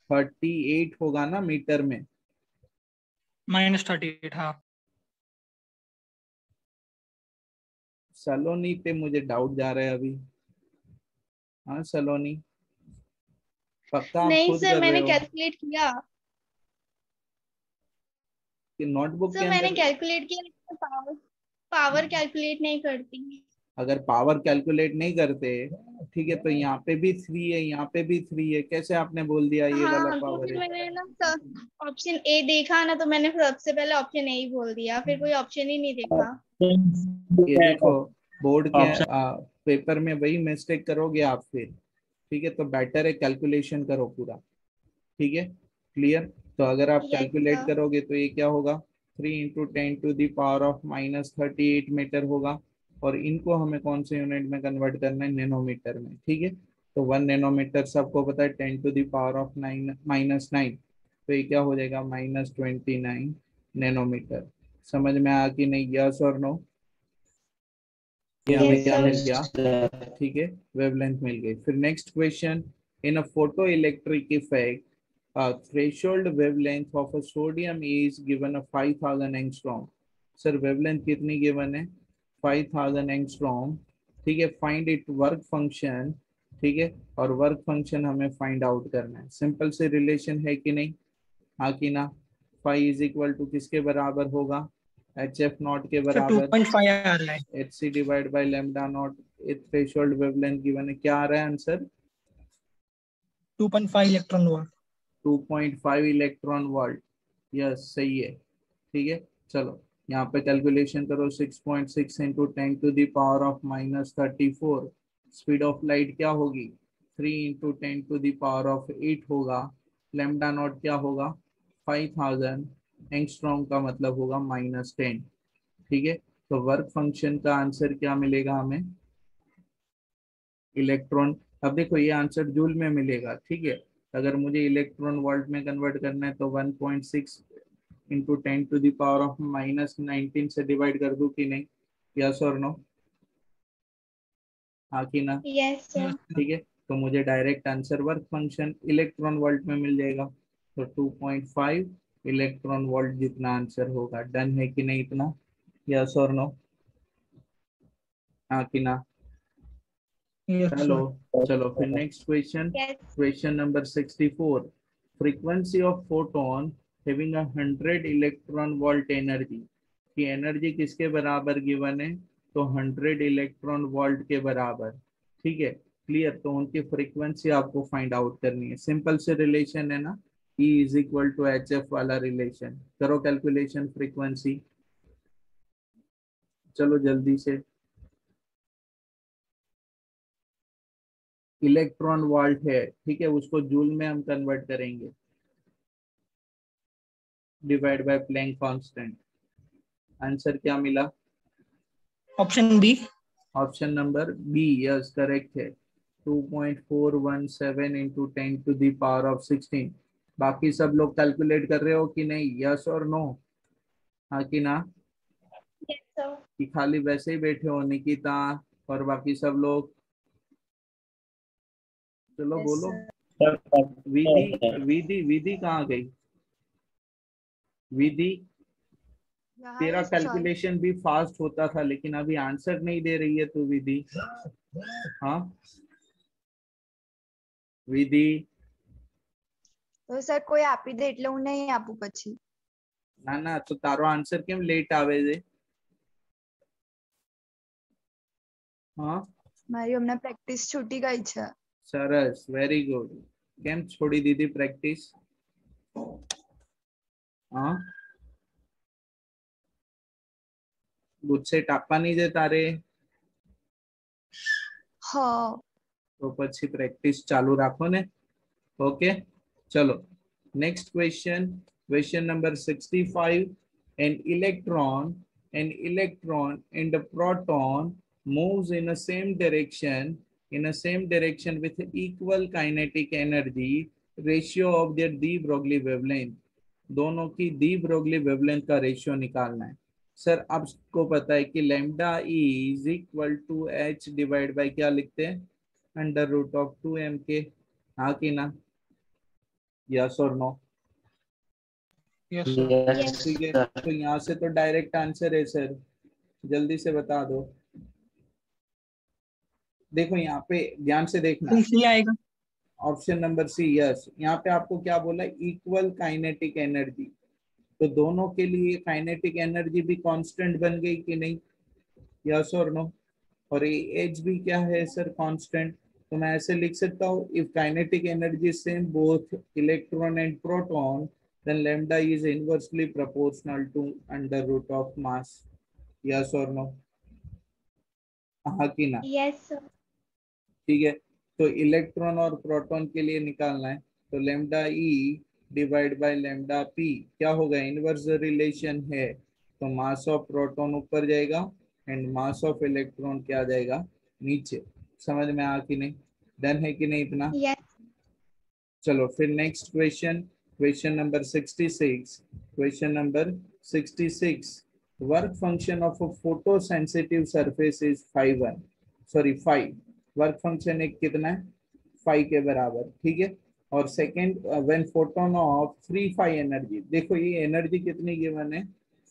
38 होगा ना मीटर में? -38 हाँ। सलोनी पे मुझे डाउट जा रहा है अभी। हाँ सलोनी, पक्का आप नहीं खुद सर, कर रहे मैंने हो कैलकुलेट किया। कि नोटबुक के सर मैंने अंदर? कैलकुलेट किया, लेकिन पावर पावर कैलकुलेट नहीं करती। अगर पावर कैलकुलेट नहीं करते, ठीक है, तो यहाँ पे भी 3 है, यहाँ पे भी 3 है, कैसे आपने बोल दिया ये वाला हाँ, तो पावर फिर है? मैंने ना ऑप्शन ए देखा ना, तो मैंने सबसे पहले ऑप्शन ए ही बोल दिया, फिर कोई ऑप्शन ही नहीं देखा। ये देखो, बोर्ड के ऑप्शन पेपर में वही मिस्टेक करोगे आप फिर, ठीक है, तो बेटर है कैलकुलेशन करो पूरा, ठीक है, क्लियर? तो अगर आप यस कैलकुलेट सर। करोगे तो ये क्या होगा, 3 इंटू 10⁻−38 मीटर होगा, और इनको हमें कौन से यूनिट में कन्वर्ट करना है, नैनोमीटर में, ठीक है। तो 1 नैनोमीटर सबको पता है 10⁻9 तो ये क्या हो जाएगा, -29 नैनोमीटर। समझ में आ कि नहीं? यस और नो? ये हमें यस क्या सर। मिल गया, ठीक है, वेवलेंथ मिल गई। फिर next question, in a photo electric effect threshold wavelength of a sodium is given a 5000 angstrom. Sir wavelength कितनी गिवन है, 5000 एंगस्ट्रॉम, ठीक है। फाइंड इट वर्क फंक्शन, ठीक है, और वर्क फंक्शन हमें फाइंड आउट करना है। सिंपल से रिलेशन है कि नहीं? हाँ कि ना? फाई इज इक्वल टू किसके बराबर होगा, HF0 के सर बराबर, 2.5 आ रहा है। HC divide by lambda naught. Threshold wavelength given है, क्या आ रहा है answer? 2.5 electron volt. 2.5 electron volt, yes सही है, ठीक है। चलो यहाँ पे कैलकुलेशन करो, 6.6 इंटू 10⁻⁻34। स्पीड ऑफ लाइट क्या होगी, 3 इंटू 10⁻8 होगा। लैम्डा नॉट क्या होगा, 5000 एंगस्ट्रॉम का मतलब होगा -10, ठीक है। तो वर्क फंक्शन का आंसर क्या मिलेगा हमें, इलेक्ट्रॉन। अब देखो ये आंसर जूल में मिलेगा, ठीक है। अगर मुझे इलेक्ट्रॉन वोल्ट में कन्वर्ट करना है तो 1.6 इंटू 10⁻⁻19 से डिवाइड कर दूं कि नहीं? यस और नो? हाँ कि ना? Yes sir. Yes sir. ठीक है, तो मुझे direct answer work function electron volt में मिल जाएगा, तो 2.5 इलेक्ट्रॉन वोल्ट जितना आंसर होगा। डन है कि नहीं इतना? यस और नो? हाँ कि ना? Yes hello, sir. चलो फिर next question, yes. Question number 64। Frequency of photon having 100 electron volt energy, की एनर्जी किसके बराबर गिवन है, तो 100 इलेक्ट्रॉन वोल्ट के बराबर, ठीक है, क्लियर। तो उनकी फ्रीक्वेंसी आपको फाइंड आउट करनी है। सिंपल से रिलेशन है ना, E is equal to HF वाला रिलेशन। करो कैलकुलेशन फ्रीक्वेंसी, चलो जल्दी से। इलेक्ट्रॉन वोल्ट है, ठीक है, उसको जूल में हम कन्वर्ट करेंगे, divide by Planck constant. Answer क्या मिला, option B. Option number B, yes correct है। 2.417 इंटू 10⁻16। बाकी सब लोग कैलकुलेट कर रहे हो कि नहीं, यस और नो? हाँ कि ना? Yes sir. कि खाली वैसे ही बैठे हो, निकिता और बाकी सब लोग? चलो यस बोलो। सर। विधि, विधि विधि कहाँ गई? विधि, यहाँ तेरा इस कैलकुलेशन भी फास्ट होता था, लेकिन अभी आंसर नहीं दे रही है तू विधि। हाँ विधि, તો સર કોઈ આપી દે એટલે હું નહીં આપું પછી. ના ના, તો તારો આન્સર કેમ લેટ આવે છે? હા મારી હમણાં પ્રેક્ટિસ છૂટી ગઈ છે. સરસ, વેરી ગુડ. કેમ છોડી દીધી પ્રેક્ટિસ? હા ગુસ્સે આપવાની છે તારે, હા તો પછી પ્રેક્ટિસ ચાલુ રાખો ને. ઓકે ચલો next question. Question number 65. An electron and a proton moves in the same direction with equal kinetic energy. Ratio of their de Broglie wavelength. दोनों की de Broglie wavelength का रेशियो निकालना है। सर आपको पता है कि lambda is equal to H divide by क्या लिखते हैं? √2m के। हाँ कि ना? यस और नो? Yes, sir. Yes. ठीक है, तो यहाँ से तो डायरेक्ट आंसर है सर, जल्दी से बता दो। देखो यहाँ पे ध्यान से देखना, सी आएगा। Option number C yes. यहाँ पे आपको क्या बोला? इक्वल काइनेटिक एनर्जी, तो दोनों के लिए काइनेटिक एनर्जी भी कांस्टेंट बन गई कि नहीं? यस और नो? और एच भी क्या है सर? कांस्टेंट। तो मैं ऐसे लिख सकता हूँ, if kinetic energy same both electron and proton then lambda is inversely proportional to √of mass. Yes और नो? हाँ कि ना? Yes, sir. ठीक है, तो इलेक्ट्रॉन और प्रोटॉन के लिए निकालना है, तो lambda E divide by lambda P क्या होगा? इनवर्स रिलेशन है, तो मास ऑफ प्रोटॉन ऊपर जाएगा एंड मास ऑफ इलेक्ट्रॉन क्या जाएगा? नीचे। समझ में आ कि नहीं? डन है कि नहीं इतना? Yes. चलो फिर next question, question number 66। Question number 66, work function of a photo sensitive surface is 5 work function एक कितना है? 5 के बराबर। ठीक है, और second when photon of 3 energy, देखो ये एनर्जी कितनी गिवन है?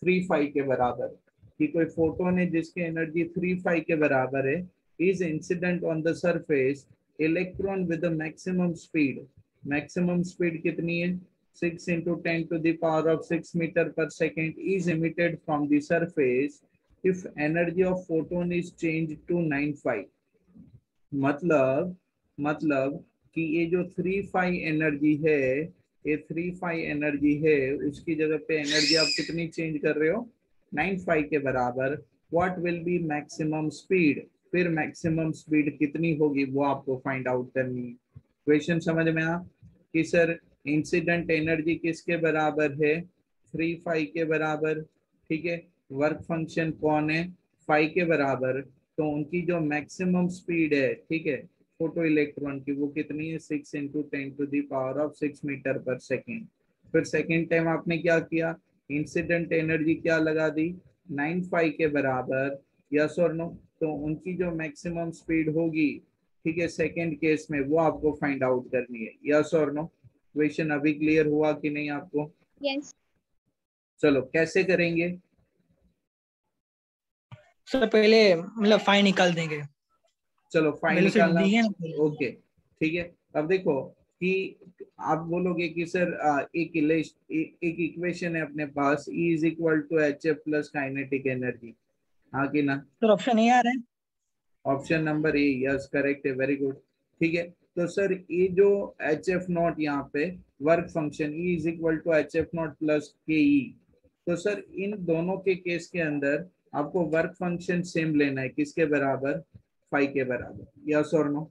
3 के बराबर, कि कोई फोटोन है जिसकी एनर्जी 3 के बराबर है, is incident on the surface, electron with the maximum speed कितनी है? 6 into 10 to the power of 6 meter per second is emitted from the surface if energy of photon is changed to 9 मतलब कि ये जो 3 energy है, ये 3 energy है, उसकी जगह पे एनर्जी आप कितनी चेंज कर रहे हो? 9 के बराबर। What will B maximum speed? फिर मैक्सिमम स्पीड कितनी होगी वो आपको फाइंड आउट करनी है। क्वेश्चन समझ में आ कि सर इंसिडेंट एनर्जी किसके बराबर है? 3 के बराबर। ठीक है, वर्क फंक्शन कौन है? 5 के बराबर, तो उनकी जो मैक्सिमम स्पीड है, ठीक है, फोटो इलेक्ट्रॉन की, वो कितनी है? 6 into 10 to the power of 6 metre पर सेकेंड। फिर सेकेंड टाइम आपने क्या किया? इंसिडेंट एनर्जी क्या लगा दी? 9 के बराबर। यस और नो? तो उनकी जो मैक्सिमम स्पीड होगी, ठीक है, सेकेंड केस में, वो आपको फाइंड आउट करनी है। यस और नो? क्वेश्चन अभी क्लियर हुआ कि नहीं आपको? Yes. चलो कैसे करेंगे? सर पहले मतलब फाइन निकाल देंगे। चलो फाइन पहले से निकालना। दी है ना। ओके ठीक है, अब देखो कि आप बोलोगे कि सर एक इक्वेशन है अपने पास, E is equal to HF plus kinetic energy. हाँ कि ना? सर ऑप्शन ए आ रहा है। Option number A, yes correct है, वेरी गुड। ठीक है, तो सर ये जो HF0 यहाँ पे work function E is equal to HF0 plus KE, तो सर इन दोनों के केस के अंदर आपको वर्क फंक्शन सेम लेना है, किसके बराबर? 5 के बराबर। यस और नो?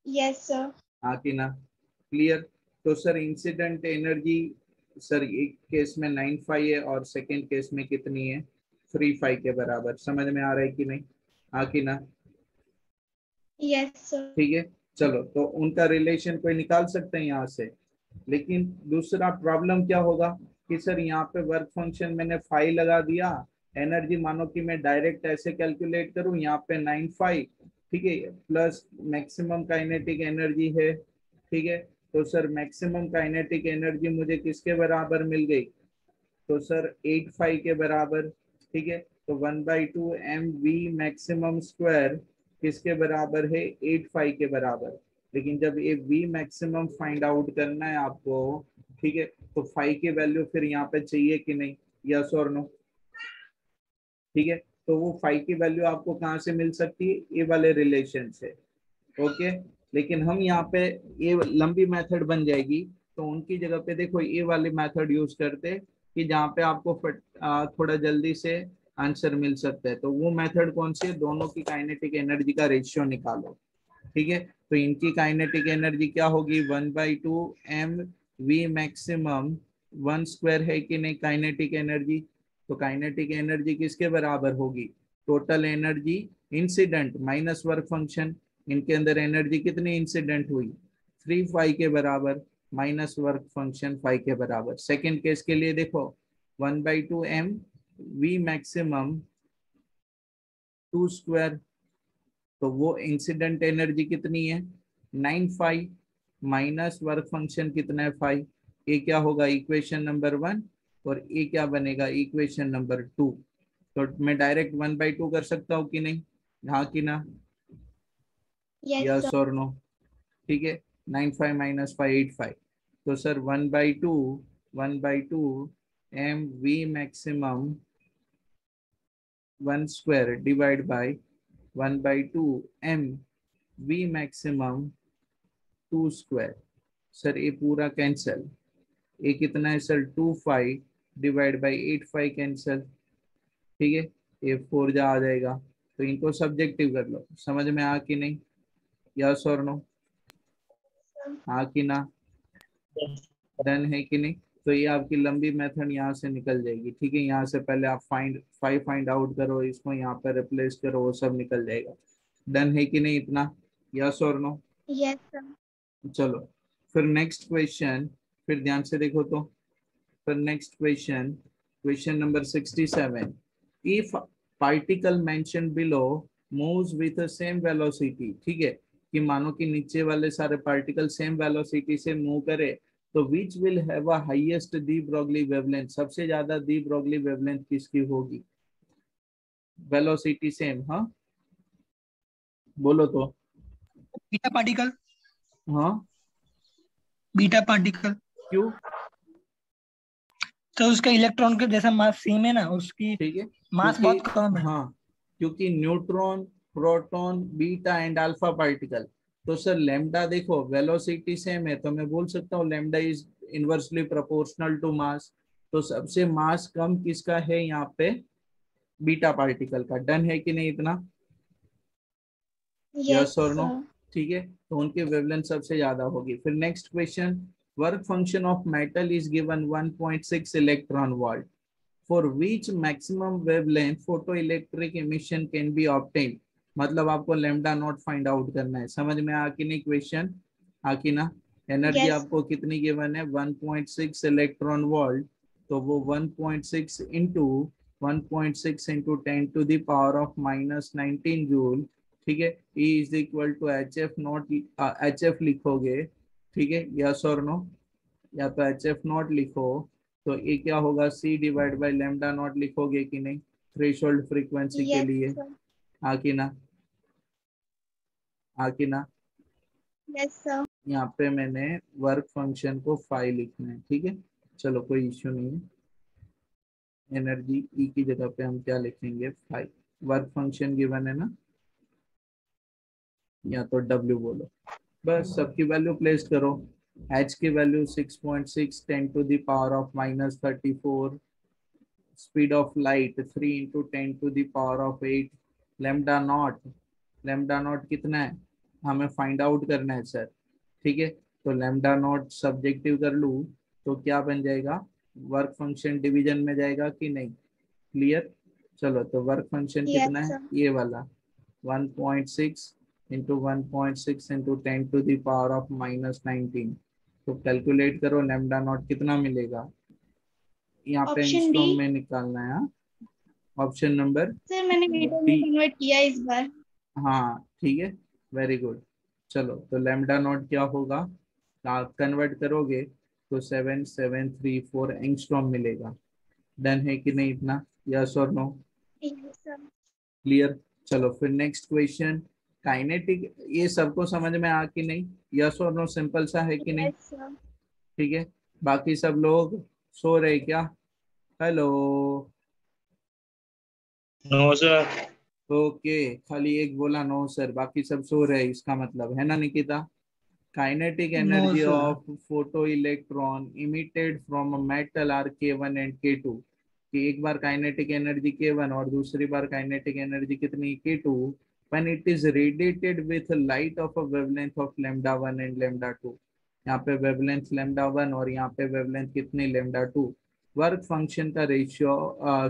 Yes, sir. हाँ कि ना? क्लियर? तो सर इंसिडेंट एनर्जी सर एक केस में 9 है और सेकेंड केस में कितनी है? 3 के बराबर। समझ में आ रहा है कि नहीं? हाँ कि ना? Yes, sir. ठीक है, चलो तो उनका रिलेशन कोई निकाल सकते हैं यहाँ से, लेकिन दूसरा प्रॉब्लम क्या होगा कि सर यहाँ पे वर्क फंक्शन मैंने 5 लगा दिया, एनर्जी मानो कि मैं डायरेक्ट ऐसे कैलकुलेट करूँ, यहाँ पे 9 ठीक है, प्लस मैक्सिमम काइनेटिक एनर्जी है, ठीक है, तो सर मैक्सिमम काइनेटिक एनर्जी मुझे किसके बराबर मिल गई? तो सर 8 के बराबर। ठीक है, तो 1/2 mv मैक्सिमम स्क्वायर किसके बराबर है? 8 के बराबर। लेकिन जब ये v मैक्सिमम फाइंड आउट करना है आपको, ठीक है, तो 5 की वैल्यू फिर यहाँ पे चाहिए कि नहीं? यस और नो? ठीक है, तो वो 5 की वैल्यू आपको कहाँ से मिल सकती है? ये वाले रिलेशन से। ओके, लेकिन हम यहाँ पे ये लंबी मेथड बन जाएगी, तो उनकी जगह पे देखो ये वाली मेथड यूज करते कि जहाँ पे आपको थोड़ा जल्दी से आंसर मिल सकता है। तो वो मेथड कौन सी है? दोनों की काइनेटिक एनर्जी का रेशियो निकालो। ठीक है, तो इनकी काइनेटिक एनर्जी क्या होगी? 1/2 mv मैक्सिमम 1 स्क्वायर है कि नहीं काइनेटिक एनर्जी? तो काइनेटिक एनर्जी किसके बराबर होगी? Total energy incident minus work function. इनके अंदर एनर्जी कितनी इंसिडेंट हुई? 3 के बराबर माइनस वर्क फंक्शन 5 के बराबर। सेकेंड केस के लिए देखो 1/2 mv मैक्सिमम 2 स्क्वायर, तो वो इंसिडेंट एनर्जी कितनी है? 9 माइनस वर्क फंक्शन कितना है? 5। ये क्या होगा? Equation number 1। और ये क्या बनेगा? Equation number 2। तो मैं डायरेक्ट 1/2 कर सकता हूँ कि नहीं? हाँ कि ना? Yes, yes sir. और नो? ठीक है, 9 माइनस 5 8। तो sir 1/2 mv maximum 1 square divide by 1/2 mv maximum 2 square. Sir ये पूरा कैंसल। ये कितना है सर? 2 divide by 8 cancel. ठीक है, ये 4 जा आ जाएगा। तो इनको सब्जेक्टिव कर लो। समझ में आ कि नहीं? यस और नो? हाँ कि ना? डन है कि नहीं? तो ये आपकी लंबी मेथड यहाँ से निकल जाएगी। ठीक है, यहाँ से पहले आप फाइंड आउट करो, इसको यहाँ पे रिप्लेस करो, वो सब निकल जाएगा। डन है कि नहीं इतना? यस और नो? Yes, sir. चलो फिर नेक्स्ट क्वेश्चन, फिर ध्यान से देखो तो। फिर next question, question number 67। If particle mention below moves with same velocity, ठीक है, कि मानो कि नीचे वाले सारे पार्टिकल सेम वेलोसिटी से मूव करे, तो which will have a highest D Broglie wavelength? सबसे ज्यादा डी ब्रॉगली वेवलेंथ किसकी होगी? वेलोसिटी सेम, हाँ बोलो तो। Beta particle. हाँ, बीटा पार्टिकल। क्यों? तो उसका इलेक्ट्रॉन के जैसा मास सेम है ना, उसकी ठीक है, मास क्योंकि बहुत कम है। हाँ, क्योंकि neutron, proton, beta and alpha particle. तो सर लेमडा देखो वेलोसिटी सेम है, तो मैं बोल सकता हूँ lambda is inversely proportional to mass. तो सबसे मास कम किसका है यहाँ पे? बीटा पार्टिकल का। डन है कि नहीं इतना? Yes, यस और नो? sir. ठीक है, तो उनकी वेवलेंथ सबसे ज्यादा होगी। फिर next question, work function of metal is given 1.6 electron volt, for which maximum wavelength photoelectric emission can be obtained। मतलब आपको लेमडा नॉट फाइंड आउट करना है। समझ में आ कि नहीं क्वेश्चन? आ कि ना? Energy Yes. आपको कितनी गिवन है? 1.6 इलेक्ट्रॉन वोल्ट। तो वो 1.6 इंटू 1.6 इंटू 10⁻⁻19 जूल। ठीक है, E is equal to HF naught, HF लिखोगे, ठीक है, यस और नो? या तो HF नॉट लिखो, तो ये क्या होगा? C divide by lambda not लिखोगे कि नहीं थ्रेशोल्ड फ्रीक्वेंसी के Yes, लिए? sir. हाँ कि ना? हाँ कि ना? Yes, sir. यहाँ पे मैंने वर्क फंक्शन को 5 लिखना है। ठीक है, चलो कोई इश्यू नहीं है। एनर्जी E की जगह पे हम क्या लिखेंगे? 5। वर्क फंक्शन गिवन है ना, या तो W बोलो, बस सबकी वैल्यू प्लेस करो। H की value 6.6 10⁻⁻34, speed of light 3 into 10⁻8, lambda naught कितना है हमें फाइंड आउट करना है सर। ठीक है, तो लैम्डा नॉट सब्जेक्टिव कर लूँ तो क्या बन जाएगा? वर्क फंक्शन डिवीजन में जाएगा कि नहीं? क्लियर? चलो, तो वर्क फंक्शन Yes, कितना है? sir. ये वाला 1.6 इंटू 1.6 इंटू 10⁻⁻19। तो कैलकुलेट करो लैम्डा नॉट कितना मिलेगा। यहाँ पे Option एंगस्ट्रॉम D. में निकालना है। ऑप्शन नंबर सर मैंने मीटर में डी। कन्वर्ट किया इस बार। हाँ ठीक है, वेरी गुड। चलो, तो लैम्डा नॉट क्या होगा? कन्वर्ट करोगे तो 7734 एंगस्ट्रॉम मिलेगा। डन है कि नहीं इतना? यस और नो? Yes, sir. क्लियर? चलो फिर नेक्स्ट क्वेश्चन। काइनेटिक, ये सबको समझ में आ कि नहीं? यस और नो? सिंपल सा है कि नहीं? Yes, sir. ठीक है। बाकी सब लोग सो रहे क्या? हेलो? No sir. ओके, खाली एक बोला नो सर, बाकी सब सो रहे, इसका मतलब है ना Nikita? Kinetic no energy sir. Of photo electron emitted from a metal are K1 and K2, कि एक बार काइनेटिक एनर्जी K1 और दूसरी बार काइनेटिक एनर्जी कितनी? K2, when it is radiated with light of a wavelength of λ1 and λ2। यहाँ पे wavelength λ1 और यहाँ पे वेवलेंथ कितनी? λ2। वर्क फंक्शन का रेशियो,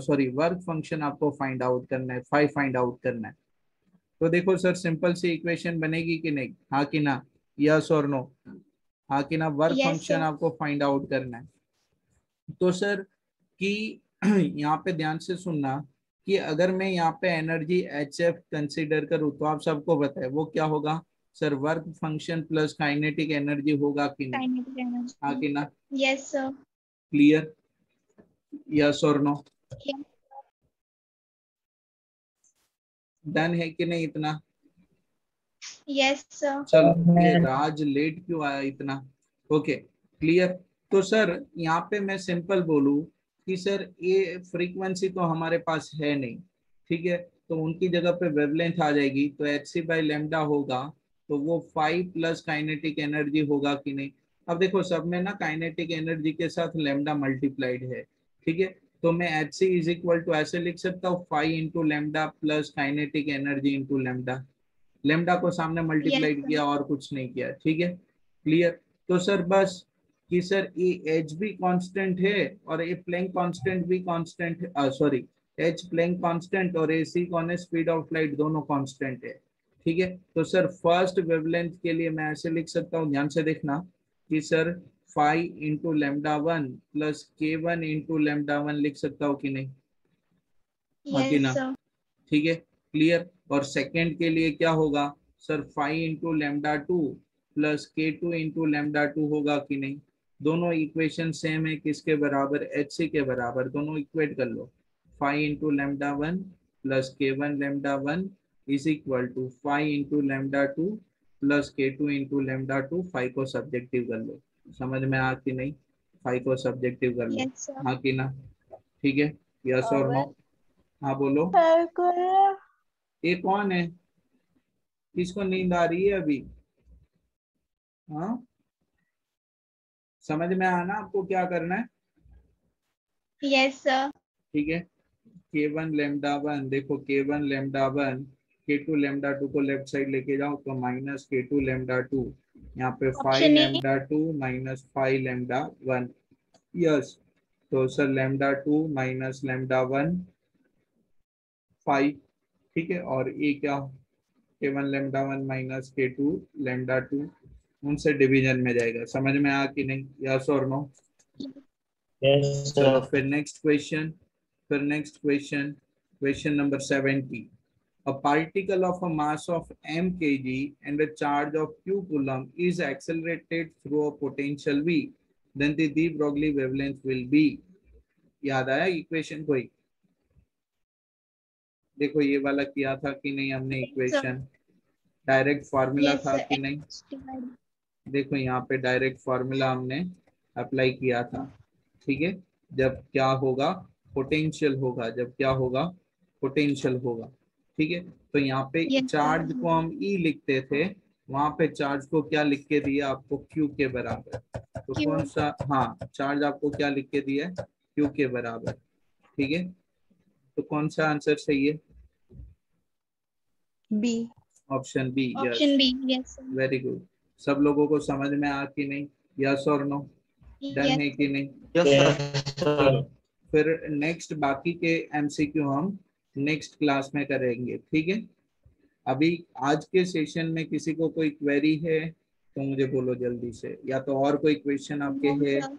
सॉरी वर्क फंक्शन आपको फाइंड आउट करना है, फाइंड आउट करना है। तो देखो सर, सिंपल सी इक्वेशन बनेगी कि नहीं? हाँ कि ना? यस और नो? हाँ कि ना? Work Yes, function sir. आपको फाइंड आउट करना है। तो सर कि यहाँ पे ध्यान से सुनना कि अगर मैं यहाँ पे एनर्जी HF कंसीडर करूँ तो आप सबको पता है वो क्या होगा sir? Work function plus kinetic energy होगा कि नहीं? Kinetic energy. हाँ कि ना? Yes, sir. क्लियर? यस और नो? Yes, डन है कि नहीं इतना? yes, sir. चलो, ये राज लेट क्यों आया इतना? Okay, clear. तो सर यहाँ पे मैं सिंपल बोलूं कि सर ये फ्रीक्वेंसी तो हमारे पास है नहीं, ठीक है, तो उनकी जगह पे वेवलेंथ आ जाएगी, तो hc/λ होगा, तो वो 5 प्लस काइनेटिक एनर्जी होगा कि नहीं? अब देखो सब में ना काइनेटिक एनर्जी के साथ लैम्डा मल्टीप्लाइड है, ठीक है, तो मैं hc इज इक्वल टू ऐसे लिख सकता हूँ 5 into lambda plus kinetic energy into lambda. Lambda को सामने Yes, मल्टीप्लाइड sir. किया और कुछ नहीं किया, ठीक है, क्लियर। तो सर बस कि सर ये एच भी कांस्टेंट है और ये प्लैंक कांस्टेंट भी कांस्टेंट है, सॉरी एच प्लैंक कांस्टेंट और ए सी कौन है? स्पीड ऑफ लाइट, दोनों कांस्टेंट है, ठीक है। तो सर फर्स्ट वेवलेंथ के लिए मैं ऐसे लिख सकता हूँ, ध्यान से देखना कि sir 5 into λ1 plus K1 into λ1 लिख सकता हूँ कि नहीं? हाँ कि Yes, ना? sir. ठीक है, क्लियर। और सेकंड के लिए क्या होगा sir? 5 into λ2 plus K2 into λ2 होगा कि नहीं? दोनों इक्वेशन सेम है, किसके बराबर? HC के बराबर, दोनों इक्वेट कर लो। 5 into λ1 plus K1 λ1 is equal to 5 into λ2 plus K2 into λ2। 5 को सब्जेक्टिव कर लो, समझ में आ कि नहीं? 5 को सब्जेक्टिव कर लो, Yes, sir. हाँ कि ना? ठीक है, यस और नो? हाँ बोलो। ये कौन है? किसको नींद आ रही है अभी? हाँ, समझ में आना आपको क्या करना है? Yes, sir. ठीक है, K1 λ1, देखो K1 λ1, K2 λ2 को लेफ्ट साइड लेके जाओ तो माइनस K2 λ2, यहाँ पे 5 Option A. λ2 माइनस 5 λ1। यस, तो सर λ2 माइनस λ1 5, ठीक है, और ये क्या? K1 λ1 माइनस K2 λ2, उनसे डिवीजन में जाएगा, समझ में आ कि नहीं? यस और नो? यस चलो सर। फिर next question, question number 70। A particle of a mass of m kg and a charge of q coulomb is accelerated through a potential v, then the de Broglie wavelength will be। याद आया equation कोई? देखो ये वाला किया था कि नहीं हमने Sir. Equation? Direct formula Yes, था sir. कि नहीं? H divided. देखो यहाँ पे डायरेक्ट फार्मूला हमने अप्लाई किया था, ठीक है, जब क्या होगा? पोटेंशियल होगा, जब क्या होगा? पोटेंशियल होगा, ठीक है। तो यहाँ पे Yes, sir. चार्ज को हम ई लिखते थे, वहां पे चार्ज को क्या लिख के दिया आपको? क्यू के बराबर। तो Q. कौन सा? हाँ, चार्ज आपको क्या लिख के दिया है? क्यू के बराबर, ठीक है। तो कौन सा आंसर सही है? B. Option B, yes, Option B. Yes, sir. Very good. सब लोगों को समझ में आ कि नहीं? यस और नो? डन Yes, है कि नहीं? यस चलो सर। फिर नेक्स्ट बाकी के एमसीक्यू हम नेक्स्ट क्लास में करेंगे, ठीक है। अभी आज के सेशन में किसी को कोई क्वेरी है तो मुझे बोलो जल्दी से, या तो और कोई क्वेश्चन आपके no, है? sir.